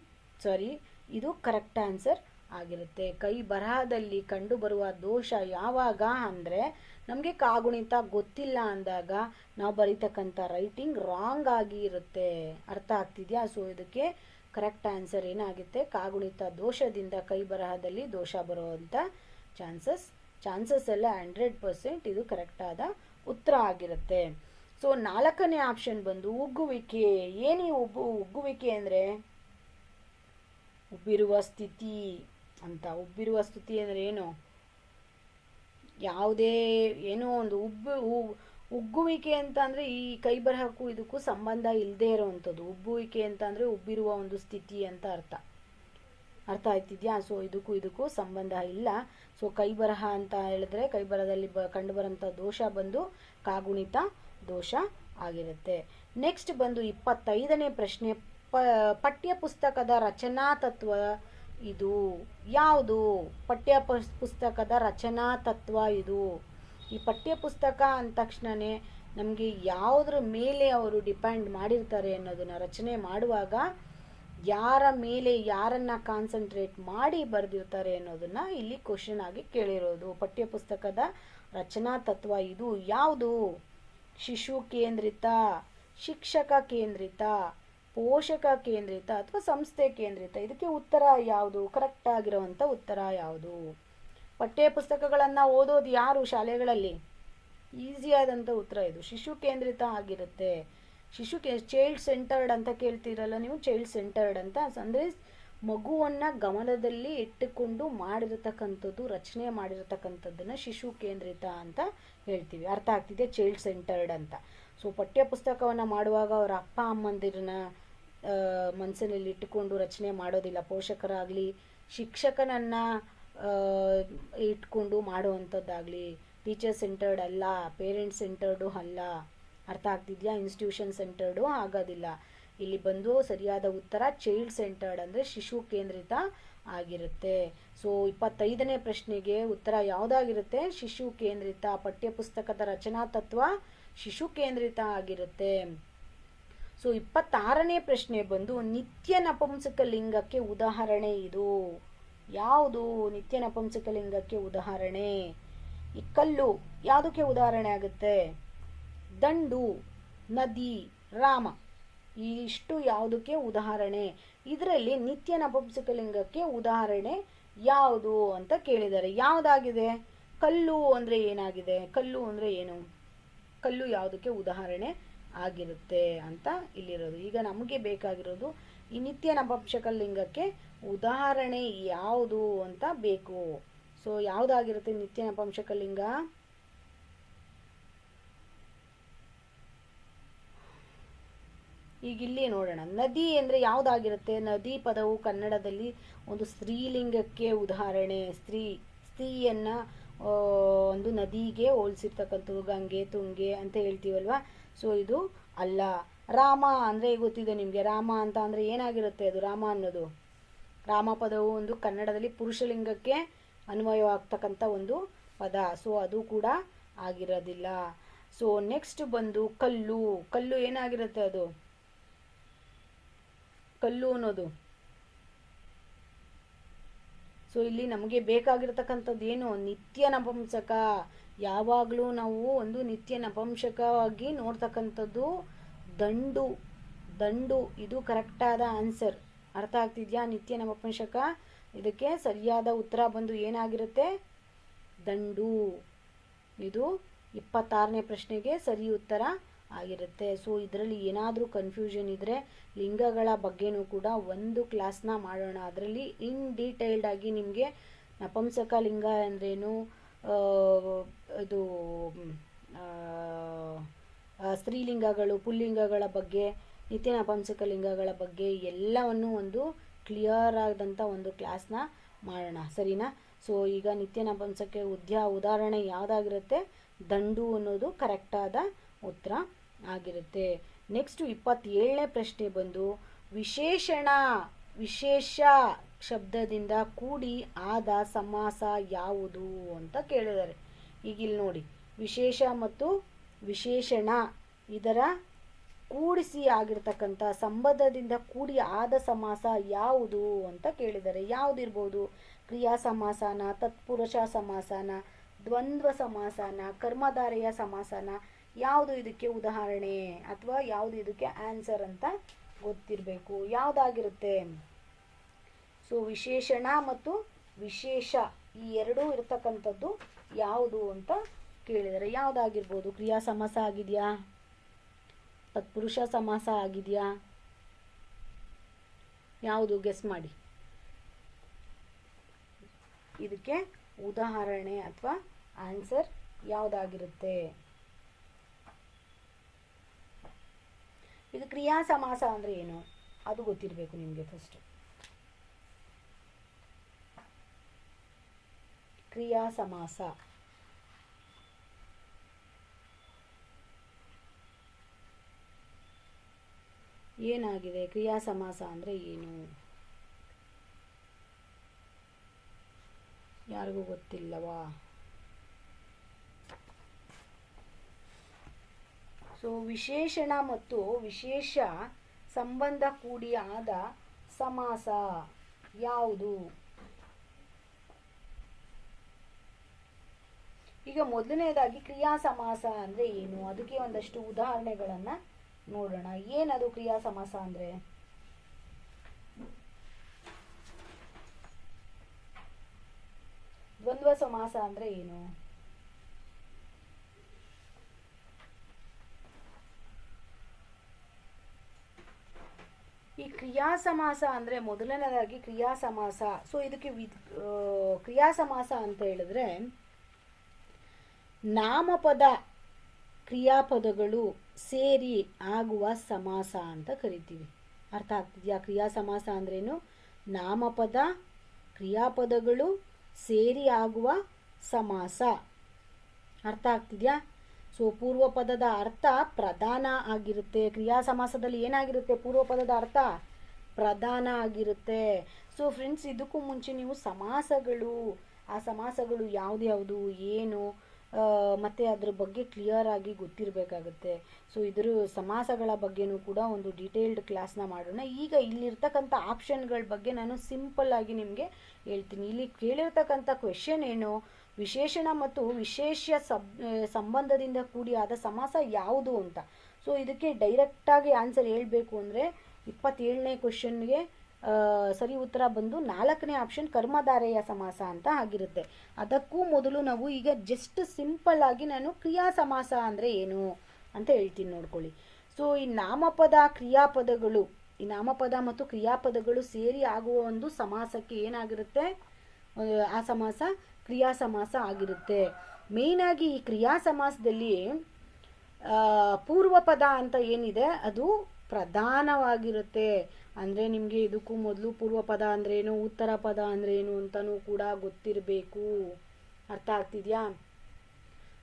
ಸಾರಿ, ಇದು ಕರೆಕ್ಟ್ ಆನ್ಸರ್ ಆಗಿರುತ್ತೆ. ಕೈ ಬರಹದಲ್ಲಿ ಕಂಡು ಬರುವ ದೋಷ ಯಾವಾಗ ಅಂದರೆ ನಮಗೆ ಕಾಗುಣಿತ ಗೊತ್ತಿಲ್ಲ ಅಂದಾಗ ನಾವು ಬರೀತಕ್ಕಂಥ ರೈಟಿಂಗ್ ರಾಂಗ್ ಆಗಿ ಇರುತ್ತೆ. ಅರ್ಥ ಆಗ್ತಿದೆಯಾ? ಸೊ ಇದಕ್ಕೆ ಕರೆಕ್ಟ್ ಆನ್ಸರ್ ಏನಾಗುತ್ತೆ, ಕಾಗುಣಿತ ದೋಷದಿಂದ ಕೈ ಬರಹದಲ್ಲಿ ದೋಷ ಬರುವಂಥ ಚಾನ್ಸಸ್ ಎಲ್ಲ 100% ಇದು ಕರೆಕ್ಟ್ ಆದ ಉತ್ತರ ಆಗಿರುತ್ತೆ. ಸೊ ನಾಲ್ಕನೇ ಆಪ್ಷನ್ ಬಂದು ಉಗ್ಗುವಿಕೆ. ಏನಿ ಉಗ್ಗುವಿಕೆ ಅಂದರೆ ಉಬ್ಬಿರುವ ಸ್ಥಿತಿ ಅಂತ. ಉಬ್ಬಿರುವ ಸ್ಥಿತಿ ಅಂದರೆ ಏನು, ಯಾವುದೇ ಏನೋ ಒಂದು ಉಗ್ಗುವಿಕೆ ಅಂತ ಅಂದರೆ ಈ ಕೈ ಬರಹಕ್ಕೂ ಇದಕ್ಕೂ ಸಂಬಂಧ ಇಲ್ಲದೆ ಇರೋವಂಥದ್ದು. ಉಬ್ಬುವಿಕೆ ಅಂತ ಅಂದರೆ ಉಬ್ಬಿರುವ ಒಂದು ಸ್ಥಿತಿ ಅಂತ ಅರ್ಥ ಆಯ್ತಿದ್ಯಾ? ಸೊ ಇದಕ್ಕೂ ಸಂಬಂಧ ಇಲ್ಲ. ಸೊ ಕೈ ಬರಹ ಅಂತ ಹೇಳಿದ್ರೆ ಕೈ ಬರಹದಲ್ಲಿ ಕಂಡು ಬರೋಂಥ ದೋಷ ಬಂದು ಕಾಗುಣಿತ ದೋಷ ಆಗಿರುತ್ತೆ. ನೆಕ್ಸ್ಟ್ ಬಂದು 25ನೇ ಪ್ರಶ್ನೆ, ಪಠ್ಯ ಪುಸ್ತಕದ ರಚನಾ ತತ್ವ ಇದು ಯಾವುದು? ಪಠ್ಯ ಪುಸ್ತಕದ ರಚನಾ ತತ್ವ ಇದು. ಈ ಪಠ್ಯ ಪುಸ್ತಕ ಅಂದ ತಕ್ಷಣನೇ ನಮಗೆ ಯಾವುದ್ರ ಮೇಲೆ ಅವರು ಡಿಪೆಂಡ್ ಮಾಡಿರ್ತಾರೆ ಅನ್ನೋದನ್ನ ರಚನೆ ಮಾಡುವಾಗ ಯಾರ ಮೇಲೆ ಯಾರನ್ನ ಕಾನ್ಸಂಟ್ರೇಟ್ ಮಾಡಿ ಬರೆದಿರ್ತಾರೆ ಅನ್ನೋದನ್ನ ಇಲ್ಲಿ ಕ್ವಶನ್ ಆಗಿ ಕೇಳಿರೋದು. ಪಠ್ಯ ಪುಸ್ತಕದ ರಚನಾ ತತ್ವ ಇದು ಯಾವುದು? ಶಿಶು ಕೇಂದ್ರಿತ, ಶಿಕ್ಷಕ ಕೇಂದ್ರಿತ, ಪೋಷಕ ಕೇಂದ್ರಿತ ಅಥವಾ ಸಂಸ್ಥೆ ಕೇಂದ್ರಿತ? ಇದಕ್ಕೆ ಉತ್ತರ ಯಾವುದು? ಕರೆಕ್ಟ್ ಆಗಿರುವಂಥ ಉತ್ತರ ಯಾವುದು? ಪಠ್ಯ ಪುಸ್ತಕಗಳನ್ನು ಓದೋದು ಯಾರು ಶಾಲೆಗಳಲ್ಲಿ? ಈಸಿಯಾದಂಥ ಉತ್ತರ ಇದು, ಶಿಶು ಕೇಂದ್ರಿತ ಆಗಿರುತ್ತೆ. ಚೈಲ್ಡ್ ಸೆಂಟರ್ಡ್ ಅಂತ ಕೇಳ್ತೀರಲ್ಲ ನೀವು, ಚೈಲ್ಡ್ ಸೆಂಟರ್ಡ್ ಅಂತ ಅಂದರೆ ಮಗುವನ್ನು ಗಮನದಲ್ಲಿ ಇಟ್ಟುಕೊಂಡು ಮಾಡಿರತಕ್ಕಂಥದ್ದು, ರಚನೆ ಮಾಡಿರತಕ್ಕಂಥದ್ದನ್ನು ಶಿಶು ಕೇಂದ್ರಿತ ಅಂತ ಹೇಳ್ತೀವಿ. ಅರ್ಥ ಆಗ್ತಿದೆ? ಚೈಲ್ಡ್ ಸೆಂಟರ್ಡ್ ಅಂತ. ಸೊ ಪಠ್ಯ ಪುಸ್ತಕವನ್ನು ಮಾಡುವಾಗ ಅವರ ಅಪ್ಪ ಅಮ್ಮಂದಿರನ್ನ ಮನಸ್ಸಿನಲ್ಲಿ ಇಟ್ಟುಕೊಂಡು ರಚನೆ ಮಾಡೋದಿಲ್ಲ. ಪೋಷಕರಾಗಲಿ ಶಿಕ್ಷಕನನ್ನು ಇಟ್ಕೊಂಡು ಮಾಡುವಂಥದ್ದಾಗಲಿ ಟೀಚರ್ ಸೆಂಟರ್ಡ್ ಅಲ್ಲ, ಪೇರೆಂಟ್ಸ್ ಸೆಂಟರ್ಡು ಅಲ್ಲ. ಅರ್ಥ ಆಗ್ತಿದೆಯಾ? ಇನ್ಸ್ಟಿಟ್ಯೂಷನ್ ಸೆಂಟರ್ಡು ಆಗೋದಿಲ್ಲ. ಇಲ್ಲಿ ಬಂದು ಸರಿಯಾದ ಉತ್ತರ ಚೈಲ್ಡ್ ಸೆಂಟರ್ಡ್ ಅಂದರೆ ಶಿಶು ಕೇಂದ್ರಿತ ಆಗಿರುತ್ತೆ. ಸೊ 25ನೇ ಪ್ರಶ್ನೆಗೆ ಉತ್ತರ ಯಾವುದಾಗಿರುತ್ತೆ? ಶಿಶು ಕೇಂದ್ರಿತ. ಪಠ್ಯ ಪುಸ್ತಕದ ರಚನಾ ತತ್ವ ಶಿಶು ಕೇಂದ್ರಿತ ಆಗಿರುತ್ತೆ. ಸೊ 26ನೇ ಪ್ರಶ್ನೆ ಬಂದು ನಿತ್ಯ ನಪುಂಸಕ ಲಿಂಗಕ್ಕೆ ಉದಾಹರಣೆ ಇದು ಯಾವುದು? ನಿತ್ಯ ನಪುಂಸಕ ಲಿಂಗಕ್ಕೆ ಉದಾಹರಣೆ ಈ ಕಲ್ಲು ಯಾವುದಕ್ಕೆ ಉದಾಹರಣೆ ಆಗುತ್ತೆ? ದಂಡು, ನದಿ, ರಾಮ, ಇಷ್ಟು ಯಾವುದಕ್ಕೆ ಉದಾಹರಣೆ? ಇದರಲ್ಲಿ ನಿತ್ಯ ನಪುಂಸಕ ಲಿಂಗಕ್ಕೆ ಉದಾಹರಣೆ ಯಾವುದು ಅಂತ ಕೇಳಿದ್ದಾರೆ. ಯಾವುದಾಗಿದೆ? ಕಲ್ಲು ಅಂದರೆ ಏನಾಗಿದೆ? ಕಲ್ಲು ಅಂದರೆ ಏನು? ಕಲ್ಲು ಯಾವುದಕ್ಕೆ ಉದಾಹರಣೆ ಆಗಿರುತ್ತೆ ಅಂತ ಇಲ್ಲಿರೋದು. ಈಗ ನಮಗೆ ಬೇಕಾಗಿರೋದು ಈ ನಿತ್ಯ ನಪುಂಸಕ ಲಿಂಗಕ್ಕೆ ಉದಾಹರಣೆ ಯಾವುದು ಅಂತ ಬೇಕು. ಸೊ ಯಾವುದಾಗಿರುತ್ತೆ ನಿತ್ಯ ನಪುಂಸಕ ಲಿಂಗ? ಈಗ ಇಲ್ಲಿ ನೋಡೋಣ. ನದಿ ಅಂದರೆ ಯಾವುದಾಗಿರುತ್ತೆ? ನದಿ ಪದವು ಕನ್ನಡದಲ್ಲಿ ಒಂದು ಸ್ತ್ರೀಲಿಂಗಕ್ಕೆ ಉದಾಹರಣೆ. ಸ್ತ್ರೀಯನ್ನು ಒಂದು ನದಿಗೆ ಹೋಲಿಸಿರ್ತಕ್ಕಂಥದ್ದು, ಗಂಗೆ, ತುಂಗೆ ಅಂತ ಹೇಳ್ತೀವಲ್ವ. ಸೊ ಇದು ಅಲ್ಲ. ರಾಮ ಅಂದರೆ ಗೊತ್ತಿದೆ ನಿಮಗೆ. ರಾಮ ಅಂತ ಅಂದರೆ ಏನಾಗಿರುತ್ತೆ? ಅದು ರಾಮ ಅನ್ನೋದು, ರಾಮ ಪದವು ಒಂದು ಕನ್ನಡದಲ್ಲಿ ಪುರುಷಲಿಂಗಕ್ಕೆ ಅನ್ವಯವಾಗ್ತಕ್ಕಂಥ ಒಂದು ಪದ. ಸೊ ಅದು ಕೂಡ ಆಗಿರೋದಿಲ್ಲ. ಸೊ ನೆಕ್ಸ್ಟ್ ಬಂದು ಕಲ್ಲು. ಕಲ್ಲು ಏನಾಗಿರುತ್ತೆ? ಅದು ಕಲ್ಲು ಅನ್ನೋದು. ಸೊ ಇಲ್ಲಿ ನಮಗೆ ಬೇಕಾಗಿರ್ತಕ್ಕಂಥದ್ದು ಏನು? ನಿತ್ಯ ನಪುಂಸಕ. ಯಾವಾಗಲೂ ನಾವು ಒಂದು ನಿತ್ಯ ನಪುಂಸಕವಾಗಿ ನೋಡ್ತಕ್ಕಂಥದ್ದು ದಂಡು. ದಂಡು ಇದು ಕರೆಕ್ಟಾದ ಆನ್ಸರ್. ಅರ್ಥ ಆಗ್ತಿದ್ಯಾ? ನಿತ್ಯ ನಪುಂಸಕ, ಇದಕ್ಕೆ ಸರಿಯಾದ ಉತ್ತರ ಬಂದು ಏನಾಗಿರುತ್ತೆ? ದಂಡು. ಇದು 26ನೇ ಪ್ರಶ್ನೆಗೆ ಸರಿ ಉತ್ತರ ಆಗಿರುತ್ತೆ. ಸೊ ಇದರಲ್ಲಿ ಏನಾದರೂ ಕನ್ಫ್ಯೂಷನ್ ಇದ್ದರೆ ಲಿಂಗಗಳ ಬಗ್ಗೆನೂ ಕೂಡ ಒಂದು ಕ್ಲಾಸ್ನ ಮಾಡೋಣ. ಅದರಲ್ಲಿ ಇನ್ ಡೀಟೇಲ್ಡ್ ಆಗಿ ನಿಮಗೆ ನಪುಂಸಕ ಲಿಂಗ ಅಂದ್ರೇನು, ಇದು ಸ್ತ್ರೀಲಿಂಗಗಳು, ಪುಲ್ಲಿಂಗಗಳ ಬಗ್ಗೆ, ನಿತ್ಯ ನಪುಂಸಕ ಲಿಂಗಗಳ ಬಗ್ಗೆ ಎಲ್ಲವನ್ನು ಒಂದು ಕ್ಲಿಯರ್ ಆದಂಥ ಒಂದು ಕ್ಲಾಸ್ನ ಮಾಡೋಣ, ಸರಿನಾ? ಸೊ ಈಗ ನಿತ್ಯ ನಪುಂಸಕ ಉದಾಹರಣೆ ಯಾವುದಾಗಿರುತ್ತೆ? ದಂಡು ಅನ್ನೋದು ಕರೆಕ್ಟಾದ ಉತ್ತರ ಆಗಿರುತ್ತೆ. ನೆಕ್ಸ್ಟ್ 27ನೇ ಪ್ರಶ್ನೆ ಬಂದು ವಿಶೇಷಣ, ವಿಶೇಷ ಶಬ್ದದಿಂದ ಕೂಡಿ ಆದ ಸಮಾಸ ಯಾವುದು ಅಂತ ಕೇಳಿದ್ದಾರೆ. ಈಗ ಇಲ್ಲಿ ನೋಡಿ, ವಿಶೇಷ ಮತ್ತು ವಿಶೇಷಣ ಇದರ ಕೂಡಿಸಿ ಆಗಿರ್ತಕ್ಕಂಥ ಸಂಬಂಧದಿಂದ ಕೂಡಿ ಆದ ಸಮಾಸ ಯಾವುದು ಅಂತ ಕೇಳಿದ್ದಾರೆ. ಯಾವುದಿರ್ಬೋದು? ಕ್ರಿಯಾ ಸಮಾಸನ, ತತ್ಪುರುಷ ಸಮಾಸನ, ದ್ವಂದ್ವ ಸಮಾಸನ, ಕರ್ಮಧಾರೆಯ ಸಮಾಸನ, ಯಾವುದು ಇದಕ್ಕೆ ಉದಾಹರಣೆ ಅಥವಾ ಯಾವುದು ಇದಕ್ಕೆ ಆನ್ಸರ್ ಅಂತ ಗೊತ್ತಿರಬೇಕು. ಯಾವುದಾಗಿರುತ್ತೆ? ಸೊ ವಿಶೇಷಣ ಮತ್ತು ವಿಶೇಷ ಈ ಎರಡೂ ಇರತಕ್ಕಂಥದ್ದು ಯಾವುದು ಅಂತ ಕೇಳಿದರೆ ಯಾವುದಾಗಿರ್ಬೋದು? ಕ್ರಿಯಾ ಸಮಾಸ ಆಗಿದೆಯಾ? ತತ್ಪುರುಷ ಸಮಾಸ ಆಗಿದೆಯಾ? ಯಾವುದು? ಗೆಸ್ ಮಾಡಿ. ಇದಕ್ಕೆ ಉದಾಹರಣೆ ಅಥವಾ ಆನ್ಸರ್ ಯಾವುದಾಗಿರುತ್ತೆ? ಇದು ಕ್ರಿಯಾ ಸಮಾಸ ಅಂದರೆ ಏನು ಅದು ಗೊತ್ತಿರಬೇಕು ನಿಮಗೆ. ಫಸ್ಟ್ ಕ್ರಿಯಾ ಸಮಾಸ ಏನಾಗಿದೆ? ಕ್ರಿಯಾ ಸಮಾಸ ಅಂದರೆ ಏನು? ಯಾರಿಗೂ ಗೊತ್ತಿಲ್ಲವಾ? ಸೊ ವಿಶೇಷಣ ಮತ್ತು ವಿಶೇಷ ಸಂಬಂಧ ಕೂಡಿ ಆದ ಸಮಾಸ ಯಾವುದು? ಈಗ ಮೊದಲನೇದಾಗಿ ಕ್ರಿಯಾ ಸಮಾಸ ಅಂದರೆ ಏನು, ಅದಕ್ಕೆ ಒಂದಷ್ಟು ಉದಾಹರಣೆಗಳನ್ನು ನೋಡೋಣ. ಏನದು ಕ್ರಿಯಾ ಸಮಾಸ ಅಂದರೆ? ದ್ವಂದ್ವ ಸಮಾಸ ಅಂದರೆ ಏನು? ಈ ಕ್ರಿಯಾ ಸಮಾಸ ಅಂದರೆ ಮೊದಲನೇದಾಗಿ ಕ್ರಿಯಾ ಸಮಾಸ. ಸೊ ಇದಕ್ಕೆ ಕ್ರಿಯಾ ಸಮಾಸ ಅಂತ ಹೇಳಿದ್ರೆ ನಾಮಪದ ಕ್ರಿಯಾಪದಗಳು ಸೇರಿ ಆಗುವ ಸಮಾಸ ಅಂತ ಕರಿತೀವಿ. ಅರ್ಥ ಆಗ್ತಿದೆಯಾ? ಕ್ರಿಯಾ ಸಮಾಸ ಅಂದ್ರೇನು? ನಾಮಪದ ಕ್ರಿಯಾಪದಗಳು ಸೇರಿ ಆಗುವ ಸಮಾಸ. ಅರ್ಥ ಆಗ್ತಿದೆಯಾ? ಸೊ ಪೂರ್ವ ಪದದ ಅರ್ಥ ಪ್ರಧಾನ ಆಗಿರುತ್ತೆ. ಕ್ರಿಯಾ ಸಮಾಸದಲ್ಲಿ ಏನಾಗಿರುತ್ತೆ? ಪೂರ್ವ ಪದದ ಅರ್ಥ ಪ್ರಧಾನ ಆಗಿರುತ್ತೆ. ಸೊ ಫ್ರೆಂಡ್ಸ್, ಇದಕ್ಕೂ ಮುಂಚೆ ನೀವು ಸಮಾಸಗಳು, ಆ ಸಮಾಸಗಳು ಯಾವ್ದು ಏನು ಮತ್ತು ಅದ್ರ ಬಗ್ಗೆ ಕ್ಲಿಯರ್ ಆಗಿ ಗೊತ್ತಿರಬೇಕಾಗುತ್ತೆ. ಸೊ ಇದರ ಸಮಾಸಗಳ ಬಗ್ಗೆನೂ ಕೂಡ ಒಂದು ಡೀಟೇಲ್ಡ್ ಕ್ಲಾಸ್ನ ಮಾಡೋಣ. ಈಗ ಇಲ್ಲಿರ್ತಕ್ಕಂಥ ಆಪ್ಷನ್ಗಳ ಬಗ್ಗೆ ನಾನು ಸಿಂಪಲ್ ಆಗಿ ನಿಮಗೆ ಹೇಳ್ತೀನಿ. ಇಲ್ಲಿ ಕೇಳಿರ್ತಕ್ಕಂಥ ಕ್ವೆಶನ್ ಏನು? ವಿಶೇಷಣ ಮತ್ತು ವಿಶೇಷ ಸಂಬಂಧದಿಂದ ಕೂಡಿ ಆದ ಸಮಾಸ ಯಾವುದು ಅಂತ. ಸೊ ಇದಕ್ಕೆ ಡೈರೆಕ್ಟಾಗಿ ಆನ್ಸರ್ ಹೇಳಬೇಕು ಅಂದರೆ 27ನೇ ಕ್ವೆಶನ್ಗೆ ಸರಿ ಉತ್ತರ ಬಂದು 4ನೇ ಆಪ್ಷನ್ ಕರ್ಮಧಾರೆಯ ಸಮಾಸ ಅಂತ ಆಗಿರುತ್ತೆ. ಅದಕ್ಕೂ ಮೊದಲು ನಾವು ಈಗ ಜಸ್ಟ್ ಸಿಂಪಲ್ ಆಗಿ ನಾನು ಕ್ರಿಯಾ ಸಮಾಸ ಅಂದರೆ ಏನು ಅಂತ ಹೇಳ್ತೀನಿ, ನೋಡ್ಕೊಳ್ಳಿ. ಸೊ ಈ ನಾಮಪದ ಕ್ರಿಯಾಪದಗಳು, ಈ ನಾಮಪದ ಮತ್ತು ಕ್ರಿಯಾಪದಗಳು ಸೇರಿ ಆಗುವ ಒಂದು ಸಮಾಸಕ್ಕೆ ಏನಾಗಿರುತ್ತೆ? ಆ ಸಮಾಸ ಕ್ರಿಯಾ ಸಮಾಸ ಆಗಿರುತ್ತೆ. ಮೇಯ್ನಾಗಿ ಈ ಕ್ರಿಯಾ ಸಮಾಸದಲ್ಲಿ ಪೂರ್ವ ಪದ ಅಂತ ಏನಿದೆ ಅದು ಪ್ರಧಾನವಾಗಿರುತ್ತೆ. ಅಂದರೆ ನಿಮಗೆ ಇದಕ್ಕೂ ಮೊದಲು ಪೂರ್ವ ಪದ ಅಂದ್ರೇನು, ಉತ್ತರ ಪದ ಅಂದ್ರೇನು ಅಂತಲೂ ಕೂಡ ಗೊತ್ತಿರಬೇಕು. ಅರ್ಥ ಆಗ್ತಿದೆಯಾ?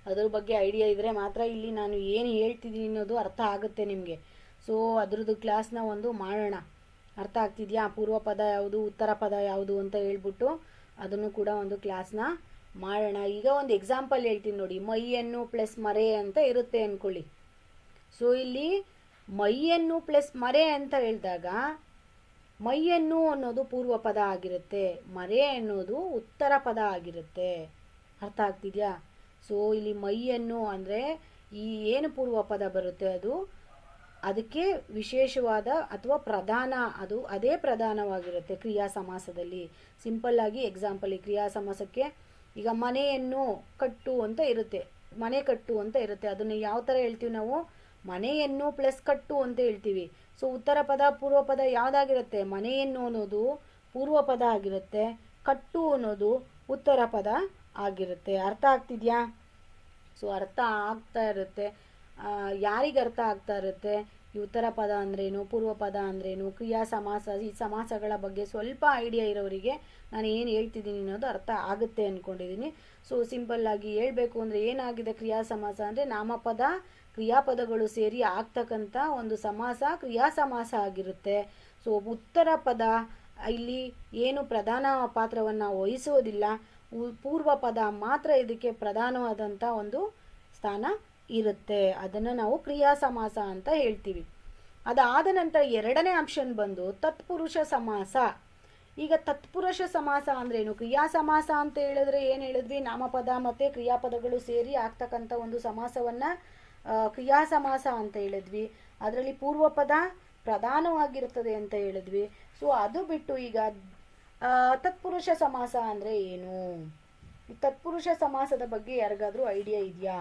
ಅದ್ರ ಬಗ್ಗೆ ಐಡಿಯಾ ಇದ್ದರೆ ಮಾತ್ರ ಇಲ್ಲಿ ನಾನು ಏನು ಹೇಳ್ತಿದ್ದೀನಿ ಅನ್ನೋದು ಅರ್ಥ ಆಗುತ್ತೆ ನಿಮಗೆ. ಸೊ ಅದ್ರದ್ದು ಕ್ಲಾಸ್ನ ಒಂದು ಮಾಡೋಣ. ಅರ್ಥ ಆಗ್ತಿದೆಯಾ? ಪೂರ್ವ ಪದ ಯಾವುದು, ಉತ್ತರ ಪದ ಯಾವುದು ಅಂತ ಹೇಳ್ಬಿಟ್ಟು ಅದನ್ನು ಕೂಡ ಒಂದು ಕ್ಲಾಸ್ನ ಮಾಡೋಣ. ಈಗ ಒಂದು ಎಕ್ಸಾಂಪಲ್ ಹೇಳ್ತೀನಿ ನೋಡಿ. ಮೈಯನ್ನು ಪ್ಲಸ್ ಮರೆ ಅಂತ ಇರುತ್ತೆ ಅಂದ್ಕೊಳ್ಳಿ. ಸೊ ಇಲ್ಲಿ ಮೈಯನ್ನು ಪ್ಲಸ್ ಮರೆ ಅಂತ ಹೇಳಿದಾಗ ಮೈಯನ್ನು ಅನ್ನೋದು ಪೂರ್ವ ಪದ ಆಗಿರುತ್ತೆ, ಮರೆ ಅನ್ನೋದು ಉತ್ತರ ಪದ ಆಗಿರುತ್ತೆ. ಅರ್ಥ ಆಗ್ತಿದೆಯಾ? ಸೊ ಇಲ್ಲಿ ಮೈಯನ್ನು ಅಂದರೆ ಈ ಏನು ಪೂರ್ವ ಪದ ಬರುತ್ತೆ ಅದು ಅದಕ್ಕೆ ವಿಶೇಷವಾದ ಅಥವಾ ಪ್ರಧಾನ, ಅದು ಅದೇ ಪ್ರಧಾನವಾಗಿರುತ್ತೆ ಕ್ರಿಯಾ ಸಮಾಸದಲ್ಲಿ. ಸಿಂಪಲ್ ಆಗಿ ಎಕ್ಸಾಂಪಲ್, ಈ ಕ್ರಿಯಾ ಸಮಾಸಕ್ಕೆ ಈಗ ಮನೆಯನ್ನು ಕಟ್ಟು ಅಂತ ಇರುತ್ತೆ, ಮನೆ ಕಟ್ಟು ಅಂತ ಇರುತ್ತೆ. ಅದನ್ನು ಯಾವ ಥರ ಹೇಳ್ತೀವಿ ನಾವು? ಮನೆಯನ್ನು ಪ್ಲಸ್ ಕಟ್ಟು ಅಂತ ಹೇಳ್ತೀವಿ. ಸೊ ಉತ್ತರ ಪದ ಪೂರ್ವ ಪದ ಯಾವುದಾಗಿರುತ್ತೆ? ಮನೆಯನ್ನು ಅನ್ನೋದು ಪೂರ್ವ ಪದ ಆಗಿರುತ್ತೆ, ಕಟ್ಟು ಅನ್ನೋದು ಉತ್ತರ ಪದ ಆಗಿರುತ್ತೆ. ಅರ್ಥ ಆಗ್ತಿದ್ಯಾ? ಸೊ ಅರ್ಥ ಆಗ್ತಾ ಇರುತ್ತೆ. ಯಾರಿಗೆ ಅರ್ಥ ಆಗ್ತಾ ಇರುತ್ತೆ? ಈ ಉತ್ತರ ಪದ ಅಂದ್ರೇನು, ಪೂರ್ವ ಪದ ಅಂದ್ರೇನು, ಕ್ರಿಯಾ ಸಮಾಸ, ಈ ಸಮಾಸಗಳ ಬಗ್ಗೆ ಸ್ವಲ್ಪ ಐಡಿಯಾ ಇರೋರಿಗೆ ನಾನು ಏನು ಹೇಳ್ತಿದ್ದೀನಿ ಅನ್ನೋದು ಅರ್ಥ ಆಗುತ್ತೆ ಅಂದ್ಕೊಂಡಿದ್ದೀನಿ. ಸೊ ಸಿಂಪಲ್ಲಾಗಿ ಹೇಳಬೇಕು ಅಂದರೆ ಏನಾಗಿದೆ ಕ್ರಿಯಾ ಸಮಾಸ ಅಂದರೆ ನಾಮಪದ ಕ್ರಿಯಾಪದಗಳು ಸೇರಿ ಆಗ್ತಕ್ಕಂಥ ಒಂದು ಸಮಾಸ ಕ್ರಿಯಾ ಸಮಾಸ ಆಗಿರುತ್ತೆ. ಸೊ ಉತ್ತರ ಪದ ಇಲ್ಲಿ ಏನು ಪ್ರಧಾನ ಪಾತ್ರವನ್ನು ವಹಿಸೋದಿಲ್ಲ, ಪೂರ್ವ ಪದ ಮಾತ್ರ ಇದಕ್ಕೆ ಪ್ರಧಾನವಾದಂಥ ಒಂದು ಸ್ಥಾನ ಇರುತ್ತೆ. ಅದನ್ನು ನಾವು ಕ್ರಿಯಾ ಸಮಾಸ ಅಂತ ಹೇಳ್ತೀವಿ. ಅದಾದ ನಂತರ ಎರಡನೇ ಆಪ್ಷನ್ ಬಂದು ತತ್ಪುರುಷ ಸಮಾಸ. ಈಗ ತತ್ಪುರುಷ ಸಮಾಸ ಅಂದ್ರೇನು? ಕ್ರಿಯಾ ಸಮಾಸ ಅಂತ ಹೇಳಿದ್ರೆ ಏನು ಹೇಳಿದ್ವಿ? ನಾಮಪದ ಮತ್ತು ಕ್ರಿಯಾಪದಗಳು ಸೇರಿ ಆಗ್ತಕ್ಕಂಥ ಒಂದು ಸಮಾಸವನ್ನು ಕ್ರಿಯಾ ಸಮಾಸ ಅಂತ ಹೇಳಿದ್ವಿ. ಅದರಲ್ಲಿ ಪೂರ್ವ ಪದ ಪ್ರಧಾನವಾಗಿರ್ತದೆ ಅಂತ ಹೇಳಿದ್ವಿ. ಸೊ ಅದು ಬಿಟ್ಟು ಈಗ ತತ್ಪುರುಷ ಸಮಾಸ ಅಂದರೆ ಏನು? ತತ್ಪುರುಷ ಸಮಾಸದ ಬಗ್ಗೆ ಯಾರಿಗಾದ್ರೂ ಐಡಿಯಾ ಇದೆಯಾ?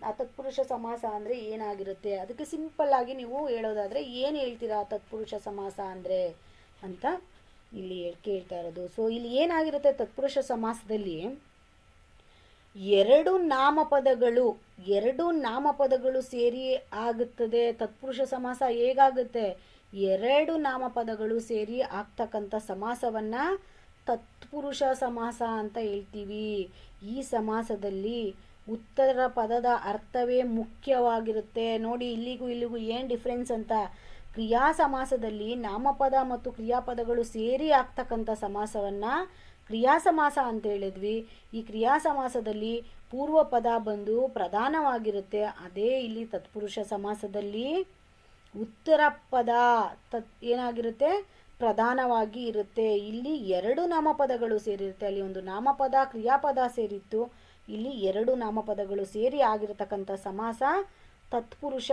ಆ ತತ್ಪುರುಷ ಸಮಾಸ ಅಂದರೆ ಏನಾಗಿರುತ್ತೆ? ಅದಕ್ಕೆ ಸಿಂಪಲ್ ಆಗಿ ನೀವು ಹೇಳೋದಾದರೆ ಏನು ಹೇಳ್ತೀರಾ ತತ್ಪುರುಷ ಸಮಾಸ ಅಂದರೆ ಅಂತ ಇಲ್ಲಿ ಕೇಳ್ತಾ ಇರೋದು. ಸೊ ಇಲ್ಲಿ ಏನಾಗಿರುತ್ತೆ ತತ್ಪುರುಷ ಸಮಾಸದಲ್ಲಿ? ಎರಡು ನಾಮಪದಗಳು ಸೇರಿ ಆಗುತ್ತದೆ. ತತ್ಪುರುಷ ಸಮಾಸ ಹೇಗಾಗುತ್ತೆ? ಎರಡು ನಾಮಪದಗಳು ಸೇರಿ ಆಗ್ತಕ್ಕಂಥ ಸಮಾಸವನ್ನ ತತ್ಪುರುಷ ಸಮಾಸ ಅಂತ ಹೇಳ್ತೀವಿ. ಈ ಸಮಾಸದಲ್ಲಿ ಉತ್ತರ ಪದದ ಅರ್ಥವೇ ಮುಖ್ಯವಾಗಿರುತ್ತೆ. ನೋಡಿ ಇಲ್ಲಿಗೂ ಏನು ಡಿಫ್ರೆನ್ಸ್ ಅಂತ. ಕ್ರಿಯಾ ಸಮಾಸದಲ್ಲಿ ನಾಮಪದ ಮತ್ತು ಕ್ರಿಯಾಪದಗಳು ಸೇರಿ ಆಗ್ತಕ್ಕಂಥ ಸಮಾಸವನ್ನ ಕ್ರಿಯಾ ಸಮಾಸ ಅಂತ ಹೇಳಿದ್ವಿ. ಈ ಕ್ರಿಯಾ ಸಮಾಸದಲ್ಲಿ ಪೂರ್ವ ಪದ ಬಂದು ಪ್ರಧಾನವಾಗಿರುತ್ತೆ. ಅದೇ ಇಲ್ಲಿ ತತ್ಪುರುಷ ಸಮಾಸದಲ್ಲಿ ಉತ್ತರ ಪದ ಏನಾಗಿರುತ್ತೆ? ಪ್ರಧಾನವಾಗಿ ಇರುತ್ತೆ. ಇಲ್ಲಿ ಎರಡು ನಾಮಪದಗಳು ಸೇರಿರುತ್ತೆ. ಅಲ್ಲಿ ಒಂದು ನಾಮಪದ ಕ್ರಿಯಾಪದ ಸೇರಿತ್ತು, ಇಲ್ಲಿ ಎರಡು ನಾಮಪದಗಳು ಸೇರಿ ಆಗಿರತಕ್ಕಂಥ ಸಮಾಸ ತತ್ಪುರುಷ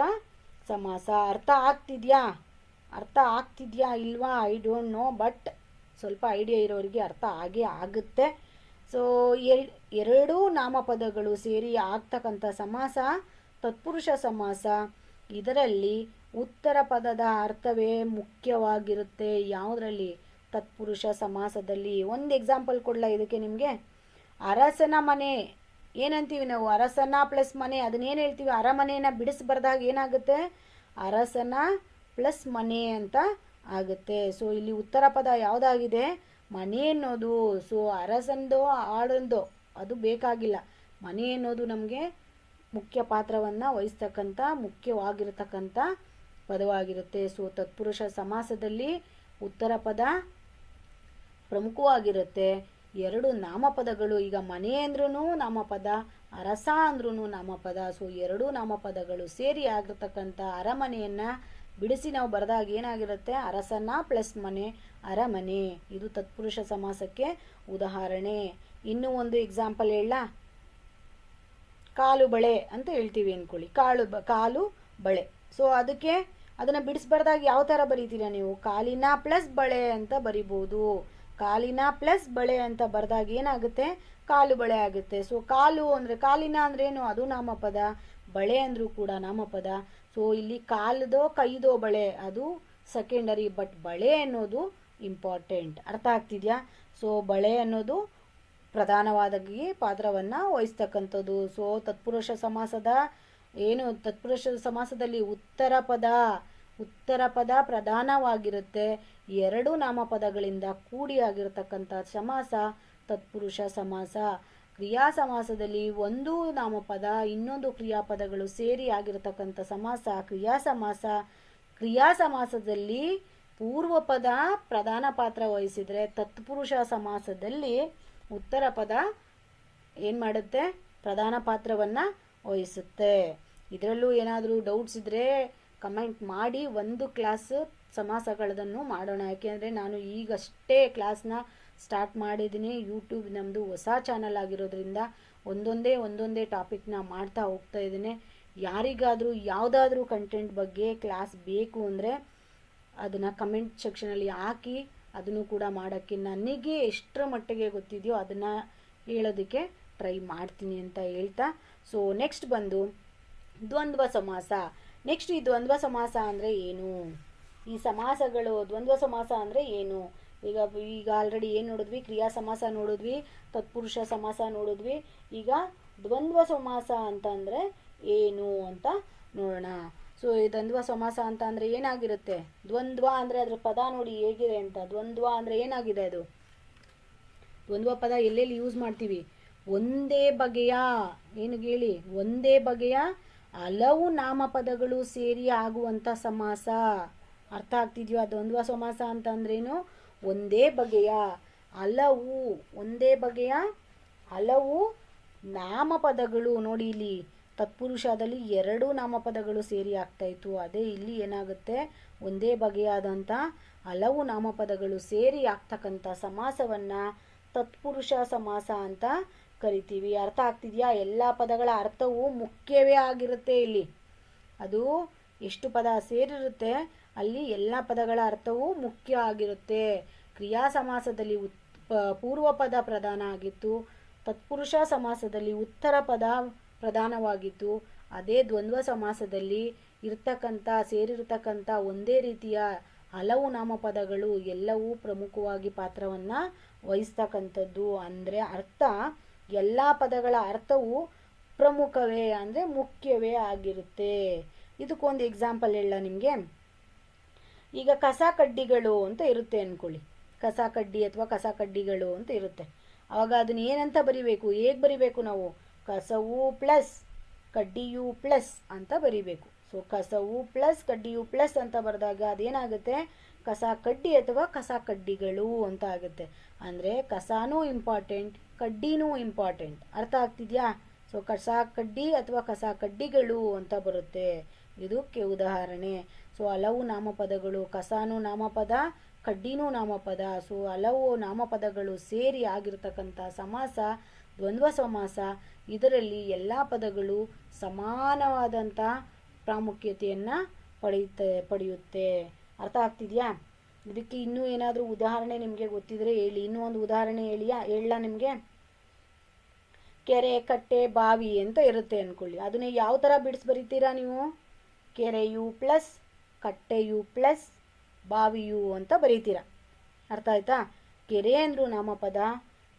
ಸಮಾಸ. ಅರ್ಥ ಆಗ್ತಿದ್ಯಾ ಇಲ್ವಾ? ಐ ಡೋಂಟ್ ನೋ, ಬಟ್ ಸ್ವಲ್ಪ ಐಡಿಯಾ ಇರೋರಿಗೆ ಅರ್ಥ ಆಗೇ ಆಗುತ್ತೆ. ಸೊ ಎರಡೂ ನಾಮಪದಗಳು ಸೇರಿ ಆಗ್ತಕ್ಕಂಥ ಸಮಾಸ ತತ್ಪುರುಷ ಸಮಾಸ. ಇದರಲ್ಲಿ ಉತ್ತರ ಪದದ ಅರ್ಥವೇ ಮುಖ್ಯವಾಗಿರುತ್ತೆ. ಯಾವುದರಲ್ಲಿ? ತತ್ಪುರುಷ ಸಮಾಸದಲ್ಲಿ. ಒಂದು ಎಕ್ಸಾಂಪಲ್ ಕೊಡ್ಲಾ ಇದಕ್ಕೆ ನಿಮಗೆ? ಅರಸನ ಮನೆ ಏನಂತೀವಿ ನಾವು? ಅರಸನ ಪ್ಲಸ್ ಮನೆ, ಅದನ್ನೇನು ಹೇಳ್ತೀವಿ? ಅರಮನೆಯನ್ನು ಬಿಡಿಸ್ಬರ್ದಾಗ ಏನಾಗುತ್ತೆ? ಅರಸನ ಪ್ಲಸ್ ಮನೆ ಅಂತ ಆಗುತ್ತೆ. ಸೊ ಇಲ್ಲಿ ಉತ್ತರ ಪದ ಯಾವುದಾಗಿದೆ? ಮನೆ ಅನ್ನೋದು. ಸೊ ಅರಸಂದೋ ಆಳಂದೋ ಅದು ಬೇಕಾಗಿಲ್ಲ. ಮನೆ ಅನ್ನೋದು ನಮಗೆ ಮುಖ್ಯ ಪಾತ್ರವನ್ನು ವಹಿಸ್ತಕ್ಕಂಥ ಮುಖ್ಯವಾಗಿರತಕ್ಕಂಥ ಪದವಾಗಿರುತ್ತೆ. ಸೊ ತತ್ಪುರುಷ ಸಮಾಸದಲ್ಲಿ ಉತ್ತರ ಪದ ಪ್ರಮುಖವಾಗಿರುತ್ತೆ. ಎರಡು ನಾಮಪದಗಳು, ಈಗ ಮನೆ ಅಂದ್ರೂ ನಾಮಪದ, ಅರಸ ಅಂದ್ರೂ ನಾಮಪದ. ಸೊ ಎರಡು ನಾಮಪದಗಳು ಸೇರಿ ಆಗಿರ್ತಕ್ಕಂಥ ಅರಮನೆಯನ್ನು ಬಿಡಿಸಿ ನಾವು ಬರೆದಾಗ ಏನಾಗಿರುತ್ತೆ? ಅರಸನ ಪ್ಲಸ್ ಮನೆ, ಅರಮನೆ. ಇದು ತತ್ಪುರುಷ ಸಮಾಸಕ್ಕೆ ಉದಾಹರಣೆ. ಇನ್ನೂ ಒಂದು ಎಕ್ಸಾಂಪಲ್ ಹೇಳ. ಕಾಲು ಬಳೆ ಅಂತ ಹೇಳ್ತೀವಿ ಅಂದ್ಕೊಳ್ಳಿ. ಕಾಲು ಬಳೆ. ಸೊ ಅದನ್ನು ಬಿಡಿಸ್ಬಾರ್ದಾಗ ಯಾವ ಥರ ಬರೀತೀರಾ ನೀವು? ಕಾಲಿನ ಪ್ಲಸ್ ಬಳೆ ಅಂತ ಬರಿಬೋದು. ಕಾಲಿನ ಪ್ಲಸ್ ಬಳೆ ಅಂತ ಬರೆದಾಗ ಏನಾಗುತ್ತೆ? ಕಾಲು ಬಳೆ ಆಗುತ್ತೆ. ಸೊ ಕಾಲು ಅಂದರೆ ಕಾಲಿನ ಅಂದ್ರೇನು? ಅದು ನಾಮಪದ. ಬಳೆ ಅಂದರೂ ಕೂಡ ನಾಮಪದ. ಸೊ ಇಲ್ಲಿ ಕಾಲ್ದೋ ಕೈದೋ ಬಳೆ ಅದು ಸೆಕೆಂಡರಿ, ಬಟ್ ಬಳೆ ಅನ್ನೋದು ಇಂಪಾರ್ಟೆಂಟ್. ಅರ್ಥ ಆಗ್ತಿದ್ಯಾ? ಸೊ ಬಳೆ ಅನ್ನೋದು ಪ್ರಧಾನವಾಗಿ ಪಾತ್ರವನ್ನು ವಹಿಸ್ತಕ್ಕಂಥದ್ದು. ಸೊ ತತ್ಪುರುಷ ಸಮಾಸದಲ್ಲಿ ಉತ್ತರ ಪದ ಪ್ರಧಾನವಾಗಿರುತ್ತೆ. ಎರಡು ನಾಮಪದಗಳಿಂದ ಕೂಡಿ ಆಗಿರತಕ್ಕಂಥ ಸಮಾಸ ತತ್ಪುರುಷ ಸಮಾಸ. ಕ್ರಿಯಾ ಸಮಾಸದಲ್ಲಿ ಒಂದು ನಾಮಪದ ಇನ್ನೊಂದು ಕ್ರಿಯಾಪದಗಳು ಸೇರಿ ಆಗಿರತಕ್ಕಂಥ ಸಮಾಸ ಕ್ರಿಯಾ ಸಮಾಸ. ಕ್ರಿಯಾ ಸಮಾಸದಲ್ಲಿ ಪೂರ್ವ ಪದ ಪ್ರಧಾನ ಪಾತ್ರ ವಹಿಸಿದರೆ ತತ್ಪುರುಷ ಸಮಾಸದಲ್ಲಿ ಉತ್ತರ ಪದ ಏನು ಮಾಡುತ್ತೆ? ಪ್ರಧಾನ ಪಾತ್ರವನ್ನು ವಹಿಸುತ್ತೆ. ಇದರಲ್ಲೂ ಏನಾದರೂ ಡೌಟ್ಸ್ ಇದ್ದರೆ ಕಮೆಂಟ್ ಮಾಡಿ. ಒಂದು ಕ್ಲಾಸ್ ಸಮಾಸಗಳದನ್ನು ಮಾಡೋಣ. ಯಾಕೆಂದರೆ ನಾನು ಈಗಷ್ಟೇ ಕ್ಲಾಸ್ನ ಸ್ಟಾರ್ಟ್ ಮಾಡಿದ್ದೀನಿ. ಯೂಟ್ಯೂಬ್ ನಮ್ಮದು ಹೊಸ ಚಾನಲ್ ಆಗಿರೋದ್ರಿಂದ ಒಂದೊಂದೇ ಟಾಪಿಕ್ನ ಮಾಡ್ತಾ ಹೋಗ್ತಾ ಇದ್ದೀನಿ. ಯಾರಿಗಾದರೂ ಯಾವುದಾದ್ರೂ ಕಂಟೆಂಟ್ ಬಗ್ಗೆ ಕ್ಲಾಸ್ ಬೇಕು ಅಂದರೆ ಅದನ್ನು ಕಮೆಂಟ್ ಸೆಕ್ಷನಲ್ಲಿ ಹಾಕಿ, ಅದನ್ನು ಕೂಡ ಮಾಡೋಕ್ಕೆ ನನಗೆ ಎಷ್ಟರ ಮಟ್ಟಿಗೆ ಗೊತ್ತಿದೆಯೋ ಅದನ್ನು ಹೇಳೋದಕ್ಕೆ ಟ್ರೈ ಮಾಡ್ತೀನಿ ಅಂತ ಹೇಳ್ತಾ, ಸೊ ನೆಕ್ಸ್ಟ್ ಬಂದು ದ್ವಂದ್ವ ಸಮಾಸ. ನೆಕ್ಸ್ಟ್ ಈ ದ್ವಂದ್ವ ಸಮಾಸ ಅಂದರೆ ಏನು? ಈ ಸಮಾಸಗಳು ದ್ವಂದ್ವ ಸಮಾಸ ಅಂದರೆ ಏನು? ಈಗ ಈಗ ಆಲ್ರೆಡಿ ಏನು ನೋಡಿದ್ವಿ, ಕ್ರಿಯಾ ಸಮಾಸ ನೋಡಿದ್ವಿ, ತತ್ಪುರುಷ ಸಮಾಸ ನೋಡಿದ್ವಿ. ಈಗ ದ್ವಂದ್ವ ಸಮಾಸ ಅಂತಂದರೆ ಏನು ಅಂತ ನೋಡೋಣ. ಸೊ ಈ ದ್ವಂದ್ವ ಸಮಾಸ ಅಂತ ಅಂದರೆ ಏನಾಗಿರುತ್ತೆ? ದ್ವಂದ್ವ ಅಂದರೆ ಅದ್ರ ಪದ ನೋಡಿ ಹೇಗಿದೆ ಅಂತ. ದ್ವಂದ್ವ ಅಂದರೆ ಏನಾಗಿದೆ ಅದು? ದ್ವಂದ್ವ ಪದ ಎಲ್ಲೆಲ್ಲಿ ಯೂಸ್ ಮಾಡ್ತೀವಿ? ಒಂದೇ ಬಗೆಯ, ಏನು ಹೇಳಿ? ಒಂದೇ ಬಗೆಯ ಹಲವು ನಾಮಪದಗಳು ಸೇರಿ ಆಗುವಂಥ ಸಮಾಸ. ಅರ್ಥ ಆಗ್ತಿದ್ಯಾ? ದ್ವಂದ್ವ ಸಮಾಸ ಅಂತಂದ್ರೇನು? ಒಂದೇ ಬಗೆಯ ಹಲವು, ಒಂದೇ ಬಗೆಯ ಹಲವು ನಾಮಪದಗಳು. ನೋಡಿ ಇಲ್ಲಿ ತತ್ಪುರುಷದಲ್ಲಿ 2 ನಾಮಪದಗಳು ಸೇರಿ ಆಗ್ತಾಯಿತ್ತು. ಅದೇ ಇಲ್ಲಿ ಏನಾಗುತ್ತೆ? ಒಂದೇ ಬಗೆಯಾದಂಥ ಹಲವು ನಾಮಪದಗಳು ಸೇರಿ ಆಗ್ತಕ್ಕಂಥ ಸಮಾಸವನ್ನು ತತ್ಪುರುಷ ಸಮಾಸ ಅಂತ ಕರಿತೀವಿ. ಅರ್ಥ ಆಗ್ತಿದೆಯಾ? ಎಲ್ಲ ಪದಗಳ ಅರ್ಥವು ಮುಖ್ಯವೇ ಆಗಿರುತ್ತೆ ಇಲ್ಲಿ. ಅದು ಎಷ್ಟು ಪದ ಸೇರಿರುತ್ತೆ ಅಲ್ಲಿ ಎಲ್ಲ ಪದಗಳ ಅರ್ಥವು ಮುಖ್ಯ ಆಗಿರುತ್ತೆ. ಕ್ರಿಯಾ ಸಮಾಸದಲ್ಲಿ ಪೂರ್ವ ಪದ ಪ್ರಧಾನ ಆಗಿತ್ತು, ತತ್ಪುರುಷ ಸಮಾಸದಲ್ಲಿ ಉತ್ತರ ಪದ ಪ್ರಧಾನವಾಗಿತ್ತು. ಅದೇ ದ್ವಂದ್ವ ಸಮಾಸದಲ್ಲಿ ಸೇರಿರ್ತಕ್ಕಂಥ ಒಂದೇ ರೀತಿಯ ಹಲವು ನಾಮಪದಗಳು ಎಲ್ಲವೂ ಪ್ರಮುಖವಾಗಿ ಪಾತ್ರವನ್ನು ವಹಿಸ್ತಕ್ಕಂಥದ್ದು. ಅಂದರೆ ಅರ್ಥ, ಎಲ್ಲ ಪದಗಳ ಅರ್ಥವು ಪ್ರಮುಖವೇ ಅಂದರೆ ಮುಖ್ಯವೇ ಆಗಿರುತ್ತೆ. ಇದಕ್ಕೊಂದು ಎಕ್ಸಾಂಪಲ್ ಹೇಳ ನಿಮಗೆ. ಈಗ ಕಸ ಕಡ್ಡಿಗಳು ಅಂತ ಇರುತ್ತೆ ಅಂದ್ಕೊಳ್ಳಿ. ಕಸ ಕಡ್ಡಿ ಅಥವಾ ಕಸ ಕಡ್ಡಿಗಳು ಅಂತ ಇರುತ್ತೆ. ಆವಾಗ ಅದನ್ನ ಏನಂತ ಬರಿಬೇಕು? ಹೇಗೆ ಬರಿಬೇಕು ನಾವು? ಕಸವು ಪ್ಲಸ್ ಕಡ್ಡಿಯು ಪ್ಲಸ್ ಅಂತ ಬರಿಬೇಕು. ಸೊ ಕಸವು ಪ್ಲಸ್ ಕಡ್ಡಿಯು ಪ್ಲಸ್ ಅಂತ ಬರೆದಾಗ ಅದೇನಾಗುತ್ತೆ? ಕಸ ಕಡ್ಡಿ ಅಥವಾ ಕಸ ಕಡ್ಡಿಗಳು ಅಂತ ಆಗುತ್ತೆ. ಅಂದರೆ ಕಸನೂ ಇಂಪಾರ್ಟೆಂಟ್, ಕಡ್ಡಿನೂ ಇಂಪಾರ್ಟೆಂಟ್. ಅರ್ಥ ಆಗ್ತಿದೆಯಾ? ಸೊ ಕಸ ಕಡ್ಡಿ ಅಥವಾ ಕಸ ಕಡ್ಡಿಗಳು ಅಂತ ಬರುತ್ತೆ. ಇದಕ್ಕೆ ಉದಾಹರಣೆ. ಸೊ ಹಲವು ನಾಮಪದಗಳು, ಕಸನೂ ನಾಮಪದ, ಕಡ್ಡಿನೂ ನಾಮಪದ. ಸೊ ಹಲವು ನಾಮಪದಗಳು ಸೇರಿ ಆಗಿರ್ತಕ್ಕಂಥ ಸಮಾಸ ದ್ವಂದ್ವ ಸಮಾಸ. ಇದರಲ್ಲಿ ಎಲ್ಲ ಪದಗಳು ಸಮಾನವಾದಂಥ ಪ್ರಾಮುಖ್ಯತೆಯನ್ನು ಪಡೆಯುತ್ತೆ. ಅರ್ಥ ಆಗ್ತಿದೆಯಾ? ಇದಕ್ಕೆ ಇನ್ನೂ ಏನಾದರೂ ಉದಾಹರಣೆ ನಿಮಗೆ ಗೊತ್ತಿದ್ರೆ ಹೇಳಿ. ಇನ್ನೂ ಒಂದು ಉದಾಹರಣೆ ಹೇಳ ನಿಮಗೆ. ಕೆರೆ, ಕಟ್ಟೆ, ಬಾವಿ ಅಂತ ಇರುತ್ತೆ ಅಂದ್ಕೊಳ್ಳಿ. ಅದನ್ನ ಯಾವ ಥರ ಬಿಡಿಸಿ ಬರಿತೀರಾ ನೀವು? ಕೆರೆಯು ಪ್ಲಸ್ ಕಟ್ಟೆಯು ಪ್ಲಸ್ ಬಾವಿಯು ಅಂತ ಬರೀತೀರಾ. ಅರ್ಥ ಆಯ್ತಾ? ಕೆರೆ ಅಂದ್ರೂ ನಾಮಪದ,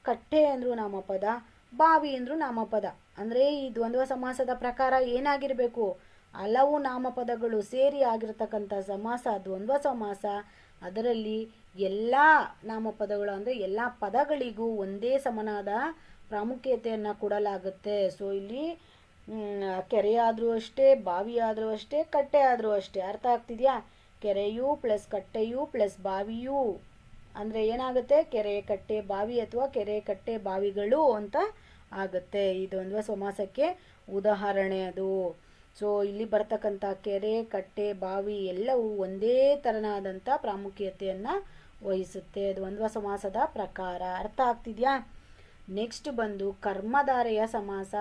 ಕಟ್ಟೆ ಅಂದ್ರೂ ನಾಮಪದ, ಬಾವಿ ಅಂದ್ರೂ ನಾಮಪದ. ಅಂದರೆ ಈ ದ್ವಂದ್ವ ಸಮಾಸದ ಪ್ರಕಾರ ಏನಾಗಿರಬೇಕು? ಹಲವು ನಾಮಪದಗಳು ಸೇರಿ ಆಗಿರ್ತಕ್ಕಂಥ ಸಮಾಸ ದ್ವಂದ್ವ ಸಮಾಸ. ಅದರಲ್ಲಿ ಎಲ್ಲ ನಾಮಪದಗಳು ಅಂದರೆ ಎಲ್ಲ ಪದಗಳಿಗೂ ಒಂದೇ ಸಮನಾದ ಪ್ರಾಮುಖ್ಯತೆಯನ್ನು ಕೊಡಲಾಗುತ್ತೆ. ಸೊ ಇಲ್ಲಿ ಕೆರೆ ಆದರೂ ಅಷ್ಟೇ, ಬಾವಿ ಆದರೂ ಅಷ್ಟೇ, ಕಟ್ಟೆ ಆದರೂ ಅಷ್ಟೇ. ಅರ್ಥ ಆಗ್ತಿದೆಯಾ? ಕೆರೆಯು ಪ್ಲಸ್ ಕಟ್ಟೆಯು ಪ್ಲಸ್ ಬಾವಿಯು ಅಂದರೆ ಏನಾಗುತ್ತೆ? ಕೆರೆ, ಕಟ್ಟೆ, ಬಾವಿ ಅಥವಾ ಕೆರೆ, ಕಟ್ಟೆ, ಬಾವಿಗಳು ಅಂತ ಆಗುತ್ತೆ. ಈ ದ್ವಂದ್ವ ಸಮಾಸಕ್ಕೆ ಉದಾಹರಣೆ ಅದು. ಸೊ ಇಲ್ಲಿ ಬರ್ತಕ್ಕಂಥ ಕೆರೆ, ಕಟ್ಟೆ, ಬಾವಿ ಎಲ್ಲವೂ ಒಂದೇ ತೆರನಾದಂಥ ಪ್ರಾಮುಖ್ಯತೆಯನ್ನು ವಹಿಸುತ್ತೆ ದ್ವಂದ್ವ ಸಮಾಸದ ಪ್ರಕಾರ. ಅರ್ಥ ಆಗ್ತಿದೆಯಾ? ನೆಕ್ಸ್ಟ್ ಬಂದು ಕರ್ಮಧಾರೆಯ ಸಮಾಸ.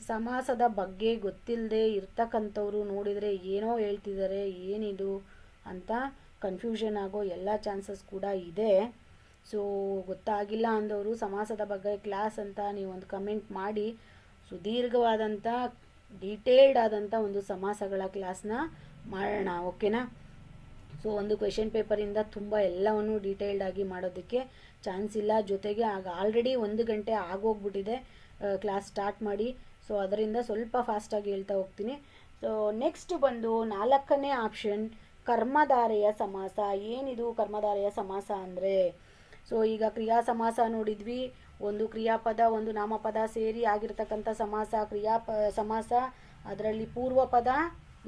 ಸಮಾಸದ ಬಗ್ಗೆ ಗೊತ್ತಿಲ್ಲದೆ ಇರ್ತಕ್ಕಂಥವ್ರು ನೋಡಿದರೆ ಏನೋ ಹೇಳ್ತಿದ್ದಾರೆ, ಏನಿದು ಅಂತ ಕನ್ಫ್ಯೂಷನ್ ಆಗೋ ಎಲ್ಲ ಚಾನ್ಸಸ್ ಕೂಡ ಇದೆ. ಸೊ ಗೊತ್ತಾಗಿಲ್ಲ ಅಂದವರು ಸಮಾಸದ ಬಗ್ಗೆ ಕ್ಲಾಸ್ ಅಂತ ನೀವು ಒಂದು ಕಮೆಂಟ್ ಮಾಡಿ. ಸುದೀರ್ಘವಾದಂಥ ಡೀಟೇಲ್ಡ್ ಆದಂಥ ಒಂದು ಸಮಾಸಗಳ ಕ್ಲಾಸ್ನ ಮಾಡೋಣ, ಓಕೆನಾ? ಸೊ ಒಂದು ಕ್ವೆಶನ್ ಪೇಪರಿಂದ ತುಂಬ ಎಲ್ಲವನ್ನು ಡೀಟೇಲ್ಡ್ ಆಗಿ ಮಾಡೋದಕ್ಕೆ ಚಾನ್ಸ್ ಇಲ್ಲ. ಜೊತೆಗೆ ಆಗ ಆಲ್ರೆಡಿ 1 ಗಂಟೆ ಆಗೋಗ್ಬಿಟ್ಟಿದೆ ಕ್ಲಾಸ್ ಸ್ಟಾರ್ಟ್ ಮಾಡಿ. ಸೊ ಅದರಿಂದ ಸ್ವಲ್ಪ ಫಾಸ್ಟಾಗಿ ಹೇಳ್ತಾ ಹೋಗ್ತೀನಿ. ಸೊ ನೆಕ್ಸ್ಟ್ ಬಂದು 4ನೇ ಆಪ್ಷನ್ ಕರ್ಮಧಾರೆಯ ಸಮಾಸ. ಏನಿದು ಕರ್ಮಧಾರೆಯ ಸಮಾಸ ಅಂದರೆ? ಸೊ ಈಗ ಕ್ರಿಯಾ ಸಮಾಸ ನೋಡಿದ್ವಿ. ಒಂದು ಕ್ರಿಯಾಪದ ಒಂದು ನಾಮಪದ ಸೇರಿ ಆಗಿರ್ತಕ್ಕಂಥ ಸಮಾಸ ಸಮಾಸ. ಅದರಲ್ಲಿ ಪೂರ್ವ ಪದ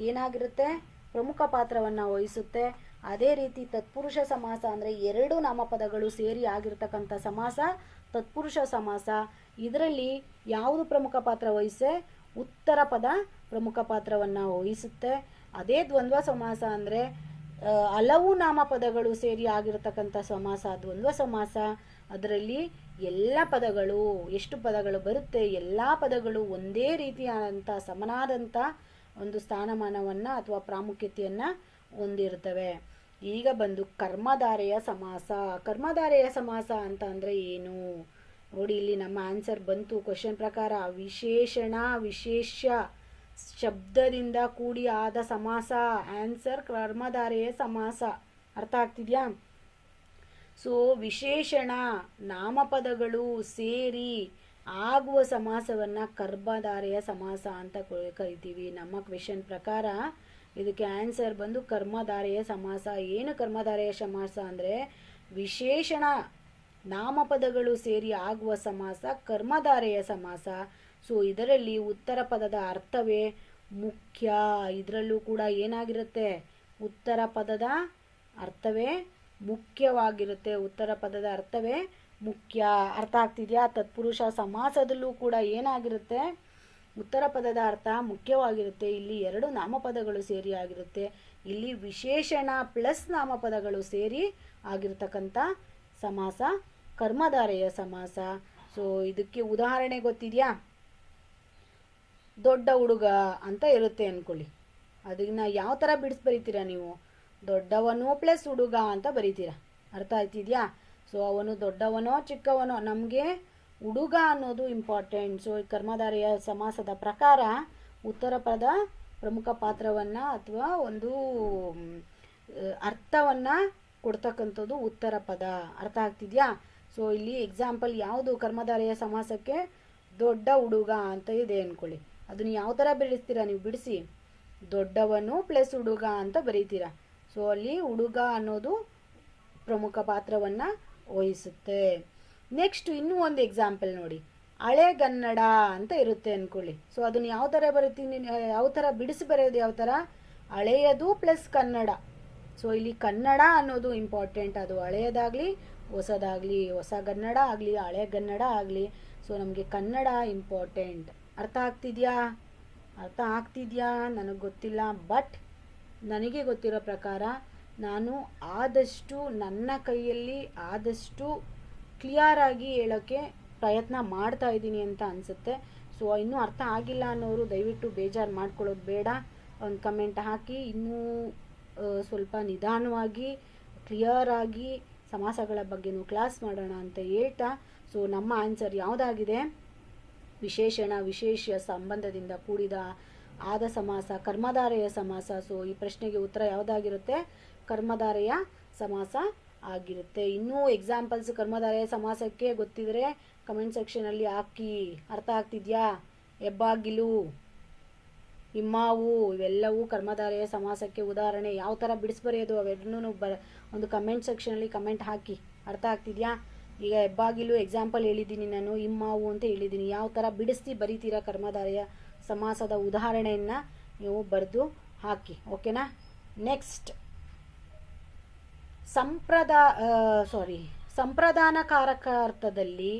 ಏನಾಗಿರುತ್ತೆ? ಪ್ರಮುಖ ಪಾತ್ರವನ್ನು ವಹಿಸುತ್ತೆ. ಅದೇ ರೀತಿ ತತ್ಪುರುಷ ಸಮಾಸ ಅಂದರೆ 2 ನಾಮಪದಗಳು ಸೇರಿ ಆಗಿರ್ತಕ್ಕಂಥ ಸಮಾಸ ತತ್ಪುರುಷ ಸಮಾಸ. ಇದರಲ್ಲಿ ಯಾವುದು ಪ್ರಮುಖ ಪಾತ್ರ ವಹಿಸೆ? ಉತ್ತರ ಪದ ಪ್ರಮುಖ ಪಾತ್ರವನ್ನು ವಹಿಸುತ್ತೆ. ಅದೇ ದ್ವಂದ್ವ ಸಮಾಸ ಅಂದರೆ ಹಲವು ನಾಮಪದಗಳು ಸೇರಿ ಆಗಿರ್ತಕ್ಕಂಥ ಸಮಾಸ ದ್ವಂದ್ವ ಸಮಾಸ. ಅದರಲ್ಲಿ ಎಲ್ಲ ಪದಗಳು, ಎಷ್ಟು ಪದಗಳು ಬರುತ್ತೆ, ಎಲ್ಲ ಪದಗಳು ಒಂದೇ ರೀತಿಯಾದಂಥ ಸಮನಾದಂಥ ಒಂದು ಸ್ಥಾನಮಾನವನ್ನು ಅಥವಾ ಪ್ರಾಮುಖ್ಯತೆಯನ್ನು ಹೊಂದಿರ್ತವೆ. ಈಗ ಬಂದು ಕರ್ಮಧಾರೆಯ ಸಮಾಸ. ಕರ್ಮಧಾರೆಯ ಸಮಾಸ ಅಂತ ಅಂದರೆ ಏನು ನೋಡಿ. ಇಲ್ಲಿ ನಮ್ಮ ಆನ್ಸರ್ ಬಂತು ಕ್ವಶನ್ ಪ್ರಕಾರ. ವಿಶೇಷಣ ವಿಶೇಷ ಶಬ್ದದಿಂದ ಕೂಡಿ ಆದ ಸಮಾಸ. ಆನ್ಸರ್ ಕರ್ಮಧಾರೆಯ ಸಮಾಸ. ಅರ್ಥ ಆಗ್ತಿದೆಯಾ? ಸೊ ವಿಶೇಷಣ ನಾಮಪದಗಳು ಸೇರಿ ಆಗುವ ಸಮಾಸವನ್ನು ಕರ್ಮಧಾರೆಯ ಸಮಾಸ ಅಂತ ಕರಿತೀವಿ. ನಮ್ಮ ಕ್ವೆಶನ್ ಪ್ರಕಾರ ಇದಕ್ಕೆ ಆನ್ಸರ್ ಬಂದು ಕರ್ಮಧಾರೆಯ ಸಮಾಸ. ಏನು ಕರ್ಮಧಾರೆಯ ಸಮಾಸ ಅಂದರೆ ವಿಶೇಷಣ ನಾಮಪದಗಳು ಸೇರಿ ಆಗುವ ಸಮಾಸ ಕರ್ಮಧಾರೆಯ ಸಮಾಸ. ಸೊ ಇದರಲ್ಲಿ ಉತ್ತರ ಪದದ ಅರ್ಥವೇ ಮುಖ್ಯ. ಇದರಲ್ಲೂ ಕೂಡ ಏನಾಗಿರುತ್ತೆ, ಉತ್ತರ ಪದದ ಅರ್ಥವೇ ಮುಖ್ಯವಾಗಿರುತ್ತೆ. ಉತ್ತರ ಪದದ ಅರ್ಥವೇ ಮುಖ್ಯ. ಅರ್ಥ ಆಗ್ತಿದೆಯಾ? ತತ್ಪುರುಷ ಸಮಾಸದಲ್ಲೂ ಕೂಡ ಏನಾಗಿರುತ್ತೆ, ಉತ್ತರ ಪದದ ಅರ್ಥ ಮುಖ್ಯವಾಗಿರುತ್ತೆ. ಇಲ್ಲಿ ಎರಡು ನಾಮಪದಗಳು ಸೇರಿ ಆಗಿರುತ್ತೆ. ಇಲ್ಲಿ ವಿಶೇಷಣ ಪ್ಲಸ್ ನಾಮಪದಗಳು ಸೇರಿ ಆಗಿರ್ತಕ್ಕಂಥ ಸಮಾಸ ಕರ್ಮಧಾರೆಯ ಸಮಾಸ. ಸೊ ಇದಕ್ಕೆ ಉದಾಹರಣೆ ಗೊತ್ತಿದೆಯಾ? ದೊಡ್ಡ ಹುಡುಗ ಅಂತ ಇರುತ್ತೆ ಅಂದ್ಕೊಳ್ಳಿ. ಅದನ್ನ ಯಾವ ಥರ ಬಿಡಿಸಿ ಬರೀತೀರಾ ನೀವು? ದೊಡ್ಡವನು ಪ್ಲಸ್ ಹುಡುಗ ಅಂತ ಬರೀತೀರಾ. ಅರ್ಥ ಆಯ್ತಿದ್ಯಾ? ಸೊ ಅವನು ದೊಡ್ಡವನೋ ಚಿಕ್ಕವನೋ, ನಮಗೆ ಹುಡುಗ ಅನ್ನೋದು ಇಂಪಾರ್ಟೆಂಟ್. ಸೊ ಕರ್ಮಧಾರೆಯ ಸಮಾಸದ ಪ್ರಕಾರ ಉತ್ತರ ಪದ ಪ್ರಮುಖ ಪಾತ್ರವನ್ನು ಅಥವಾ ಒಂದು ಅರ್ಥವನ್ನು ಕೊಡ್ತಕ್ಕಂಥದ್ದು ಉತ್ತರ ಪದ. ಅರ್ಥ ಆಗ್ತಿದೆಯಾ? ಸೊ ಇಲ್ಲಿ ಎಕ್ಸಾಂಪಲ್ ಯಾವುದು ಕರ್ಮಧಾರೆಯ ಸಮಾಸಕ್ಕೆ? ದೊಡ್ಡ ಹುಡುಗ ಅಂತ ಇದೆ ಅಂದ್ಕೊಳ್ಳಿ. ಅದನ್ನು ಯಾವ ಥರ ಬಿಡಿಸ್ತೀರಾ ನೀವು? ಬಿಡಿಸಿ ದೊಡ್ಡವನು ಪ್ಲಸ್ ಹುಡುಗ ಅಂತ ಬರೀತೀರಾ. ಸೊ ಅಲ್ಲಿ ಹುಡುಗ ಅನ್ನೋದು ಪ್ರಮುಖ ಪಾತ್ರವನ್ನು ವಹಿಸುತ್ತೆ. ನೆಕ್ಸ್ಟ್ ಇನ್ನೂ ಒಂದು ಎಕ್ಸಾಂಪಲ್ ನೋಡಿ. ಹಳೆಗನ್ನಡ ಅಂತ ಇರುತ್ತೆ ಅಂದ್ಕೊಳ್ಳಿ. ಸೊ ಅದನ್ನು ಯಾವ ಥರ ಬರೀತೀನಿ, ಯಾವ ಥರ ಬಿಡಿಸಿ ಬರೆಯೋದು? ಯಾವ ಥರ? ಹಳೆಯದು ಪ್ಲಸ್ ಕನ್ನಡ. ಸೊ ಇಲ್ಲಿ ಕನ್ನಡ ಅನ್ನೋದು ಇಂಪಾರ್ಟೆಂಟ್. ಅದು ಹಳೆಯದಾಗಲಿ ಹೊಸದಾಗಲಿ, ಹೊಸಗನ್ನಡ ಆಗಲಿ ಹಳೆಗನ್ನಡ ಆಗಲಿ, ಸೊ ನಮಗೆ ಕನ್ನಡ ಇಂಪಾರ್ಟೆಂಟ್. ಅರ್ಥ ಆಗ್ತಿದೆಯಾ? ಅರ್ಥ ಆಗ್ತಿದೆಯಾ ನನಗೆ ಗೊತ್ತಿಲ್ಲ. ಬಟ್ ನನಗೆ ಗೊತ್ತಿರೋ ಪ್ರಕಾರ ನಾನು ಆದಷ್ಟು ನನ್ನ ಕೈಯಲ್ಲಿ ಆದಷ್ಟು ಕ್ಲಿಯರಾಗಿ ಹೇಳೋಕ್ಕೆ ಪ್ರಯತ್ನ ಮಾಡ್ತಾ ಇದ್ದೀನಿ ಅಂತ ಅನಿಸುತ್ತೆ. ಸೊ ಇನ್ನೂ ಅರ್ಥ ಆಗಿಲ್ಲ ಅನ್ನೋರು ದಯವಿಟ್ಟು ಬೇಜಾರು ಮಾಡ್ಕೊಳ್ಳೋದು ಬೇಡ. ಒಂದು ಕಮೆಂಟ್ ಹಾಕಿ ಇನ್ನೂ ಸ್ವಲ್ಪ ನಿಧಾನವಾಗಿ ಕ್ಲಿಯರಾಗಿ ಸಮಾಸಗಳ ಬಗ್ಗೆನೂ ಕ್ಲಾಸ್ ಮಾಡೋಣ ಅಂತ ಹೇಳ್ತಾ, ಸೊ ನಮ್ಮ ಆನ್ಸರ್ ಯಾವುದಾಗಿದೆ? ವಿಶೇಷಣ ವಿಶೇಷ ಸಂಬಂಧದಿಂದ ಕೂಡಿದ ಆದ ಸಮಾಸ ಕರ್ಮಧಾರೆಯ ಸಮಾಸ. ಸೊ ಈ ಪ್ರಶ್ನೆಗೆ ಉತ್ತರ ಯಾವುದಾಗಿರುತ್ತೆ? ಕರ್ಮಧಾರೆಯ ಸಮಾಸ ಆಗಿರುತ್ತೆ. ಇನ್ನೂ ಎಕ್ಸಾಂಪಲ್ಸ್ ಕರ್ಮಧಾರೆಯ ಸಮಾಸಕ್ಕೆ ಗೊತ್ತಿದ್ರೆ ಕಮೆಂಟ್ ಸೆಕ್ಷನಲ್ಲಿ ಹಾಕಿ. ಅರ್ಥ ಆಗ್ತಿದೆಯಾ? ಹೆಬ್ಬಾಗಿಲು, ಹಿಮ್ಮಾವು ಇವೆಲ್ಲವೂ ಕರ್ಮಧಾರೆಯ ಸಮಾಸಕ್ಕೆ ಉದಾಹರಣೆ. ಯಾವ ಥರ ಬಿಡಿಸಿ ಬರೆಯೋದು ಅವೆಲ್ಲನೂ ಒಂದು ಕಮೆಂಟ್ ಸೆಕ್ಷನಲ್ಲಿ ಕಮೆಂಟ್ ಹಾಕಿ. ಅರ್ಥ ಆಗ್ತಿದೆಯಾ? ಈಗ ಹೆಬ್ಬಾಗಿಲು ಎಕ್ಸಾಂಪಲ್ ಹೇಳಿದ್ದೀನಿ ನಾನು, ಹಿಮ್ಮಾವು ಅಂತ ಹೇಳಿದ್ದೀನಿ. ಯಾವ ಥರ ಬಿಡಿಸಿ ಬರೀತೀರಾ ಕರ್ಮಧಾರೆಯ ಸಮಾಸದ ಉದಾಹರಣೆಯನ್ನು ನೀವು ಬರೆದು ಹಾಕಿ. ಓಕೆನಾ? ನೆಕ್ಸ್ಟ್ ಸಂಪ್ರದಾನಕಾರಕ ಅರ್ಥದಲ್ಲಿ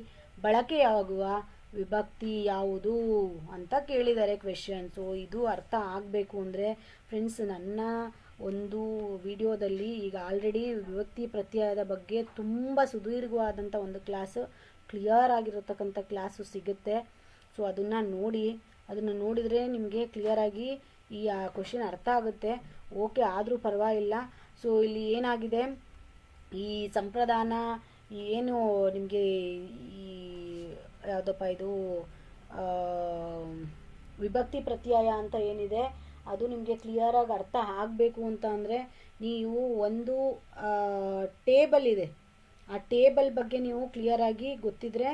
ಬಳಕೆಯಾಗುವ ವಿಭಕ್ತಿ ಯಾವುದು ಅಂತ ಕೇಳಿದ್ದಾರೆ ಕ್ವೆಶನ್. ಸೊ ಇದು ಅರ್ಥ ಆಗಬೇಕು ಅಂದರೆ ಫ್ರೆಂಡ್ಸ್, ನನ್ನ ಒಂದು ವಿಡಿಯೋದಲ್ಲಿ ಈಗ ಆಲ್ರೆಡಿ ವಿಭಕ್ತಿ ಪ್ರತ್ಯಯದ ಬಗ್ಗೆ ತುಂಬ ಸುದೀರ್ಘವಾದಂಥ ಒಂದು ಕ್ಲಾಸು, ಕ್ಲಿಯರ್ ಆಗಿರತಕ್ಕಂಥ ಕ್ಲಾಸು ಸಿಗುತ್ತೆ. ಸೊ ಅದನ್ನು ನೋಡಿ, ಅದನ್ನು ನೋಡಿದರೆ ನಿಮಗೆ ಕ್ಲಿಯರಾಗಿ ಈ ಕ್ವೆಶನ್ ಅರ್ಥ ಆಗುತ್ತೆ. ಓಕೆ ಆದರೂ ಪರವಾಗಿಲ್ಲ. ಸೊ ಇಲ್ಲಿ ಏನಾಗಿದೆ, ಈ ಸಂಪ್ರದಾನ ಏನು ನಿಮಗೆ ಈ ಯಾವುದಪ್ಪ ಇದು ವಿಭಕ್ತಿ ಪ್ರತ್ಯಯ ಅಂತ ಏನಿದೆ ಅದು ನಿಮಗೆ ಕ್ಲಿಯರಾಗಿ ಅರ್ಥ ಆಗಬೇಕು ಅಂತ ಅಂದರೆ ನೀವು ಒಂದು ಟೇಬಲ್ ಇದೆ, ಆ ಟೇಬಲ್ ಬಗ್ಗೆ ನೀವು ಕ್ಲಿಯರಾಗಿ ಗೊತ್ತಿದ್ರೆ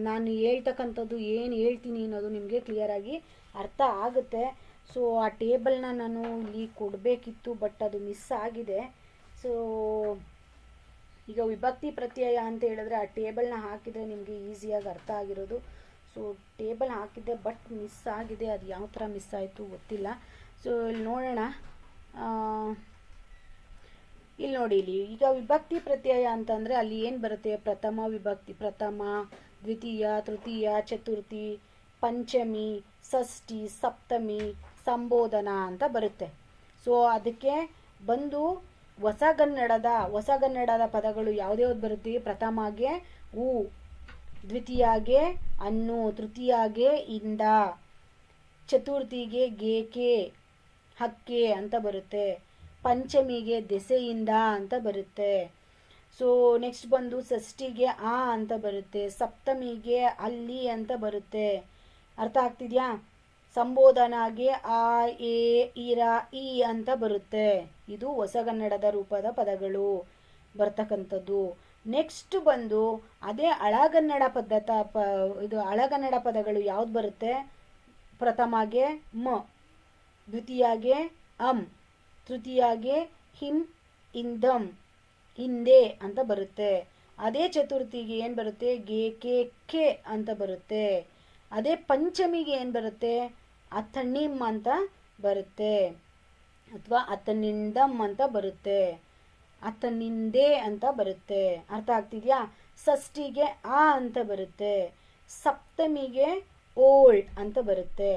ನಾನು ಹೇಳ್ತಕ್ಕಂಥದ್ದು ಏನು ಹೇಳ್ತೀನಿ ಅನ್ನೋದು ನಿಮಗೆ ಕ್ಲಿಯರಾಗಿ ಅರ್ಥ ಆಗುತ್ತೆ. ಸೊ ಆ ಟೇಬಲ್ನ ನಾನು ಇಲ್ಲಿ ಕೊಡಬೇಕಿತ್ತು, ಬಟ್ ಅದು ಮಿಸ್ ಆಗಿದೆ. ಸೊ ಈಗ ವಿಭಕ್ತಿ ಪ್ರತ್ಯಯ ಅಂತ ಹೇಳಿದ್ರೆ ಆ ಟೇಬಲ್ನ ಹಾಕಿದರೆ ನಿಮಗೆ ಈಸಿಯಾಗಿ ಅರ್ಥ ಆಗಿರೋದು. ಸೊ ಟೇಬಲ್ ಹಾಕಿದ್ದೆ ಬಟ್ ಮಿಸ್ ಆಗಿದೆ. ಅದು ಯಾವ ಥರ ಮಿಸ್ ಆಯಿತು ಗೊತ್ತಿಲ್ಲ. ಸೊ ಇಲ್ಲಿ ನೋಡೋಣ. ಇಲ್ಲಿ ನೋಡಿ, ಇಲ್ಲಿ ಈಗ ವಿಭಕ್ತಿ ಪ್ರತ್ಯಯ ಅಂತಂದರೆ ಅಲ್ಲಿ ಏನು ಬರುತ್ತೆ? ಪ್ರಥಮ ವಿಭಕ್ತಿ, ಪ್ರಥಮ, ದ್ವಿತೀಯ, ತೃತೀಯ, ಚತುರ್ಥಿ, ಪಂಚಮಿ, ಷಷ್ಠಿ, ಸಪ್ತಮಿ, ಸಂಬೋಧನಾ ಅಂತ ಬರುತ್ತೆ. ಸೊ ಅದಕ್ಕೆ ಬಂದು ಹೊಸಗನ್ನಡದ ಪದಗಳು ಯಾವ್ದ್ಯಾವ್ದು ಬರುತ್ತೆ? ಪ್ರಥಮಗೆ ಉ, ದ್ವಿತೀಯಗೆ ಅನ್ನು, ತೃತೀಯಗೆ ಇಂದ, ಚತುರ್ಥಿಗೆ ಗೇಕೆ, ಹಕ್ಕೆ ಅಂತ ಬರುತ್ತೆ, ಪಂಚಮಿಗೆ ದೆಸೆಯಿಂದ ಅಂತ ಬರುತ್ತೆ. ಸೊ ನೆಕ್ಸ್ಟ್ ಬಂದು ಷಷ್ಠಿಗೆ ಆ ಅಂತ ಬರುತ್ತೆ, ಸಪ್ತಮಿಗೆ ಅಲ್ಲಿ ಅಂತ ಬರುತ್ತೆ. ಅರ್ಥ ಆಗ್ತಿದೆಯಾ? ಸಂಬೋಧನಾಗೆ ಆ, ಎ, ಇರ, ಈ ಅಂತ ಬರುತ್ತೆ. ಇದು ಹೊಸಗನ್ನಡದ ರೂಪದ ಪದಗಳು. ಬರ್ತಕ್ಕಂಥದ್ದು. ನೆಕ್ಸ್ಟ್ ಬಂದು ಅದೇ ಹಳಗನ್ನಡ ಇದು ಹಳಗನ್ನಡ ಪದಗಳು ಯಾವ್ದು ಬರುತ್ತೆ? ಪ್ರಥಮಾಗೆ ಮ, ದ್ವಿತೀಯಾಗೆ ಅಂ, ತೃತೀಯಾಗೆ ಹಿಂ, ಇಂದಂ, ಹಿಂದೆ ಅಂತ ಬರುತ್ತೆ. ಅದೇ ಚತುರ್ಥಿಗೆ ಏನು ಬರುತ್ತೆ? ಗೆ, ಕೆ ಅಂತ ಬರುತ್ತೆ. ಅದೇ ಪಂಚಮಿಗೆ ಏನು ಬರುತ್ತೆ? ಅಥಣಿಂ ಅಂತ ಬರುತ್ತೆ, ಅಥವಾ ಅಥನಿಂದಂ ಅಂತ ಬರುತ್ತೆ, ಅಥನಿಂದೆ ಅಂತ ಬರುತ್ತೆ. ಅರ್ಥ ಆಗ್ತಿದ್ಯಾ? ಷಷ್ಠಿಗೆ ಆ ಅಂತ ಬರುತ್ತೆ, ಸಪ್ತಮಿಗೆ ಓಳ್ ಅಂತ ಬರುತ್ತೆ.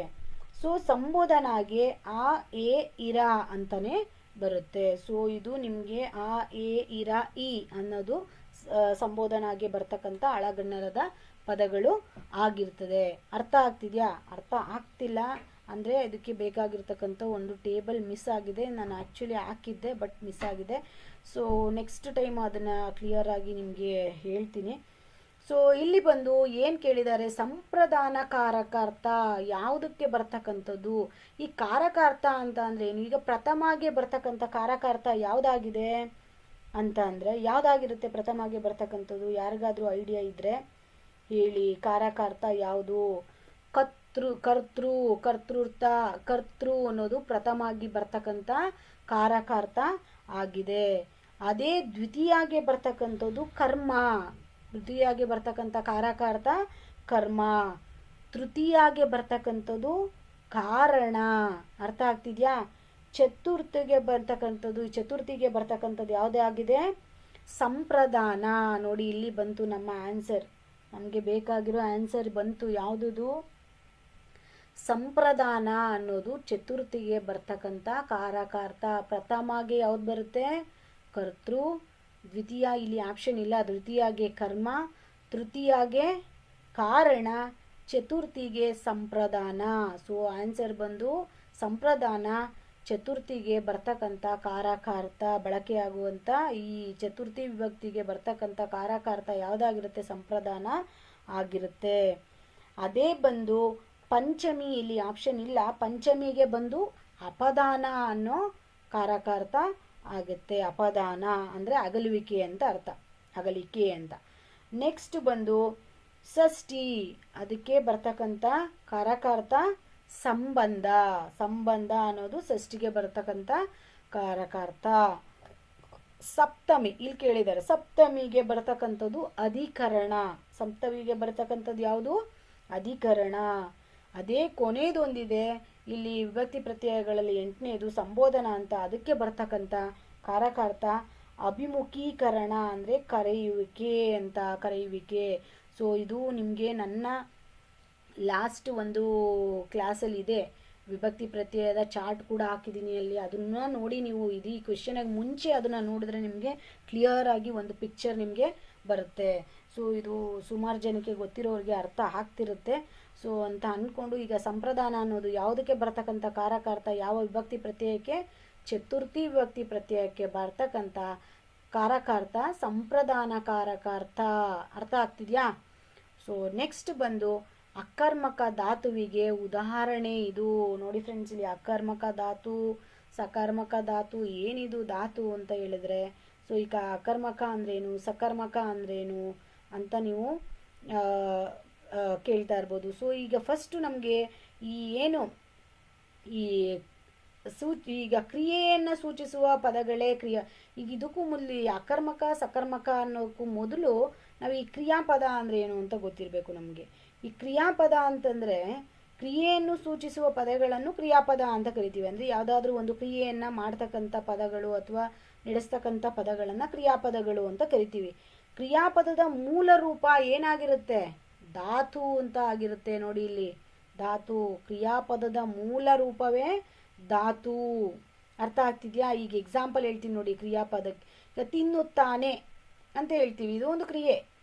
ಸೊ ಸಂಬೋಧನಾಗೆ ಆ, ಎ, ಇರ ಅಂತಾನೆ ಬರುತ್ತೆ. ಸೊ ಇದು ನಿಮಗೆ ಆ, ಎ, ಇರ, ಇ ಅನ್ನೋದು ಸಂಬೋಧನಾಗೆ ಬರ್ತಕ್ಕಂಥ ಹಳಗನ್ನಡದ ಪದಗಳು ಆಗಿರ್ತದೆ. ಅರ್ಥ ಆಗ್ತಿದ್ಯಾ? ಅರ್ಥ ಆಗ್ತಿಲ್ಲ ಅಂದರೆ ಇದಕ್ಕೆ ಬೇಕಾಗಿರ್ತಕ್ಕಂಥ ಒಂದು ಟೇಬಲ್ ಮಿಸ್ ಆಗಿದೆ. ನಾನು ಆ್ಯಕ್ಚುಲಿ ಹಾಕಿದ್ದೆ, ಬಟ್ ಮಿಸ್ ಆಗಿದೆ. ಸೊ ನೆಕ್ಸ್ಟ್ ಟೈಮ್ ಅದನ್ನು ಕ್ಲಿಯರ್ ಆಗಿ ನಿಮಗೆ ಹೇಳ್ತೀನಿ. ಸೊ ಇಲ್ಲಿ ಬಂದು ಏನು ಕೇಳಿದ್ದಾರೆ? ಸಂಪ್ರದಾನ ಕಾರಕಾರ್ಥ ಯಾವುದಕ್ಕೆ ಬರ್ತಕ್ಕಂಥದ್ದು? ಈ ಕಾರಕಾರ್ಥ ಅಂತ ಅಂದರೆ ಏನು? ಈಗ ಪ್ರಥಮಾಗೆ ಬರ್ತಕ್ಕಂಥ ಕಾರಕಾರ್ಥ ಯಾವುದಾಗಿದೆ ಅಂತ ಅಂದರೆ ಯಾವುದಾಗಿರುತ್ತೆ? ಪ್ರಥಮಾಗೆ ಬರ್ತಕ್ಕಂಥದ್ದು ಯಾರಿಗಾದ್ರೂ ಐಡಿಯಾ ಇದ್ದರೆ ಹೇಳಿ. ಕಾರಕಾರ್ಥ ಯಾವುದು? ಕರ್ತೃ, ಕರ್ತೃರ್ಥ, ಕರ್ತೃ ಅನ್ನೋದು ಪ್ರಥಮಾಗಿ ಬರ್ತಕ್ಕಂಥ ಕಾರಕಾರ್ಥ ಆಗಿದೆ. ಅದೇ ದ್ವಿತೀಯಾಗೆ ಬರ್ತಕ್ಕಂಥದ್ದು ಕರ್ಮ. ದ್ವಿತೀಯಾಗೆ ಬರ್ತಕ್ಕಂಥ ಕಾರಕಾರ್ಥ ಕರ್ಮ. ತೃತೀಯಾಗೆ ಬರ್ತಕ್ಕಂಥದ್ದು ಕಾರಣ. ಅರ್ಥ ಆಗ್ತಿದ್ಯಾ? ಚತುರ್ಥಿಗೆ ಬರ್ತಕ್ಕಂಥದ್ದು ಯಾವುದೇ ಆಗಿದೆ? ಸಂಪ್ರದಾನ. ನೋಡಿ ಇಲ್ಲಿ ಬಂತು ನಮ್ಮ ಆನ್ಸರ್, ನಮಗೆ ಬೇಕಾಗಿರೋ ಆನ್ಸರ್ ಬಂತು. ಯಾವುದದು? ಸಂಪ್ರದಾನ ಅನ್ನೋದು ಚತುರ್ಥಿಗೆ ಬರ್ತಕ್ಕಂಥ ಕಾರಕಾರ್ಥ. ಪ್ರಥಮಾಗೆ ಯಾವ್ದು ಬರುತ್ತೆ? ಕರ್ತೃ. ದ್ವಿತೀಯ ಇಲ್ಲಿ ಆಪ್ಷನ್ ಇಲ್ಲ, ದ್ವಿತೀಯಾಗೆ ಕರ್ಮ, ತೃತೀಯಾಗೆ ಕಾರಣ, ಚತುರ್ಥಿಗೆ ಸಂಪ್ರದಾನ. ಸೊ ಆನ್ಸರ್ ಬಂದು ಸಂಪ್ರದಾನ. ಚತುರ್ಥಿಗೆ ಬರ್ತಕ್ಕಂಥ ಕಾರಕಾರ್ಥ ಬಳಕೆಯಾಗುವಂಥ ಈ ಚತುರ್ಥಿ ವಿಭಕ್ತಿಗೆ ಬರ್ತಕ್ಕಂಥ ಕಾರಕಾರ್ಥ ಯಾವುದಾಗಿರುತ್ತೆ? ಸಂಪ್ರದಾನ ಆಗಿರುತ್ತೆ. ಅದೇ ಬಂದು ಪಂಚಮಿ, ಇಲ್ಲಿ ಆಪ್ಷನ್ ಇಲ್ಲ, ಪಂಚಮಿಗೆ ಬಂದು ಅಪದಾನ ಅನ್ನೋ ಕಾರಕಾರ್ಥ ಆಗುತ್ತೆ. ಅಪದಾನ ಅಂದರೆ ಅಗಲುವಿಕೆ ಅಂತ ಅರ್ಥ, ಅಗಲಿಕೆ ಅಂತ. ನೆಕ್ಸ್ಟ್ ಬಂದು ಷಷ್ಠಿ, ಅದಕ್ಕೆ ಬರ್ತಕ್ಕಂಥ ಕಾರಕಾರ್ಥ ಸಂಬಂಧ. ಸಂಬಂಧ ಅನ್ನೋದು ಷಷ್ಠಿಗೆ ಬರ್ತಕ್ಕಂಥ ಕಾರಕಾರ್ಥ. ಸಪ್ತಮಿ ಇಲ್ಲಿ ಕೇಳಿದ್ದಾರೆ, ಸಪ್ತಮಿಗೆ ಬರ್ತಕ್ಕಂಥದ್ದು ಅಧಿಕರಣ. ಸಪ್ತಮಿಗೆ ಬರ್ತಕ್ಕಂಥದ್ದು ಯಾವುದು? ಅಧಿಕರಣ. ಅದೇ ಕೊನೆಯದೊಂದಿದೆ ಇಲ್ಲಿ ವಿಭಕ್ತಿ ಪ್ರತ್ಯಯಗಳಲ್ಲಿ 8ನೇದು ಸಂಬೋಧನ ಅಂತ, ಅದಕ್ಕೆ ಬರ್ತಕ್ಕಂಥ ಕಾರಕಾರ್ಥ ಅಭಿಮುಖೀಕರಣ ಅಂದರೆ ಕರೆಯುವಿಕೆ ಅಂತ, ಕರೆಯುವಿಕೆ. ಸೊ ಇದು ನಿಮಗೆ ನನ್ನ ಲಾಸ್ಟ್ ಒಂದು ಕ್ಲಾಸಲ್ಲಿ ಇದೆ, ವಿಭಕ್ತಿ ಪ್ರತ್ಯಯದ ಚಾರ್ಟ್ ಕೂಡ ಹಾಕಿದ್ದೀನಿ ಅಲ್ಲಿ, ಅದನ್ನು ನೋಡಿ ನೀವು ಈ ಕ್ವೆಶ್ಚನಿಗೆ ಮುಂಚೆ ಅದನ್ನು ನೋಡಿದ್ರೆ ನಿಮಗೆ ಕ್ಲಿಯರ್ ಆಗಿ ಒಂದು ಪಿಕ್ಚರ್ ನಿಮಗೆ ಬರುತ್ತೆ. ಸೊ ಇದು ಸುಮಾರು ಜನಕ್ಕೆ ಗೊತ್ತಿರೋರಿಗೆ ಅರ್ಥ ಆಗ್ತಿರುತ್ತೆ. ಸೊ ಅಂತ ಅಂದ್ಕೊಂಡು ಈಗ ಸಂಪ್ರದಾನ ಅನ್ನೋದು ಯಾವುದಕ್ಕೆ ಬರ್ತಕ್ಕಂಥ ಕಾರಕಾರ್ಥ? ಯಾವ ವಿಭಕ್ತಿ ಪ್ರತ್ಯಯಕ್ಕೆ? ಚತುರ್ಥಿ ವಿಭಕ್ತಿ ಪ್ರತ್ಯಯಕ್ಕೆ ಬರ್ತಕ್ಕಂಥ ಕಾರಕಾರ್ಥ ಸಂಪ್ರದಾನ ಕಾರಕಾರ್ಥ. ಅರ್ಥ ಆಗ್ತಿದೆಯಾ? ಸೊ ನೆಕ್ಸ್ಟ್ ಬಂದು ಅಕರ್ಮಕ ಧಾತುವಿಗೆ ಉದಾಹರಣೆ ಇದು ನೋಡಿ ಫ್ರೆಂಡ್ಸ್. ಇಲ್ಲಿ ಅಕರ್ಮಕ ಧಾತು, ಸಕರ್ಮಕ ಧಾತು, ಏನಿದು ಧಾತು ಅಂತ ಹೇಳಿದ್ರೆ, ಸೊ ಈಗ ಅಕರ್ಮಕ ಅಂದ್ರೇನು, ಸಕರ್ಮಕ ಅಂದ್ರೇನು ಅಂತ ನೀವು ಕೇಳ್ತಾ ಇರ್ಬೋದು. ಸೊ ಈಗ ಫಸ್ಟು ನಮಗೆ ಈ ಏನು ಈಗ ಕ್ರಿಯೆಯನ್ನು ಸೂಚಿಸುವ ಪದಗಳೇ ಈಗ ಇದಕ್ಕೂ ಮೊದಲು ಅಕರ್ಮಕ ಸಕರ್ಮಕ ಅನ್ನೋಕ್ಕೂ ಮೊದಲು ನಾವು ಈ ಕ್ರಿಯಾಪದ ಅಂದರೆ ಏನು ಅಂತ ಗೊತ್ತಿರಬೇಕು ನಮಗೆ. ಈ ಕ್ರಿಯಾಪದ ಅಂತಂದರೆ ಕ್ರಿಯೆಯನ್ನು ಸೂಚಿಸುವ ಪದಗಳನ್ನು ಕ್ರಿಯಾಪದ ಅಂತ ಕರಿತೀವಿ. ಅಂದರೆ ಯಾವುದಾದ್ರೂ ಒಂದು ಕ್ರಿಯೆಯನ್ನು ಮಾಡ್ತಕ್ಕಂಥ ಪದಗಳು ಅಥವಾ ನಡೆಸ್ತಕ್ಕಂಥ ಪದಗಳನ್ನು ಕ್ರಿಯಾಪದಗಳು ಅಂತ ಕರಿತೀವಿ. ಕ್ರಿಯಾಪದದ ಮೂಲ ರೂಪ ಏನಾಗಿರುತ್ತೆ? ಧಾತು ಅಂತ ಆಗಿರುತ್ತೆ. ನೋಡಿ ಇಲ್ಲಿ ಧಾತು, ಕ್ರಿಯಾಪದದ ಮೂಲ ರೂಪವೇ ಧಾತು. ಅರ್ಥ ಆಗ್ತಿದೆಯಾ? ಈಗ ಎಕ್ಸಾಂಪಲ್ ಹೇಳ್ತೀನಿ ನೋಡಿ. ಕ್ರಿಯಾಪದಕ್ಕೆ ಈಗ ತಿನ್ನುತ್ತಾನೆ ಅಂತ ಹೇಳ್ತೀವಿ, ಇದು ಒಂದು ಕ್ರಿಯೆ,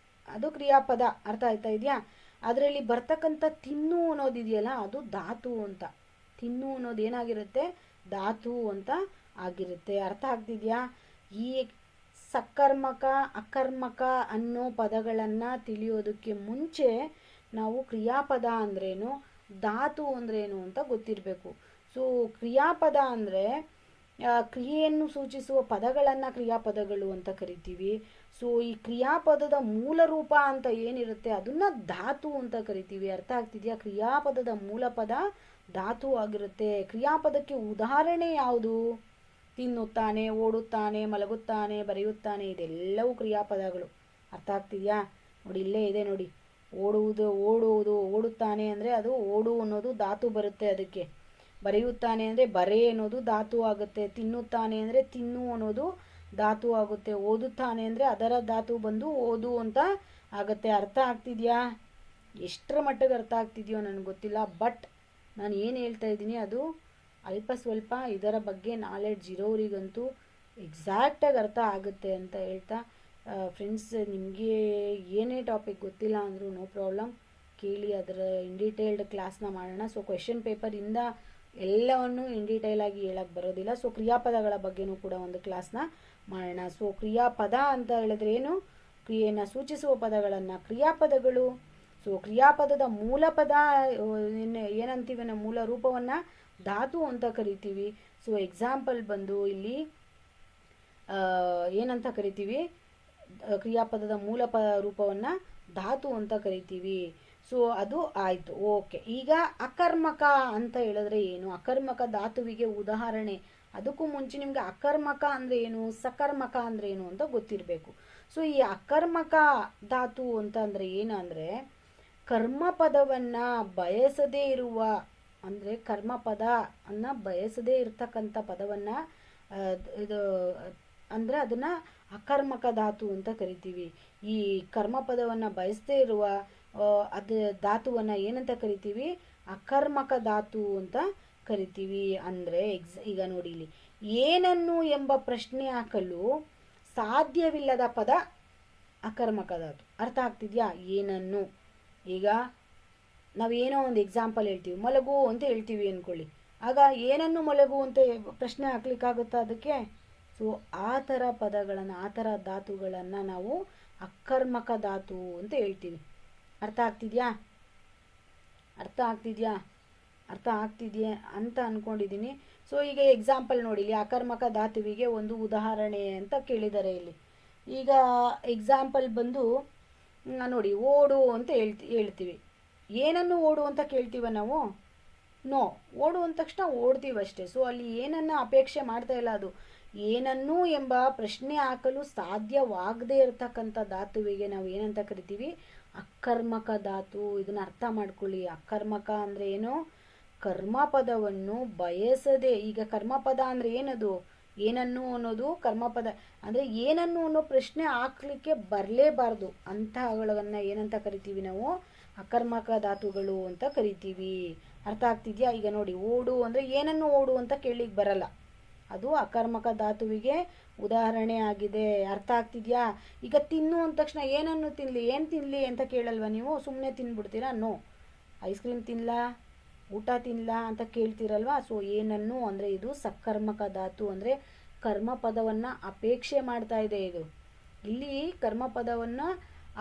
ಅದು ಕ್ರಿಯಾಪದ. ಅರ್ಥ ಆಯ್ತಾ ಇದೆಯಾ? ಅದರಲ್ಲಿ ಬರ್ತಕ್ಕಂಥ ತಿನ್ನು ಅನ್ನೋದಿದೆಯಲ್ಲ, ಅದು ಧಾತು ಅಂತ. ತಿನ್ನು ಅನ್ನೋದು ಏನಾಗಿರುತ್ತೆ? ಧಾತು ಅಂತ ಆಗಿರುತ್ತೆ. ಅರ್ಥ ಆಗ್ತಿದೆಯಾ? ಈ ಸಕರ್ಮಕ ಅಕರ್ಮಕ ಅನ್ನೋ ಪದಗಳನ್ನು ತಿಳಿಯೋದಕ್ಕೆ ಮುಂಚೆ ನಾವು ಕ್ರಿಯಾಪದ ಅಂದ್ರೇನು, ಧಾತು ಅಂದ್ರೇನು ಅಂತ ಗೊತ್ತಿರಬೇಕು. ಸೊ ಕ್ರಿಯಾಪದ ಅಂದರೆ ಕ್ರಿಯೆಯನ್ನು ಸೂಚಿಸುವ ಪದಗಳನ್ನು ಕ್ರಿಯಾಪದಗಳು ಅಂತ ಕರಿತೀವಿ. ಸೊ ಈ ಕ್ರಿಯಾಪದದ ಮೂಲ ರೂಪ ಅಂತ ಏನಿರುತ್ತೆ ಅದನ್ನ ಧಾತು ಅಂತ ಕರಿತೀವಿ. ಅರ್ಥ ಆಗ್ತಿದೆಯಾ? ಕ್ರಿಯಾಪದದ ಮೂಲ ಪದ ಧಾತು ಆಗಿರುತ್ತೆ. ಕ್ರಿಯಾಪದಕ್ಕೆ ಉದಾಹರಣೆ ಯಾವುದು? ತಿನ್ನುತ್ತಾನೆ, ಓಡುತ್ತಾನೆ, ಮಲಗುತ್ತಾನೆ, ಬರೆಯುತ್ತಾನೆ, ಇದೆಲ್ಲವೂ ಕ್ರಿಯಾಪದಗಳು. ಅರ್ಥ ಆಗ್ತಿದೆಯಾ? ನೋಡಿ ಇಲ್ಲೇ ಇದೆ ನೋಡಿ, ಓಡುವುದು, ಓಡುತ್ತಾನೆ ಅಂದರೆ ಅದು ಓಡು ಅನ್ನೋದು ಧಾತು ಬರುತ್ತೆ ಅದಕ್ಕೆ. ಬರೆಯುತ್ತಾನೆ ಅಂದರೆ ಬರೆ ಅನ್ನೋದು ಧಾತು ಆಗುತ್ತೆ. ತಿನ್ನುತ್ತಾನೆ ಅಂದರೆ ತಿನ್ನು ಅನ್ನೋದು ಧಾತು ಆಗುತ್ತೆ. ಓದುತ್ತಾನೆ ಅಂದರೆ ಅದರ ಧಾತು ಬಂದು ಓದು ಅಂತ ಆಗುತ್ತೆ. ಅರ್ಥ ಆಗ್ತಿದೆಯಾ? ಎಷ್ಟರ ಮಟ್ಟಿಗೆ ಅರ್ಥ ಆಗ್ತಿದೆಯೋ ನನಗೆ ಗೊತ್ತಿಲ್ಲ, ಬಟ್ ನಾನು ಏನು ಹೇಳ್ತಾ ಇದ್ದೀನಿ ಅದು ಅಲ್ಪ ಸ್ವಲ್ಪ ಇದರ ಬಗ್ಗೆ ನಾಲೆಡ್ಜ್ ಇರೋರಿಗಂತೂ ಎಕ್ಸಾಕ್ಟಾಗಿ ಅರ್ಥ ಆಗುತ್ತೆ ಅಂತ ಹೇಳ್ತಾ, ಫ್ರೆಂಡ್ಸ್ ನಿಮಗೆ ಏನೇ ಟಾಪಿಕ್ ಗೊತ್ತಿಲ್ಲ ಅಂದರೂ ನೋ ಪ್ರಾಬ್ಲಮ್, ಕೇಳಿ, ಅದರ ಇನ್ ಡೀಟೇಲ್ಡ್ ಕ್ಲಾಸ್ನ ಮಾಡೋಣ. ಸೊ ಕ್ವೆಶನ್ ಪೇಪರಿಂದ ಎಲ್ಲವನ್ನು ಇನ್ ಡೀಟೇಲ್ ಆಗಿ ಹೇಳಕ್ಕೆ ಬರೋದಿಲ್ಲ. ಸೊ ಕ್ರಿಯಾಪದಗಳ ಬಗ್ಗೆನೂ ಕೂಡ ಒಂದು ಕ್ಲಾಸ್ನ ಮಾಡೋಣ. ಸೊ ಕ್ರಿಯಾಪದ ಅಂತ ಹೇಳಿದ್ರೆ ಏನು? ಕ್ರಿಯೆಯನ್ನು ಸೂಚಿಸುವ ಪದಗಳನ್ನು ಕ್ರಿಯಾಪದಗಳು. ಸೊ ಕ್ರಿಯಾಪದದ ಮೂಲ ಪದ ಏನಂತೀವಿ ನಾವು? ಮೂಲ ರೂಪವನ್ನು ಧಾತು ಅಂತ ಕರಿತೀವಿ. ಸೊ ಎಕ್ಸಾಂಪಲ್ ಬಂದು ಇಲ್ಲಿ ಏನಂತ ಕರಿತೀವಿ? ಕ್ರಿಯಾಪದದ ಮೂಲ ರೂಪವನ್ನು ಧಾತು ಅಂತ ಕರಿತೀವಿ. ಸೊ ಅದು ಆಯಿತು, ಓಕೆ. ಈಗ ಅಕರ್ಮಕ ಅಂತ ಹೇಳಿದ್ರೆ ಏನು? ಅಕರ್ಮಕ ಧಾತುವಿಗೆ ಉದಾಹರಣೆ. ಅದಕ್ಕೂ ಮುಂಚೆ ನಿಮಗೆ ಅಕರ್ಮಕ ಅಂದರೆ ಏನು, ಸಕರ್ಮಕ ಅಂದರೆ ಏನು ಅಂತ ಗೊತ್ತಿರಬೇಕು. ಸೊ ಈ ಅಕರ್ಮಕ ಧಾತು ಅಂತ ಅಂದರೆ ಏನು ಅಂದರೆ, ಕರ್ಮಪದವನ್ನು ಬಯಸದೇ ಇರುವ, ಅಂದರೆ ಕರ್ಮಪದ ಅನ್ನು ಬಯಸದೇ ಇರ್ತಕ್ಕಂಥ ಪದವನ್ನು ಇದು ಅಂದರೆ ಅದನ್ನು ಅಕರ್ಮಕ ಧಾತು ಅಂತ ಕರಿತೀವಿ. ಈ ಕರ್ಮಪದವನ್ನು ಬಯಸದೇ ಇರುವ ಅದು ಧಾತುವನ್ನು ಏನಂತ ಕರಿತೀವಿ? ಅಕರ್ಮಕ ಧಾತು ಅಂತ ಕರಿತೀವಿ. ಅಂದರೆ ಈಗ ನೋಡಿ ಇಲ್ಲಿ, ಏನನ್ನು ಎಂಬ ಪ್ರಶ್ನೆ ಹಾಕಲು ಸಾಧ್ಯವಿಲ್ಲದ ಪದ ಅಕರ್ಮಕ ಧಾತು. ಅರ್ಥ ಆಗ್ತಿದೆಯಾ? ಏನನ್ನು. ಈಗ ನಾವೇನೋ ಒಂದು ಎಕ್ಸಾಂಪಲ್ ಹೇಳ್ತೀವಿ, ಮಲಗು ಅಂತ ಹೇಳ್ತೀವಿ ಅಂದ್ಕೊಳ್ಳಿ. ಆಗ ಏನನ್ನು ಮಲಗು ಅಂತ ಪ್ರಶ್ನೆ ಹಾಕ್ಲಿಕ್ಕಾಗುತ್ತಾ ಅದಕ್ಕೆ? ಸೊ ಆ ಥರ ಪದಗಳನ್ನು, ಆ ಥರ ಧಾತುಗಳನ್ನು ನಾವು ಅಕರ್ಮಕ ಧಾತು ಅಂತ ಹೇಳ್ತೀವಿ. ಅರ್ಥ ಆಗ್ತಿದೆಯಾ? ಅರ್ಥ ಆಗ್ತಿದೆಯಾ? ಅರ್ಥ ಆಗ್ತಿದೆಯಾ ಅಂತ ಅಂದ್ಕೊಂಡಿದ್ದೀನಿ. ಸೊ ಈಗ ಎಕ್ಸಾಂಪಲ್ ನೋಡಿ, ಇಲ್ಲಿ ಅಕರ್ಮಕ ಧಾತುವಿಗೆ ಒಂದು ಉದಾಹರಣೆ ಅಂತ ಕೇಳಿದ್ದಾರೆ ಇಲ್ಲಿ. ಈಗ ಎಕ್ಸಾಂಪಲ್ ಬಂದು ನೋಡಿ, ಓಡು ಅಂತ ಹೇಳ್ತೀವಿ. ಏನನ್ನು ಓಡು ಅಂತ ಕೇಳ್ತೀವ ನಾವು? ನೋ, ಓಡು ಅಂದ ತಕ್ಷಣ ಓಡ್ತೀವಷ್ಟೇ. ಸೊ ಅಲ್ಲಿ ಏನನ್ನು ಅಪೇಕ್ಷೆ ಮಾಡ್ತಾ ಇಲ್ಲ, ಅದು ಏನನ್ನು ಎಂಬ ಪ್ರಶ್ನೆ ಹಾಕಲು ಸಾಧ್ಯವಾಗದೇ ಇರತಕ್ಕಂಥ ಧಾತುವಿಗೆ ನಾವು ಏನಂತ ಕರಿತೀವಿ? ಅಕರ್ಮಕ ಧಾತು. ಇದನ್ನ ಅರ್ಥ ಮಾಡ್ಕೊಳ್ಳಿ. ಅಕರ್ಮಕ ಅಂದರೆ ಏನು? ಕರ್ಮಪದವನ್ನು ಬಯಸದೆ. ಈಗ ಕರ್ಮಪದ ಅಂದರೆ ಏನದು? ಏನನ್ನು ಅನ್ನೋದು ಕರ್ಮಪದ. ಅಂದರೆ ಏನನ್ನು ಅನ್ನೋ ಪ್ರಶ್ನೆ ಹಾಕ್ಲಿಕ್ಕೆ ಬರಲೇಬಾರ್ದು ಅಂತಹಗಳನ್ನು ಏನಂತ ಕರಿತೀವಿ ನಾವು? ಅಕರ್ಮಕ ಧಾತುಗಳು ಅಂತ ಕರಿತೀವಿ. ಅರ್ಥ ಆಗ್ತಿದೆಯಾ? ಈಗ ನೋಡಿ, ಓಡು ಅಂದರೆ ಏನನ್ನು ಓಡು ಅಂತ ಕೇಳಲಿಕ್ಕೆ ಬರಲ್ಲ, ಅದು ಅಕರ್ಮಕ ಧಾತುವಿಗೆ ಉದಾಹರಣೆ ಆಗಿದೆ. ಅರ್ಥ ಆಗ್ತಿದೆಯಾ? ಈಗ ತಿನ್ನು ಅಂದ ತಕ್ಷಣ ಏನನ್ನು ತಿನ್ನಲಿ, ಏನು ತಿನ್ನಲಿ ಅಂತ ಕೇಳಲ್ವ ನೀವು? ಸುಮ್ಮನೆ ತಿನ್ಬಿಡ್ತೀರಾ? ನೋ. ಐಸ್ ಕ್ರೀಮ್ ತಿನ್ನಲಾ, ಊಟ ತಿನ್ನಲಾ ಅಂತ ಕೇಳ್ತೀರಲ್ವಾ? ಸೊ ಏನನ್ನು ಅಂದರೆ ಇದು ಸಕರ್ಮಕ ಧಾತು. ಅಂದರೆ ಕರ್ಮಪದವನ್ನು ಅಪೇಕ್ಷೆ ಮಾಡ್ತಾ ಇದೆ ಇದು. ಇಲ್ಲಿ ಕರ್ಮಪದವನ್ನು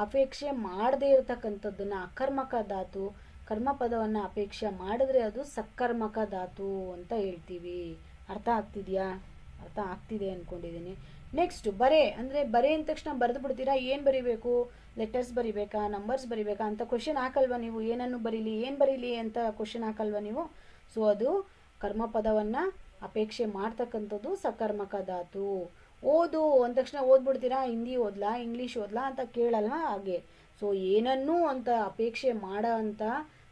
ಅಪೇಕ್ಷೆ ಮಾಡದೇ ಇರತಕ್ಕಂಥದ್ದನ್ನು ಅಕರ್ಮಕ ಧಾತು. ಕರ್ಮಪದವನ್ನು ಅಪೇಕ್ಷೆ ಮಾಡಿದ್ರೆ ಅದು ಸಕರ್ಮಕ ಧಾತು ಅಂತ ಹೇಳ್ತೀವಿ. ಅರ್ಥ ಆಗ್ತಿದೆಯಾ? ಅರ್ಥ ಆಗ್ತಿದೆ ಅಂದ್ಕೊಂಡಿದ್ದೀನಿ. ನೆಕ್ಸ್ಟ್ ಬರೆ. ಅಂದರೆ ಬರೆ ಅಂದ ತಕ್ಷಣ ಬರೆದು ಬಿಡ್ತೀರಾ? ಏನು ಬರಿಬೇಕು? ಲೆಟರ್ಸ್ ಬರಿಬೇಕಾ, ನಂಬರ್ಸ್ ಬರಿಬೇಕಾ ಅಂತ ಕ್ವಶನ್ ಹಾಕಲ್ವ ನೀವು? ಏನನ್ನು ಬರೀಲಿ, ಏನು ಬರೀಲಿ ಅಂತ ಕ್ವಶನ್ ಹಾಕಲ್ವ ನೀವು? ಸೊ ಅದು ಕರ್ಮಪದವನ್ನು ಅಪೇಕ್ಷೆ ಮಾಡ್ತಕ್ಕಂಥದ್ದು ಸಕರ್ಮಕ ಧಾತು. ಓದು ಅಂದ ತಕ್ಷಣ ಓದ್ಬಿಡ್ತೀರಾ? ಹಿಂದಿ ಓದ್ಲಾ, ಇಂಗ್ಲೀಷ್ ಓದ್ಲಾ ಅಂತ ಕೇಳಲ್ವ? ಹಾಗೆ. ಸೊ ಏನನ್ನೂ ಅಂತ ಅಪೇಕ್ಷೆ ಮಾಡೋ ಅಂಥ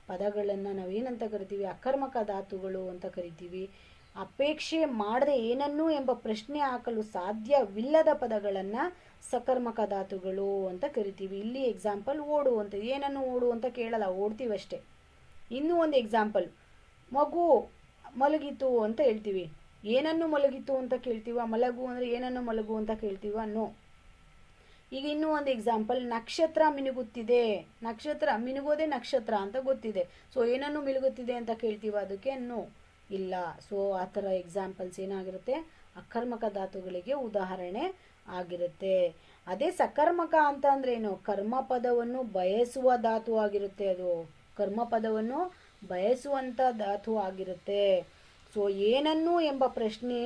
ಪದಗಳನ್ನು ನಾವೇನಂತ ಕರಿತೀವಿ? ಅಕರ್ಮಕ ಧಾತುಗಳು ಅಂತ ಕರಿತೀವಿ. ಅಪೇಕ್ಷೆ ಮಾಡದೆ ಏನನ್ನೂ ಎಂಬ ಪ್ರಶ್ನೆ ಹಾಕಲು ಸಾಧ್ಯವಿಲ್ಲದ ಪದಗಳನ್ನು ಸಕರ್ಮಕ ಧಾತುಗಳು ಅಂತ ಕರಿತೀವಿ. ಇಲ್ಲಿ ಎಕ್ಸಾಂಪಲ್ ಓಡು ಅಂತ, ಏನನ್ನು ಓಡು ಅಂತ ಕೇಳಲ್ಲ, ಓಡ್ತೀವಷ್ಟೇ. ಇನ್ನೂ ಒಂದು ಎಕ್ಸಾಂಪಲ್, ಮಗು ಮಲಗಿತು ಅಂತ ಹೇಳ್ತೀವಿ. ಏನನ್ನು ಮಲಗಿತು ಅಂತ ಕೇಳ್ತೀವ? ಮಲಗು ಅಂದರೆ ಏನನ್ನು ಮಲಗು ಅಂತ ಕೇಳ್ತೀವ? ನೋ. ಈಗ ಇನ್ನೂ ಒಂದು ಎಕ್ಸಾಂಪಲ್, ನಕ್ಷತ್ರ ಮಿನುಗುತ್ತಿದೆ. ನಕ್ಷತ್ರ ಮಿನುಗೋದೆ ನಕ್ಷತ್ರ ಅಂತ ಗೊತ್ತಿದೆ. ಸೊ ಏನನ್ನು ಮಿನುಗುತ್ತಿದೆ ಅಂತ ಕೇಳ್ತೀವ? ಅದಕ್ಕೆ ನೋ, ಇಲ್ಲ. ಸೊ ಆ ಥರ ಎಕ್ಸಾಂಪಲ್ಸ್ ಏನಾಗಿರುತ್ತೆ? ಅಕರ್ಮಕ ಧಾತುಗಳಿಗೆ ಉದಾಹರಣೆ ಆಗಿರುತ್ತೆ. ಅದೇ ಸಕರ್ಮಕ ಅಂತ ಅಂದ್ರೆ ಏನು? ಕರ್ಮಪದವನ್ನು ಬಯಸುವ ಧಾತು ಆಗಿರುತ್ತೆ. ಅದು ಕರ್ಮಪದವನ್ನು ಬಯಸುವಂಥ ಧಾತು ಆಗಿರುತ್ತೆ. ಸೊ ಏನನ್ನು ಎಂಬ ಪ್ರಶ್ನೆ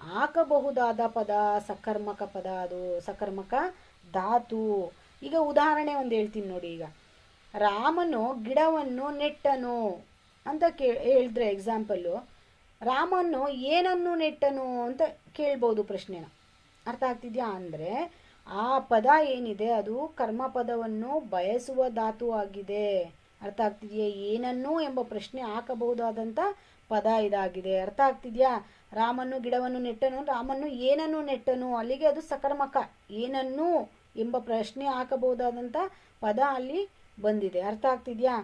ಹಾಕಬಹುದಾದ ಪದ ಸಕರ್ಮಕ ಪದ, ಅದು ಸಕರ್ಮಕ ಧಾತು. ಈಗ ಉದಾಹರಣೆ ಒಂದು ಹೇಳ್ತೀನಿ ನೋಡಿ. ಈಗ ರಾಮನು ಗಿಡವನ್ನು ನೆಟ್ಟನು ಅಂತ ಹೇಳಿದ್ರೆ ಎಕ್ಸಾಂಪಲ್ಲು, ರಾಮನು ಏನನ್ನು ನೆಟ್ಟನು ಅಂತ ಕೇಳ್ಬೋದು ಪ್ರಶ್ನೆನ. ಅರ್ಥ ಆಗ್ತಿದ್ಯಾ? ಅಂದರೆ ಆ ಪದ ಏನಿದೆ ಅದು ಕರ್ಮಪದವನ್ನು ಬಯಸುವ ಧಾತು ಆಗಿದೆ. ಅರ್ಥ ಆಗ್ತಿದೆಯಾ? ಏನನ್ನು ಎಂಬ ಪ್ರಶ್ನೆ ಹಾಕಬಹುದಾದಂಥ ಪದ ಇದಾಗಿದೆ. ಅರ್ಥ ಆಗ್ತಿದ್ಯಾ? ರಾಮನು ಗಿಡವನ್ನು ನೆಟ್ಟನು, ರಾಮನು ಏನನ್ನು ನೆಟ್ಟನು, ಅಲ್ಲಿಗೆ ಅದು ಸಕರ್ಮಕ. ಏನನ್ನು ಎಂಬ ಪ್ರಶ್ನೆ ಹಾಕಬಹುದಾದಂಥ ಪದ ಅಲ್ಲಿ ಬಂದಿದೆ. ಅರ್ಥ ಆಗ್ತಿದ್ಯಾ?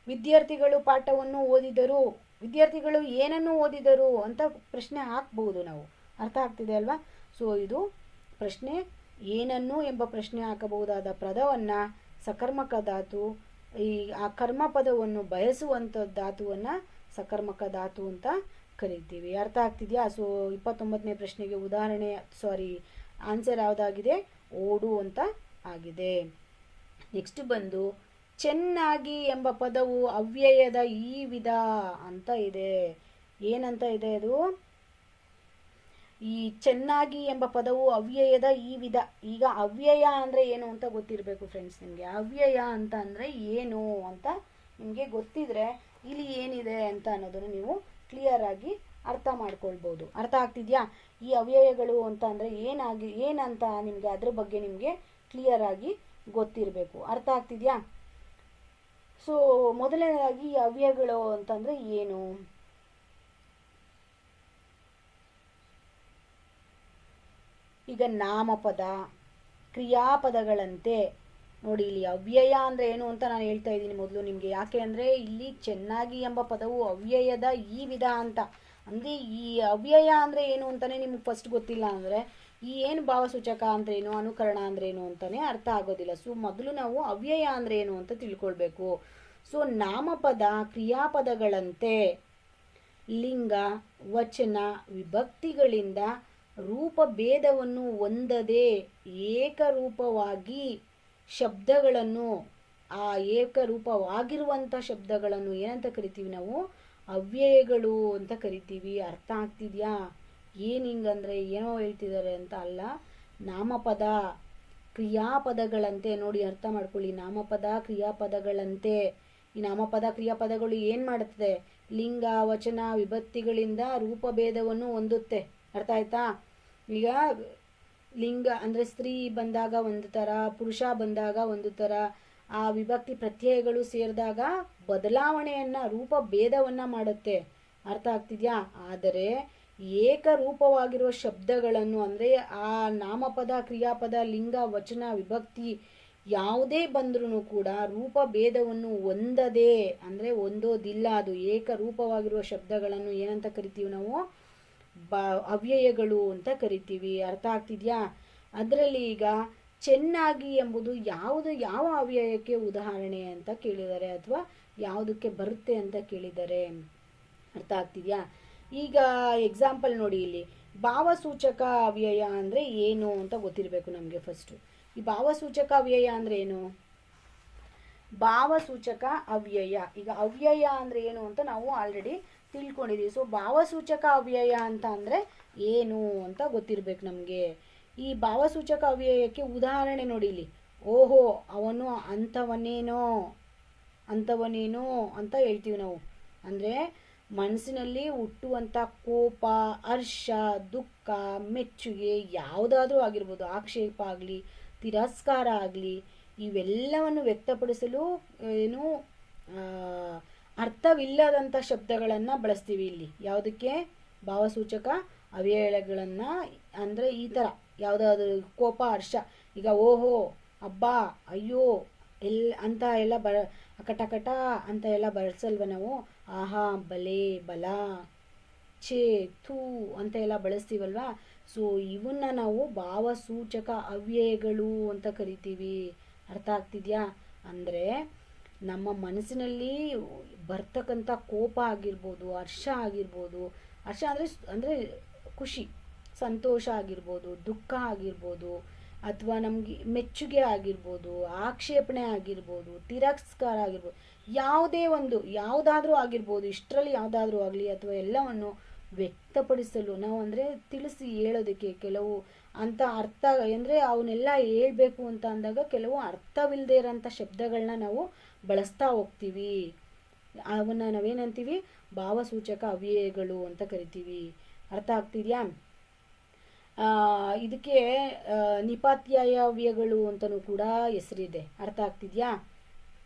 ವಿದ್ಯಾರ್ಥಿಗಳು ಪಾಠವನ್ನು ಓದಿದರು, ವಿದ್ಯಾರ್ಥಿಗಳು ಏನನ್ನು ಓದಿದರು ಅಂತ ಪ್ರಶ್ನೆ ಹಾಕ್ಬಹುದು ನಾವು. ಅರ್ಥ ಆಗ್ತಿದೆ ಅಲ್ವಾ? ಸೊ ಇದು ಪ್ರಶ್ನೆ ಏನನ್ನು ಎಂಬ ಪ್ರಶ್ನೆ ಹಾಕಬಹುದಾದ ಪದವನ್ನು ಸಕರ್ಮಕ ಧಾತು, ಈ ಆ ಕರ್ಮ ಪದವನ್ನು ಬಯಸುವಂಥ ಧಾತುವನ್ನು ಸಕರ್ಮಕ ಧಾತು ಅಂತ ಕರಿತೀವಿ. ಅರ್ಥ ಆಗ್ತಿದೆಯಾ? ಸೊ 29ನೇ ಪ್ರಶ್ನೆಗೆ ಆನ್ಸರ್ ಯಾವುದಾಗಿದೆ? ಓಡು ಅಂತ ಆಗಿದೆ. ನೆಕ್ಸ್ಟ್ ಬಂದು ಚೆನ್ನಾಗಿ ಎಂಬ ಪದವು ಅವ್ಯಯದ ಈ ವಿಧ ಅಂತ ಇದೆ. ಏನಂತ ಇದೆ ಅದು? ಈ ಚೆನ್ನಾಗಿ ಎಂಬ ಪದವು ಅವ್ಯಯದ ಈ ವಿಧ. ಈಗ ಅವ್ಯಯ ಅಂದರೆ ಏನು ಅಂತ ಗೊತ್ತಿರಬೇಕು ಫ್ರೆಂಡ್ಸ್ ನಿಮಗೆ. ಅವ್ಯಯ ಅಂತ ಅಂದರೆ ಏನು ಅಂತ ನಿಮಗೆ ಗೊತ್ತಿದ್ರೆ ಇಲ್ಲಿ ಏನಿದೆ ಅಂತ ಅನ್ನೋದನ್ನು ನೀವು ಕ್ಲಿಯರ್ ಆಗಿ ಅರ್ಥ ಮಾಡ್ಕೊಳ್ಬೋದು. ಅರ್ಥ ಆಗ್ತಿದ್ಯಾ? ಈ ಅವ್ಯಯಗಳು ಅಂತ ಅಂದರೆ ಏನಂತ ನಿಮಗೆ ಅದ್ರ ಬಗ್ಗೆ ನಿಮಗೆ ಕ್ಲಿಯರ್ ಆಗಿ ಗೊತ್ತಿರಬೇಕು. ಅರ್ಥ ಆಗ್ತಿದ್ಯಾ? ಸೊ ಮೊದಲನೇದಾಗಿ ಈ ಅವ್ಯಯಗಳು ಅಂತಂದರೆ ಏನು? ಈಗ ನಾಮಪದ, ಕ್ರಿಯಾಪದಗಳಂತೆ ನೋಡಿ. ಇಲ್ಲಿ ಅವ್ಯಯ ಅಂದರೆ ಏನು ಅಂತ ನಾನು ಹೇಳ್ತಾ ಇದ್ದೀನಿ ಮೊದಲು ನಿಮಗೆ. ಯಾಕೆ ಅಂದರೆ ಇಲ್ಲಿ ಚೆನ್ನಾಗಿ ಎಂಬ ಪದವು ಅವ್ಯಯದ ಈ ವಿಧ ಅಂತ. ಅಂದರೆ ಈ ಅವ್ಯಯ ಅಂದರೆ ಏನು ಅಂತಲೇ ನಿಮ್ಗೆ ಫಸ್ಟ್ ಗೊತ್ತಿಲ್ಲ ಅಂದರೆ ಈ ಏನು ಭಾವಸೂಚಕ ಅಂದ್ರೇನು, ಅನುಕರಣ ಅಂದ್ರೇನು ಅಂತಲೇ ಅರ್ಥ ಆಗೋದಿಲ್ಲ. ಸೊ ಮೊದಲು ನಾವು ಅವ್ಯಯ ಅಂದರೆ ಏನು ಅಂತ ತಿಳ್ಕೊಳ್ಬೇಕು. ಸೊ ನಾಮಪದ ಕ್ರಿಯಾಪದಗಳಂತೆ ಲಿಂಗ ವಚನ ವಿಭಕ್ತಿಗಳಿಂದ ರೂಪಭೇದವನ್ನು ಹೊಂದದೆ ಏಕರೂಪವಾಗಿ ಶಬ್ದಗಳನ್ನು, ಆ ಏಕರೂಪವಾಗಿರುವಂಥ ಶಬ್ದಗಳನ್ನು ಏನಂತ ಕರಿತೀವಿ ನಾವು? ಅವ್ಯಯಗಳು ಅಂತ ಕರಿತೀವಿ. ಅರ್ಥ ಆಗ್ತಿದ್ಯಾ? ಏನು ಹಿಂಗಂದರೆ ಏನೋ ಹೇಳ್ತಿದ್ದಾರೆ ಅಂತ ಅಲ್ಲ. ನಾಮಪದ ಕ್ರಿಯಾಪದಗಳಂತೆ ನೋಡಿ, ಅರ್ಥ ಮಾಡ್ಕೊಳ್ಳಿ. ನಾಮಪದ ಕ್ರಿಯಾಪದಗಳಂತೆ, ಈ ನಾಮಪದ ಕ್ರಿಯಾಪದಗಳು ಏನು ಮಾಡುತ್ತದೆ? ಲಿಂಗ ವಚನ ವಿಭಕ್ತಿಗಳಿಂದ ರೂಪಭೇದವನ್ನು ಹೊಂದುತ್ತೆ. ಅರ್ಥ ಆಯ್ತಾ? ಈಗ ಲಿಂಗ ಅಂದರೆ ಸ್ತ್ರೀ ಬಂದಾಗ ಒಂದು ಥರ, ಪುರುಷ ಬಂದಾಗ ಒಂದು ಥರ, ಆ ವಿಭಕ್ತಿ ಪ್ರತ್ಯಯಗಳು ಸೇರಿದಾಗ ಬದಲಾವಣೆಯನ್ನು, ರೂಪಭೇದವನ್ನು ಮಾಡುತ್ತೆ. ಅರ್ಥ ಆಗ್ತಿದ್ಯಾ? ಆದರೆ ಏಕರೂಪವಾಗಿರುವ ಶಬ್ದಗಳನ್ನು ಅಂದರೆ ಆ ನಾಮಪದ ಕ್ರಿಯಾಪದ ಲಿಂಗ ವಚನ ವಿಭಕ್ತಿ ಯಾವುದೇ ಬಂದ್ರೂ ಕೂಡ ರೂಪಭೇದವನ್ನು ಹೊಂದದೆ, ಅಂದರೆ ಹೊಂದೋದಿಲ್ಲ, ಅದು ಏಕರೂಪವಾಗಿರುವ ಶಬ್ದಗಳನ್ನು ಏನಂತ ಕರಿತೀವಿ ನಾವು? ಅವ್ಯಯಗಳು ಅಂತ ಕರಿತೀವಿ. ಅರ್ಥ ಆಗ್ತಿದ್ಯಾ? ಅದರಲ್ಲಿ ಈಗ ಚೆನ್ನಾಗಿ ಎಂಬುದು ಯಾವ ಅವ್ಯಯಕ್ಕೆ ಉದಾಹರಣೆ ಅಂತ ಕೇಳಿದ್ದಾರೆ, ಅಥವಾ ಯಾವುದಕ್ಕೆ ಬರುತ್ತೆ ಅಂತ ಕೇಳಿದ್ದಾರೆ. ಅರ್ಥ ಆಗ್ತಿದ್ಯಾ? ಈಗ ಎಕ್ಸಾಂಪಲ್ ನೋಡಿ. ಇಲ್ಲಿ ಭಾವಸೂಚಕ ಅವ್ಯಯ ಅಂದರೆ ಏನು ಅಂತ ಗೊತ್ತಿರಬೇಕು ನಮಗೆ ಫಸ್ಟು. ಈ ಭಾವಸೂಚಕ ಅವ್ಯಯ ಅಂದರೆ ಏನು? ಭಾವಸೂಚಕ ಅವ್ಯಯ, ಈಗ ಅವ್ಯಯ ಅಂದರೆ ಏನು ಅಂತ ನಾವು ಆಲ್ರೆಡಿ ತಿಳ್ಕೊಂಡಿದ್ದೀವಿ. ಸೊ ಭಾವಸೂಚಕ ಅವ್ಯಯ ಅಂತ ಅಂದರೆ ಏನು ಅಂತ ಗೊತ್ತಿರಬೇಕು ನಮಗೆ. ಈ ಭಾವಸೂಚಕ ಅವ್ಯಯಕ್ಕೆ ಉದಾಹರಣೆ ನೋಡಿ. ಇಲ್ಲಿ ಓಹೋ ಅವನು ಅಂಥವನೇನೋ ಅಂತ ಹೇಳ್ತೀವಿ ನಾವು. ಅಂದರೆ ಮನಸ್ಸಿನಲ್ಲಿ ಹುಟ್ಟುವಂಥ ಕೋಪ, ಹರ್ಷ, ದುಃಖ, ಮೆಚ್ಚುಗೆ ಯಾವುದಾದ್ರೂ ಆಗಿರ್ಬೋದು, ಆಕ್ಷೇಪ ಆಗಲಿ, ತಿರಸ್ಕಾರ ಆಗಲಿ, ಇವೆಲ್ಲವನ್ನು ವ್ಯಕ್ತಪಡಿಸಲು ಏನು ಅರ್ಥವಿಲ್ಲದಂಥ ಶಬ್ದಗಳನ್ನು ಬಳಸ್ತೀವಿ ಇಲ್ಲಿ. ಯಾವುದಕ್ಕೆ? ಭಾವಸೂಚಕ ಅವ್ಯಯಗಳನ್ನು. ಅಂದರೆ ಈ ಥರ ಯಾವುದಾದ್ರೂ ಕೋಪ, ಹರ್ಷ, ಈಗ ಓಹೋ, ಅಬ್ಬಾ, ಅಯ್ಯೋ ಅಂತ ಎಲ್ಲ ಕಟ ಅಂತ ಎಲ್ಲ ಬಳಸಲ್ವ ನಾವು? ಆಹಾ, ಬಲೆ, ಬಲ, ಛೇ, ಥೂ ಅಂತ ಎಲ್ಲ ಬಳಸ್ತೀವಲ್ವಾ? ಸೊ ಇವನ್ನ ನಾವು ಭಾವಸೂಚಕ ಅವ್ಯಯಗಳು ಅಂತ ಕರಿತೀವಿ. ಅರ್ಥ ಆಗ್ತಿದ್ಯಾ? ಅಂದರೆ ನಮ್ಮ ಮನಸ್ಸಿನಲ್ಲಿ ಬರ್ತಕ್ಕಂಥ ಕೋಪ ಆಗಿರ್ಬೋದು, ಹರ್ಷ ಆಗಿರ್ಬೋದು, ಹರ್ಷ ಅಂದರೆ ಖುಷಿ, ಸಂತೋಷ ಆಗಿರ್ಬೋದು, ದುಃಖ ಆಗಿರ್ಬೋದು, ಅಥವಾ ನಮಗೆ ಮೆಚ್ಚುಗೆ ಆಗಿರ್ಬೋದು, ಆಕ್ಷೇಪಣೆ ಆಗಿರ್ಬೋದು, ತಿರಸ್ಕಾರ ಆಗಿರ್ಬೋದು, ಯಾವುದಾದ್ರೂ ಆಗಿರ್ಬೋದು, ಇಷ್ಟರಲ್ಲಿ ಯಾವುದಾದ್ರೂ ಆಗಲಿ, ಅಥವಾ ಎಲ್ಲವನ್ನು ವ್ಯಕ್ತಪಡಿಸಲು, ನಾವು ಅಂದರೆ ತಿಳಿಸಿ ಹೇಳೋದಕ್ಕೆ ಕೆಲವು ಅಂತ ಅರ್ಥ ಅಂದರೆ ಅವನ್ನೆಲ್ಲ ಹೇಳ್ಬೇಕು ಅಂತ ಅಂದಾಗ ಕೆಲವು ಅರ್ಥವಿಲ್ಲದೆ ಇರೋಂಥ ಶಬ್ದಗಳನ್ನ ನಾವು ಬಳಸ್ತಾ ಹೋಗ್ತೀವಿ. ಅವನ್ನ ನಾವೇನಂತೀವಿ, ಭಾವಸೂಚಕ ಅವ್ಯಯಗಳು ಅಂತ ಕರಿತೀವಿ. ಅರ್ಥ ಆಗ್ತಿದ್ಯಾ? ಇದಕ್ಕೆ ನಿಪಾತ್ಯಾಯ ಅವ್ಯಯಗಳು ಅಂತಲೂ ಕೂಡ ಹೆಸರಿದೆ. ಅರ್ಥ ಆಗ್ತಿದ್ಯಾ?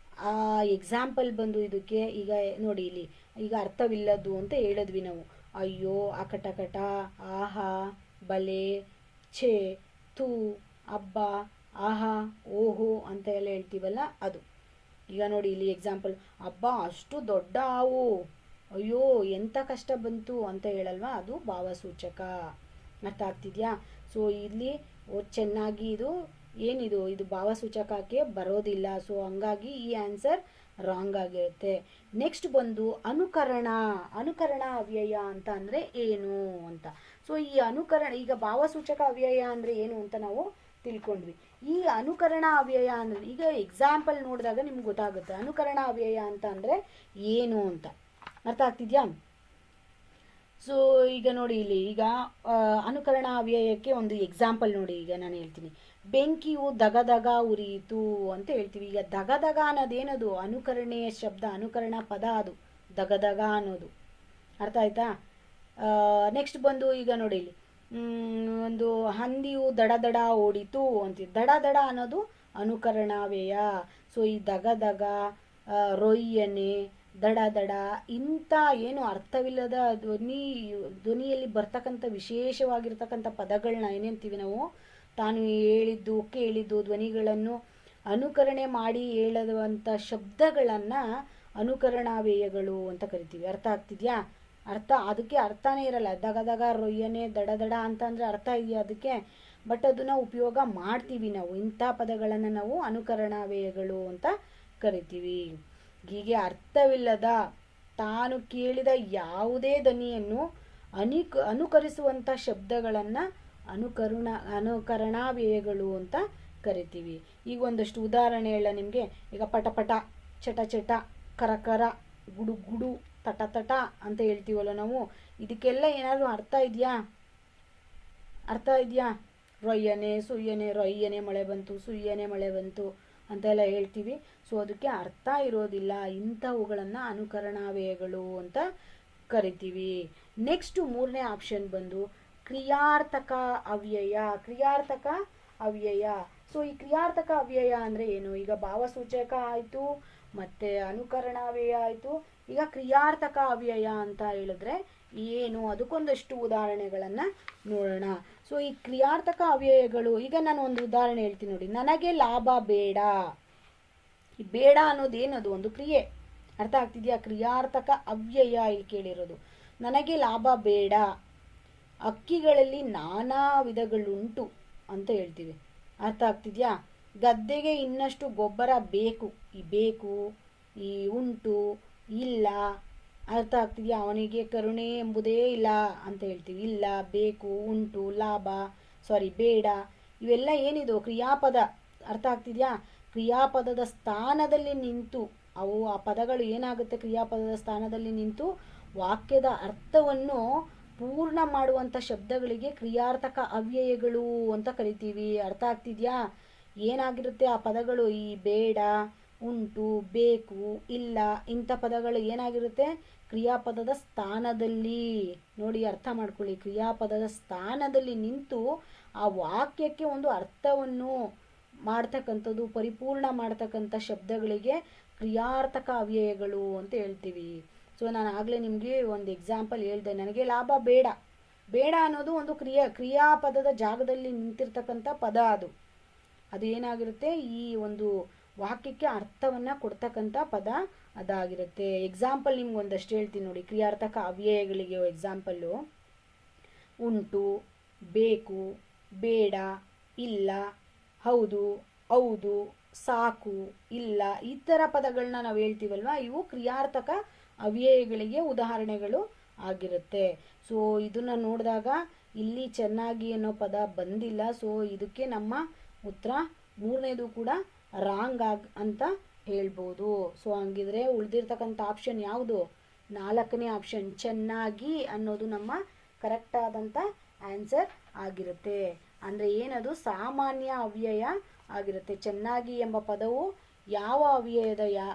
ಎಕ್ಸಾಂಪಲ್ ಬಂದು ಇದಕ್ಕೆ ಈಗ ನೋಡಿ, ಇಲ್ಲಿ ಈಗ ಅರ್ಥವಿಲ್ಲದ್ದು ಅಂತ ಹೇಳಿದ್ವಿ ನಾವು. ಅಯ್ಯೋ, ಅಕಟಕಟ, ಆಹಾ, ಬಲೆ, ಛೇ, ತೂ, ಅಬ್ಬ, ಆಹಾ, ಓಹೋ ಅಂತ ಎಲ್ಲ ಹೇಳ್ತೀವಲ್ಲ ಅದು. ಈಗ ನೋಡಿ ಇಲ್ಲಿ ಎಕ್ಸಾಂಪಲ್, ಅಬ್ಬ ಅಷ್ಟು ದೊಡ್ಡ ಹಾವು, ಅಯ್ಯೋ ಎಂಥ ಕಷ್ಟ ಬಂತು ಅಂತ ಹೇಳಲ್ವಾ, ಅದು ಭಾವಸೂಚಕ. ಅರ್ಥ ಆಗ್ತಿದ್ಯಾ? ಸೊ ಇಲ್ಲಿ ಚೆನ್ನಾಗಿ ಇದು ಭಾವಸೂಚಕಕ್ಕೆ ಬರೋದಿಲ್ಲ. ಸೊ ಹಂಗಾಗಿ ಈ ಆನ್ಸರ್ ರಾಂಗ್ ಆಗಿರುತ್ತೆ. ನೆಕ್ಸ್ಟ್ ಬಂದು ಅನುಕರಣ ಅವ್ಯಯ ಅಂತ ಅಂದರೆ ಏನು ಅಂತ. ಸೊ ಈ ಈಗ ಭಾವಸೂಚಕ ಅವ್ಯಯ ಅಂದರೆ ಏನು ಅಂತ ನಾವು ತಿಳ್ಕೊಂಡ್ವಿ. ಈ ಅನುಕರಣ ಅವ್ಯಯ ಅಂದರೆ ಈಗ ಎಕ್ಸಾಂಪಲ್ ನೋಡಿದಾಗ ನಿಮ್ಗೆ ಗೊತ್ತಾಗುತ್ತೆ ಅನುಕರಣ ಅವ್ಯಯ ಅಂತ ಅಂದರೆ ಏನು ಅಂತ. ಅರ್ಥ ಆಗ್ತಿದ್ಯಾ? ಸೊ ಈಗ ನೋಡಿ ಇಲ್ಲಿ ಈಗ ಅನುಕರಣ ಅವ್ಯಯಕ್ಕೆ ಒಂದು ಎಕ್ಸಾಂಪಲ್ ನೋಡಿ. ಈಗ ನಾನು ಹೇಳ್ತೀನಿ, ಬೆಂಕಿಯು ದಗದಗ ಉರಿಯಿತು ಅಂತ ಹೇಳ್ತೀವಿ. ಈಗ ದಗದಗ ಅನ್ನೋದೇನದು ಅನುಕರಣೆಯ ಶಬ್ದ, ಅನುಕರಣ ಪದ ಅದು ದಗದಗ ಅನ್ನೋದು. ಅರ್ಥ ಆಯ್ತಾ? ನೆಕ್ಸ್ಟ್ ಬಂದು ಈಗ ನೋಡಿ ಇಲ್ಲಿ ಒಂದು ಹಂದಿಯು ದಡ ದಡ ಓಡಿತು ಅಂತೀವಿ. ದಡ ದಡ ಅನ್ನೋದು ಅನುಕರಣಾವ್ಯಯ. ಸೊ ಈ ದಗದಗ, ರೊಯ್ಯನೆ, ದಡ ದಡ ಇಂಥ ಏನು ಅರ್ಥವಿಲ್ಲದ ಧ್ವನಿಯಲ್ಲಿ ಬರ್ತಕ್ಕಂಥ ವಿಶೇಷವಾಗಿರ್ತಕ್ಕಂಥ ಪದಗಳನ್ನ ಏನಂತೀವಿ ನಾವು, ತಾನು ಹೇಳಿದ್ದು ಕೇಳಿದ್ದು ಧ್ವನಿಗಳನ್ನು ಅನುಕರಣೆ ಮಾಡಿ ಹೇಳುವಂಥ ಶಬ್ದಗಳನ್ನು ಅನುಕರಣಾವ್ಯಯಗಳು ಅಂತ ಕರಿತೀವಿ. ಅರ್ಥ ಆಗ್ತಿದ್ಯಾ? ಅದಕ್ಕೆ ಅರ್ಥನೇ ಇರಲ್ಲ. ದಗದಗ, ರೊಯ್ಯನೆ, ದಡ ದಡ ಅಂತಂದರೆ ಅರ್ಥ ಇದೆಯಾ ಅದಕ್ಕೆ? ಬಟ್ ಅದನ್ನು ಉಪಯೋಗ ಮಾಡ್ತೀವಿ ನಾವು. ಇಂಥ ಪದಗಳನ್ನು ನಾವು ಅನುಕರಣಾವ್ಯಯಗಳು ಅಂತ ಕರಿತೀವಿ. ಹೀಗೆ ಅರ್ಥವಿಲ್ಲದ ತಾನು ಕೇಳಿದ ಯಾವುದೇ ಧ್ವನಿಯನ್ನು ಅನುಕರಿಸುವಂಥ ಶಬ್ದಗಳನ್ನು ಅನುಕರಣಾವ್ಯಯಗಳು ಅಂತ ಕರಿತೀವಿ. ಈಗ ಒಂದಷ್ಟು ಉದಾಹರಣೆ ಹೇಳ ನಿಮಗೆ. ಈಗ ಪಟಪಟ, ಚಟ ಚಟ, ಕರಕರ, ಗುಡು ಗುಡು, ತಟ ತಟ ಅಂತ ಹೇಳ್ತೀವಲ್ಲ ನಾವು. ಇದಕ್ಕೆಲ್ಲ ಏನಾದರೂ ಅರ್ಥ ಇದೆಯಾ? ರೊಯ್ಯನೆ, ಸುಯ್ಯನೆ, ರೊಯ್ಯನೆ ಮಳೆ ಬಂತು, ಸುಯ್ಯನೆ ಮಳೆ ಬಂತು ಅಂತೆಲ್ಲ ಹೇಳ್ತೀವಿ. ಸೊ ಅದಕ್ಕೆ ಅರ್ಥ ಇರೋದಿಲ್ಲ. ಇಂಥವುಗಳನ್ನು ಅನುಕರಣಾವ್ಯಯಗಳು ಅಂತ ಕರಿತೀವಿ. ನೆಕ್ಸ್ಟ್ ಮೂರನೇ ಆಪ್ಷನ್ ಬಂದು ಕ್ರಿಯಾರ್ಥಕ ಅವ್ಯಯ. ಸೊ ಈ ಕ್ರಿಯಾರ್ಥಕ ಅವ್ಯಯ ಅಂದರೆ ಏನು? ಈಗ ಭಾವಸೂಚಕ ಆಯಿತು, ಮತ್ತು ಅನುಕರಣಾವ್ಯಯ ಆಯಿತು. ಈಗ ಕ್ರಿಯಾರ್ಥಕ ಅವ್ಯಯ ಅಂತ ಹೇಳಿದ್ರೆ ಏನು? ಅದಕ್ಕೊಂದಷ್ಟು ಉದಾಹರಣೆಗಳನ್ನು ನೋಡೋಣ. ಸೊ ಈ ಕ್ರಿಯಾರ್ಥಕ ಅವ್ಯಯಗಳು, ಈಗ ನಾನು ಒಂದು ಉದಾಹರಣೆ ಹೇಳ್ತೀನಿ ನೋಡಿ. ನನಗೆ ಲಾಭ ಬೇಡ. ಈ ಬೇಡ ಅನ್ನೋದೇನದು? ಒಂದು ಕ್ರಿಯೆ. ಅರ್ಥ ಆಗ್ತಿದೆಯಾ? ಕ್ರಿಯಾರ್ಥಕ ಅವ್ಯಯ ಇಲ್ಲಿ ಕೇಳಿರೋದು. ನನಗೆ ಲಾಭ ಬೇಡ. ಅಕ್ಕಿಗಳಲ್ಲಿ ನಾನಾ ವಿಧಗಳುಂಟು ಅಂತ ಹೇಳ್ತೀವಿ. ಅರ್ಥ ಆಗ್ತಿದೆಯಾ? ಗದ್ದೆಗೆ ಇನ್ನಷ್ಟು ಗೊಬ್ಬರ ಬೇಕು. ಈ ಬೇಕು, ಈ ಉಂಟು, ಇಲ್ಲ. ಅರ್ಥ ಆಗ್ತಿದೆಯಾ? ಅವನಿಗೆ ಕರುಣೆ ಎಂಬುದೇ ಇಲ್ಲ ಅಂತ ಹೇಳ್ತೀವಿ. ಇಲ್ಲ, ಬೇಕು, ಉಂಟು, ಬೇಡ, ಇವೆಲ್ಲ ಏನಿದು? ಕ್ರಿಯಾಪದ. ಅರ್ಥ ಆಗ್ತಿದೆಯಾ? ಕ್ರಿಯಾಪದದ ಸ್ಥಾನದಲ್ಲಿ ನಿಂತು ಅವು ಆ ಪದಗಳು ಏನಾಗುತ್ತೆ? ಕ್ರಿಯಾಪದದ ಸ್ಥಾನದಲ್ಲಿ ನಿಂತು ವಾಕ್ಯದ ಅರ್ಥವನ್ನು ಪೂರ್ಣ ಮಾಡುವಂಥ ಶಬ್ದಗಳಿಗೆ ಕ್ರಿಯಾರ್ಥಕ ಅವ್ಯಯಗಳು ಅಂತ ಕರಿತೀವಿ. ಅರ್ಥ ಆಗ್ತಿದೆಯಾ? ಏನಾಗಿರುತ್ತೆ ಆ ಪದಗಳು? ಈ ಬೇಡ, ಉಂಟು, ಬೇಕು, ಇಲ್ಲ ಇಂಥ ಪದಗಳು ಏನಾಗಿರುತ್ತೆ? ಕ್ರಿಯಾಪದದ ಸ್ಥಾನದಲ್ಲಿ. ನೋಡಿ, ಅರ್ಥ ಮಾಡ್ಕೊಳ್ಳಿ. ಕ್ರಿಯಾಪದದ ಸ್ಥಾನದಲ್ಲಿ ನಿಂತು ಆ ವಾಕ್ಯಕ್ಕೆ ಒಂದು ಅರ್ಥವನ್ನು ಮಾಡ್ತಕ್ಕಂಥದ್ದು, ಪರಿಪೂರ್ಣ ಮಾಡ್ತಕ್ಕಂಥ ಶಬ್ದಗಳಿಗೆ ಕ್ರಿಯಾರ್ಥಕ ಅವ್ಯಯಗಳು ಅಂತ ಹೇಳ್ತೀವಿ. ಸೊ ನಾನು ಆಗಲೇ ನಿಮಗೆ ಒಂದು ಎಕ್ಸಾಂಪಲ್ ಹೇಳಿದೆ. ನನಗೆ ಲಾಭ ಬೇಡ. ಬೇಡ ಅನ್ನೋದು ಒಂದು ಕ್ರಿಯಾಪದದ ಜಾಗದಲ್ಲಿ ನಿಂತಿರ್ತಕ್ಕಂಥ ಪದ. ಅದು ಏನಾಗಿರುತ್ತೆ? ಈ ಒಂದು ವಾಕ್ಯಕ್ಕೆ ಅರ್ಥವನ್ನು ಕೊಡ್ತಕ್ಕಂಥ ಪದ ಅದಾಗಿರುತ್ತೆ. ಎಕ್ಸಾಂಪಲ್ ನಿಮ್ಗೆ ಒಂದಷ್ಟು ಹೇಳ್ತೀನಿ ನೋಡಿ. ಕ್ರಿಯಾರ್ಥಕ ಅವ್ಯಯಗಳಿಗೆ ಎಕ್ಸಾಂಪಲ್ಲು ಉಂಟು, ಬೇಕು, ಬೇಡ, ಇಲ್ಲ, ಹೌದು, ಹೌದು, ಸಾಕು, ಇಲ್ಲ, ಈ ಥರ ಪದಗಳನ್ನ ನಾವು ಹೇಳ್ತೀವಲ್ವ, ಇವು ಕ್ರಿಯಾರ್ಥಕ ಅವ್ಯಯಗಳಿಗೆ ಉದಾಹರಣೆಗಳು ಆಗಿರುತ್ತೆ. ಸೊ ಇದನ್ನು ನೋಡಿದಾಗ ಇಲ್ಲಿ ಚೆನ್ನಾಗಿ ಅನ್ನೋ ಪದ ಬಂದಿಲ್ಲ. ಸೊ ಇದಕ್ಕೆ ನಮ್ಮ ಉತ್ತರ ಮೂರನೇದು ಕೂಡ ರಾಂಗ್ ಅಂತ ಹೇಳ್ಬೋದು. ಸೊ ಹಂಗಿದ್ರೆ ಉಳಿದಿರ್ತಕ್ಕಂಥ ಆಪ್ಷನ್ ಯಾವುದು? 4ನೇ ಆಪ್ಷನ್ ಚೆನ್ನಾಗಿ ಅನ್ನೋದು ನಮ್ಮ ಕರೆಕ್ಟ್ ಆದಂಥ ಆನ್ಸರ್ ಆಗಿರುತ್ತೆ. ಅಂದರೆ ಏನದು ಸಾಮಾನ್ಯ ಅವ್ಯಯ ಆಗಿರುತ್ತೆ. ಚೆನ್ನಾಗಿ ಎಂಬ ಪದವು ಯಾವ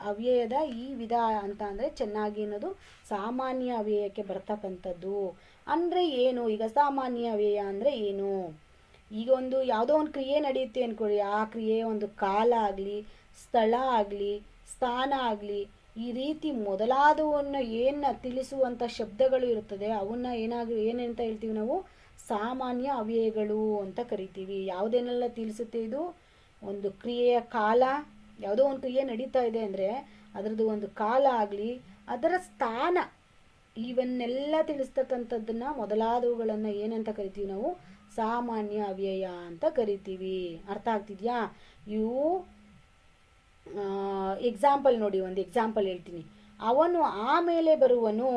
ಅವ್ಯಯದ ಈ ವಿಧ ಅಂತ ಅಂದರೆ ಚೆನ್ನಾಗಿ ಅನ್ನೋದು ಸಾಮಾನ್ಯ ಅವ್ಯಯಕ್ಕೆ ಬರ್ತಕ್ಕಂಥದ್ದು. ಅಂದರೆ ಏನು? ಈಗ ಸಾಮಾನ್ಯ ಅವ್ಯಯ ಅಂದರೆ ಏನು? ಈಗ ಯಾವುದೋ ಒಂದು ಕ್ರಿಯೆ ನಡೆಯುತ್ತೆ ಅಂದ್ಕೊಳ್ಳಿ, ಆ ಕ್ರಿಯೆ ಒಂದು ಕಾಲ ಆಗಲಿ, ಸ್ಥಳ ಆಗಲಿ, ಸ್ಥಾನ ಆಗಲಿ, ಈ ರೀತಿ ಮೊದಲಾದವನ್ನು ಏನು ತಿಳಿಸುವಂಥ ಶಬ್ದಗಳು ಇರುತ್ತದೆ ಅವನ್ನ ಏನಂತ ಹೇಳ್ತೀವಿ ನಾವು? ಸಾಮಾನ್ಯ ಅವ್ಯಯಗಳು ಅಂತ ಕರಿತೀವಿ. ಯಾವುದೇನೆಲ್ಲ ತಿಳಿಸುತ್ತೆ ಇದು? ಒಂದು ಕ್ರಿಯೆಯ ಕಾಲ, ಯಾವುದೋ ಒಂದು ಕ್ರಿಯೆ ನಡೀತಾ ಇದೆ ಅಂದರೆ ಅದರದ್ದು ಒಂದು ಕಾಲ ಆಗಲಿ, ಅದರ ಸ್ಥಾನ, ಇವನ್ನೆಲ್ಲ ತಿಳಿಸ್ತಕ್ಕಂಥದ್ದನ್ನು ಮೊದಲಾದವುಗಳನ್ನು ಏನಂತ ಕರಿತೀವಿ ನಾವು? ಸಾಮಾನ್ಯ ಅವ್ಯಯ ಅಂತ ಕರಿತೀವಿ. ಅರ್ಥ ಆಗ್ತಿದ್ಯಾ? ಇವು ಎಕ್ಸಾಂಪಲ್ ನೋಡಿ, ಒಂದು ಎಕ್ಸಾಂಪಲ್ ಹೇಳ್ತೀನಿ. ಅವನು ಆಮೇಲೆ ಬರುವನು.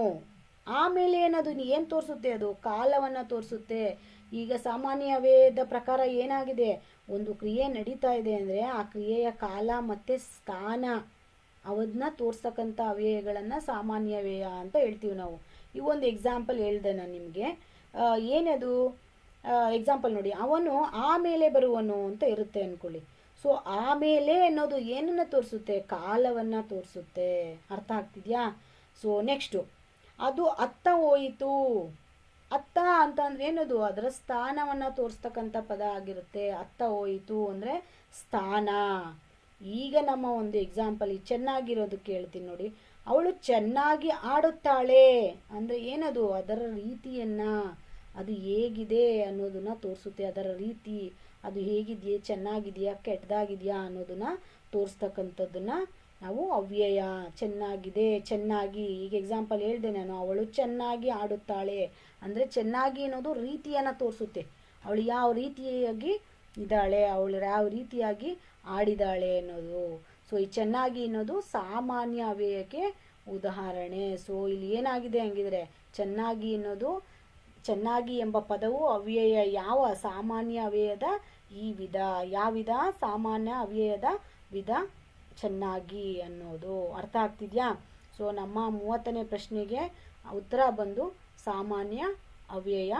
ಆಮೇಲೆ ಅನ್ನೋದು ಏನು ತೋರಿಸುತ್ತೆ? ಅದು ಕಾಲವನ್ನು ತೋರಿಸುತ್ತೆ. ಈಗ ಸಾಮಾನ್ಯ ಅವ್ಯಯದ ಪ್ರಕಾರ ಏನಾಗಿದೆ? ಒಂದು ಕ್ರಿಯೆ ನಡೀತಾ ಇದೆ ಅಂದರೆ ಆ ಕ್ರಿಯೆಯ ಕಾಲ ಮತ್ತು ಸ್ಥಾನ ಅವನ್ನ ತೋರ್ಸ್ತಕ್ಕಂಥ ಅವ್ಯಯಗಳನ್ನು ಸಾಮಾನ್ಯ ಅವ್ಯಯ ಅಂತ ಹೇಳ್ತೀವಿ ನಾವು. ಇವೊಂದು ಎಕ್ಸಾಂಪಲ್ ಹೇಳ್ದೆ ನಾನು ನಿಮಗೆ. ಏನದು ಎಕ್ಸಾಂಪಲ್ ನೋಡಿ, ಅವನು ಆಮೇಲೆ ಬರುವನು ಅಂತ ಇರುತ್ತೆ ಅಂದ್ಕೊಳ್ಳಿ. ಸೊ ಆಮೇಲೆ ಅನ್ನೋದು ಏನನ್ನು ತೋರಿಸುತ್ತೆ? ಕಾಲವನ್ನು ತೋರಿಸುತ್ತೆ. ಅರ್ಥ ಆಗ್ತಿದ್ಯಾ? ಸೊ ನೆಕ್ಸ್ಟು, ಅದು ಅತ್ತ ಹೋಯಿತು. ಅತ್ತ ಅಂತಂದ್ರೆ ಏನದು? ಅದರ ಸ್ಥಾನವನ್ನು ತೋರಿಸ್ತಕ್ಕಂಥ ಪದ ಆಗಿರುತ್ತೆ. ಅತ್ತ ಹೋಯಿತು ಅಂದರೆ ಸ್ಥಾನ. ಈಗ ನಮ್ಮ ಒಂದು ಎಕ್ಸಾಂಪಲ್ ಚೆನ್ನಾಗಿರೋದಕ್ಕೆ ಹೇಳ್ತೀನಿ ನೋಡಿ. ಅವಳು ಚೆನ್ನಾಗಿ ಆಡುತ್ತಾಳೆ ಅಂದರೆ ಏನದು? ಅದರ ರೀತಿಯನ್ನು, ಅದು ಹೇಗಿದೆ ಅನ್ನೋದನ್ನ ತೋರಿಸುತ್ತೆ. ಅದರ ರೀತಿ ಅದು ಹೇಗಿದೆಯೇ, ಚೆನ್ನಾಗಿದೆಯಾ, ಕೆಟ್ಟದಾಗಿದೆಯಾ ಅನ್ನೋದನ್ನ ತೋರಿಸ್ತಕ್ಕಂಥದ್ದನ್ನ ನಾವು ಅವ್ಯಯ. ಚೆನ್ನಾಗಿದೆ, ಚೆನ್ನಾಗಿ. ಈಗ ಎಕ್ಸಾಂಪಲ್ ಹೇಳಿದೆ ನಾನು, ಅವಳು ಚೆನ್ನಾಗಿ ಆಡುತ್ತಾಳೆ ಅಂದರೆ ಚೆನ್ನಾಗಿ ಅನ್ನೋದು ರೀತಿಯನ್ನು ತೋರಿಸುತ್ತೆ. ಅವಳು ಯಾವ ರೀತಿಯಾಗಿ ಇದ್ದಾಳೆ, ಅವಳು ಯಾವ ರೀತಿಯಾಗಿ ಆಡಿದಾಳೆ ಅನ್ನೋದು. ಸೊ ಈ ಚೆನ್ನಾಗಿ ಅನ್ನೋದು ಸಾಮಾನ್ಯ ಅವ್ಯಯಕ್ಕೆ ಉದಾಹರಣೆ. ಸೊ ಇಲ್ಲಿ ಏನಾಗಿದೆ ಹಂಗಿದ್ರೆ, ಚೆನ್ನಾಗಿ ಅನ್ನೋದು, ಚೆನ್ನಾಗಿ ಎಂಬ ಪದವು ಅವ್ಯಯ ಯಾವ? ಸಾಮಾನ್ಯ ಅವ್ಯಯದ ಈ ವಿಧ. ಯಾವ ವಿಧ? ಸಾಮಾನ್ಯ ಅವ್ಯಯದ ವಿಧ ಚೆನ್ನಾಗಿ ಅನ್ನೋದು. ಅರ್ಥ ಆಗ್ತಿದ್ಯಾ? ಸೊ ನಮ್ಮ 30ನೇ ಪ್ರಶ್ನೆಗೆ ಉತ್ತರ ಬಂದು ಸಾಮಾನ್ಯ ಅವ್ಯಯ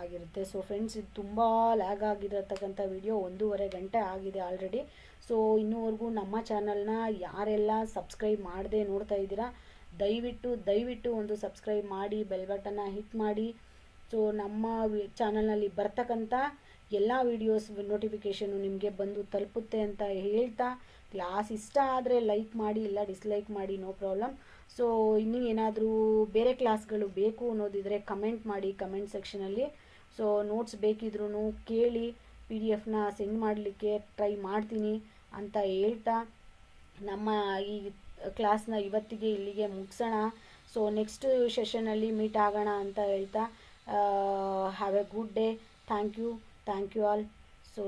ಆಗಿರುತ್ತೆ. ಸೊ ಫ್ರೆಂಡ್ಸ್, ಇದು ತುಂಬ ಲ್ಯಾಗ್ ಆಗಿರತಕ್ಕಂಥ ವಿಡಿಯೋ, 1.5 ಗಂಟೆ ಆಗಿದೆ ಆಲ್ರೆಡಿ. ಸೊ ಇನ್ನೂವರೆಗೂ ನಮ್ಮ ಚಾನಲ್ನ ಯಾರೆಲ್ಲ ಸಬ್ಸ್ಕ್ರೈಬ್ ಮಾಡದೆ ನೋಡ್ತಾ ಇದ್ದೀರಾ, ದಯವಿಟ್ಟು ಒಂದು ಸಬ್ಸ್ಕ್ರೈಬ್ ಮಾಡಿ, ಬೆಲ್ ಬಟನ್ನ ಹಿಟ್ ಮಾಡಿ. ಸೊ ನಮ್ಮ ಚಾನಲ್ನಲ್ಲಿ ಬರ್ತಕ್ಕಂಥ ಎಲ್ಲ ವೀಡಿಯೋಸ್ ನೋಟಿಫಿಕೇಷನು ನಿಮಗೆ ಬಂದು ತಲುಪುತ್ತೆ ಅಂತ ಹೇಳ್ತಾ, ಕ್ಲಾಸ್ ಇಷ್ಟ ಆದರೆ ಲೈಕ್ ಮಾಡಿ, ಇಲ್ಲ ಡಿಸ್ಲೈಕ್ ಮಾಡಿ, ನೋ ಪ್ರಾಬ್ಲಮ್. ಸೊ ಇನ್ನೂ ಏನಾದರೂ ಬೇರೆ ಕ್ಲಾಸ್ಗಳು ಬೇಕು ಅನ್ನೋದಿದ್ರೆ ಕಮೆಂಟ್ ಮಾಡಿ ಕಮೆಂಟ್ ಸೆಕ್ಷನಲ್ಲಿ. ಸೊ ನೋಟ್ಸ್ ಬೇಕಿದ್ರೂ ಕೇಳಿ, PDF ಸೆಂಡ್ ಮಾಡಲಿಕ್ಕೆ ಟ್ರೈ ಮಾಡ್ತೀನಿ ಅಂತ ಹೇಳ್ತಾ, ನಮ್ಮ ಈ ಕ್ಲಾಸ್ನ ಇವತ್ತಿಗೆ ಇಲ್ಲಿಗೆ ಮುಗಿಸೋಣ. ಸೊ ನೆಕ್ಸ್ಟ್ ಸೆಷನಲ್ಲಿ ಮೀಟ್ ಆಗೋಣ ಅಂತ ಹೇಳ್ತಾ, have a good day. Thank you all. So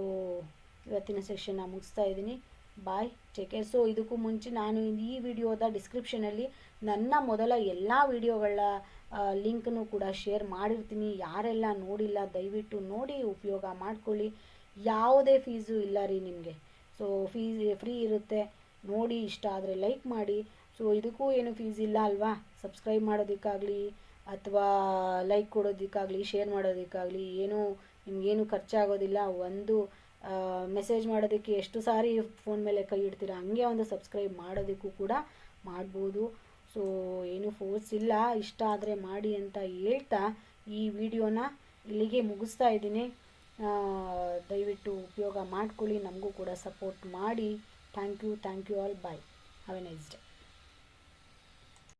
ಇವತ್ತಿನ ಸೆಷನ್ನ ಮುಗಿಸ್ತಾ ಇದ್ದೀನಿ. ಬಾಯ್, ಟೇಕ್ ಕೇರ್. ಸೊ ಇದಕ್ಕೂ ಮುಂಚೆ ನಾನು ಈ ವಿಡಿಯೋದ ಡಿಸ್ಕ್ರಿಪ್ಷನಲ್ಲಿ ನನ್ನ ಮೊದಲ ಎಲ್ಲ ವಿಡಿಯೋಗಳ ಲಿಂಕ್ನು ಕೂಡ ಶೇರ್ ಮಾಡಿರ್ತೀನಿ. ಯಾರೆಲ್ಲ ನೋಡಿಲ್ಲ ದಯವಿಟ್ಟು ನೋಡಿ ಉಪಯೋಗ ಮಾಡ್ಕೊಳ್ಳಿ. ಯಾವುದೇ ಫೀಸು ಇಲ್ಲ ರೀ ನಿಮಗೆ. ಸೊ ಫ್ರೀ ಇರುತ್ತೆ, ನೋಡಿ. ಇಷ್ಟ ಆದರೆ ಲೈಕ್ ಮಾಡಿ. ಸೊ ಇದಕ್ಕೂ ಏನು ಫೀಸ್ ಇಲ್ಲ ಅಲ್ವಾ? ಸಬ್ಸ್ಕ್ರೈಬ್ ಮಾಡೋದಕ್ಕಾಗಲಿ ಅಥವಾ ಲೈಕ್ ಕೊಡೋದಕ್ಕಾಗಲಿ, ಶೇರ್ ಮಾಡೋದಕ್ಕಾಗಲಿ ನಿಮಗೇನು ಖರ್ಚಾಗೋದಿಲ್ಲ. ಒಂದು ಮೆಸೇಜ್ ಮಾಡೋದಕ್ಕೆ ಎಷ್ಟು ಸಾರಿ ಫೋನ್ ಮೇಲೆ ಕೈ ಇಡ್ತೀರಾ, ಹಂಗೆ ಒಂದು ಸಬ್ಸ್ಕ್ರೈಬ್ ಮಾಡೋದಕ್ಕೂ ಕೂಡ ಮಾಡ್ಬೋದು. ಸೊ ಏನು ಫೋರ್ಸ್ ಇಲ್ಲ, ಇಷ್ಟ ಆದರೆ ಮಾಡಿ ಅಂತ ಹೇಳ್ತಾ ಈ ವಿಡಿಯೋನ ಇಲ್ಲಿಗೆ ಮುಗಿಸ್ತಾ ಇದ್ದೀನಿ. ದಯವಿಟ್ಟು ಉಪಯೋಗ ಮಾಡ್ಕೊಳ್ಳಿ, ನಮಗೂ ಕೂಡ ಸಪೋರ್ಟ್ ಮಾಡಿ. Thank you all. Bye. Have a nice day.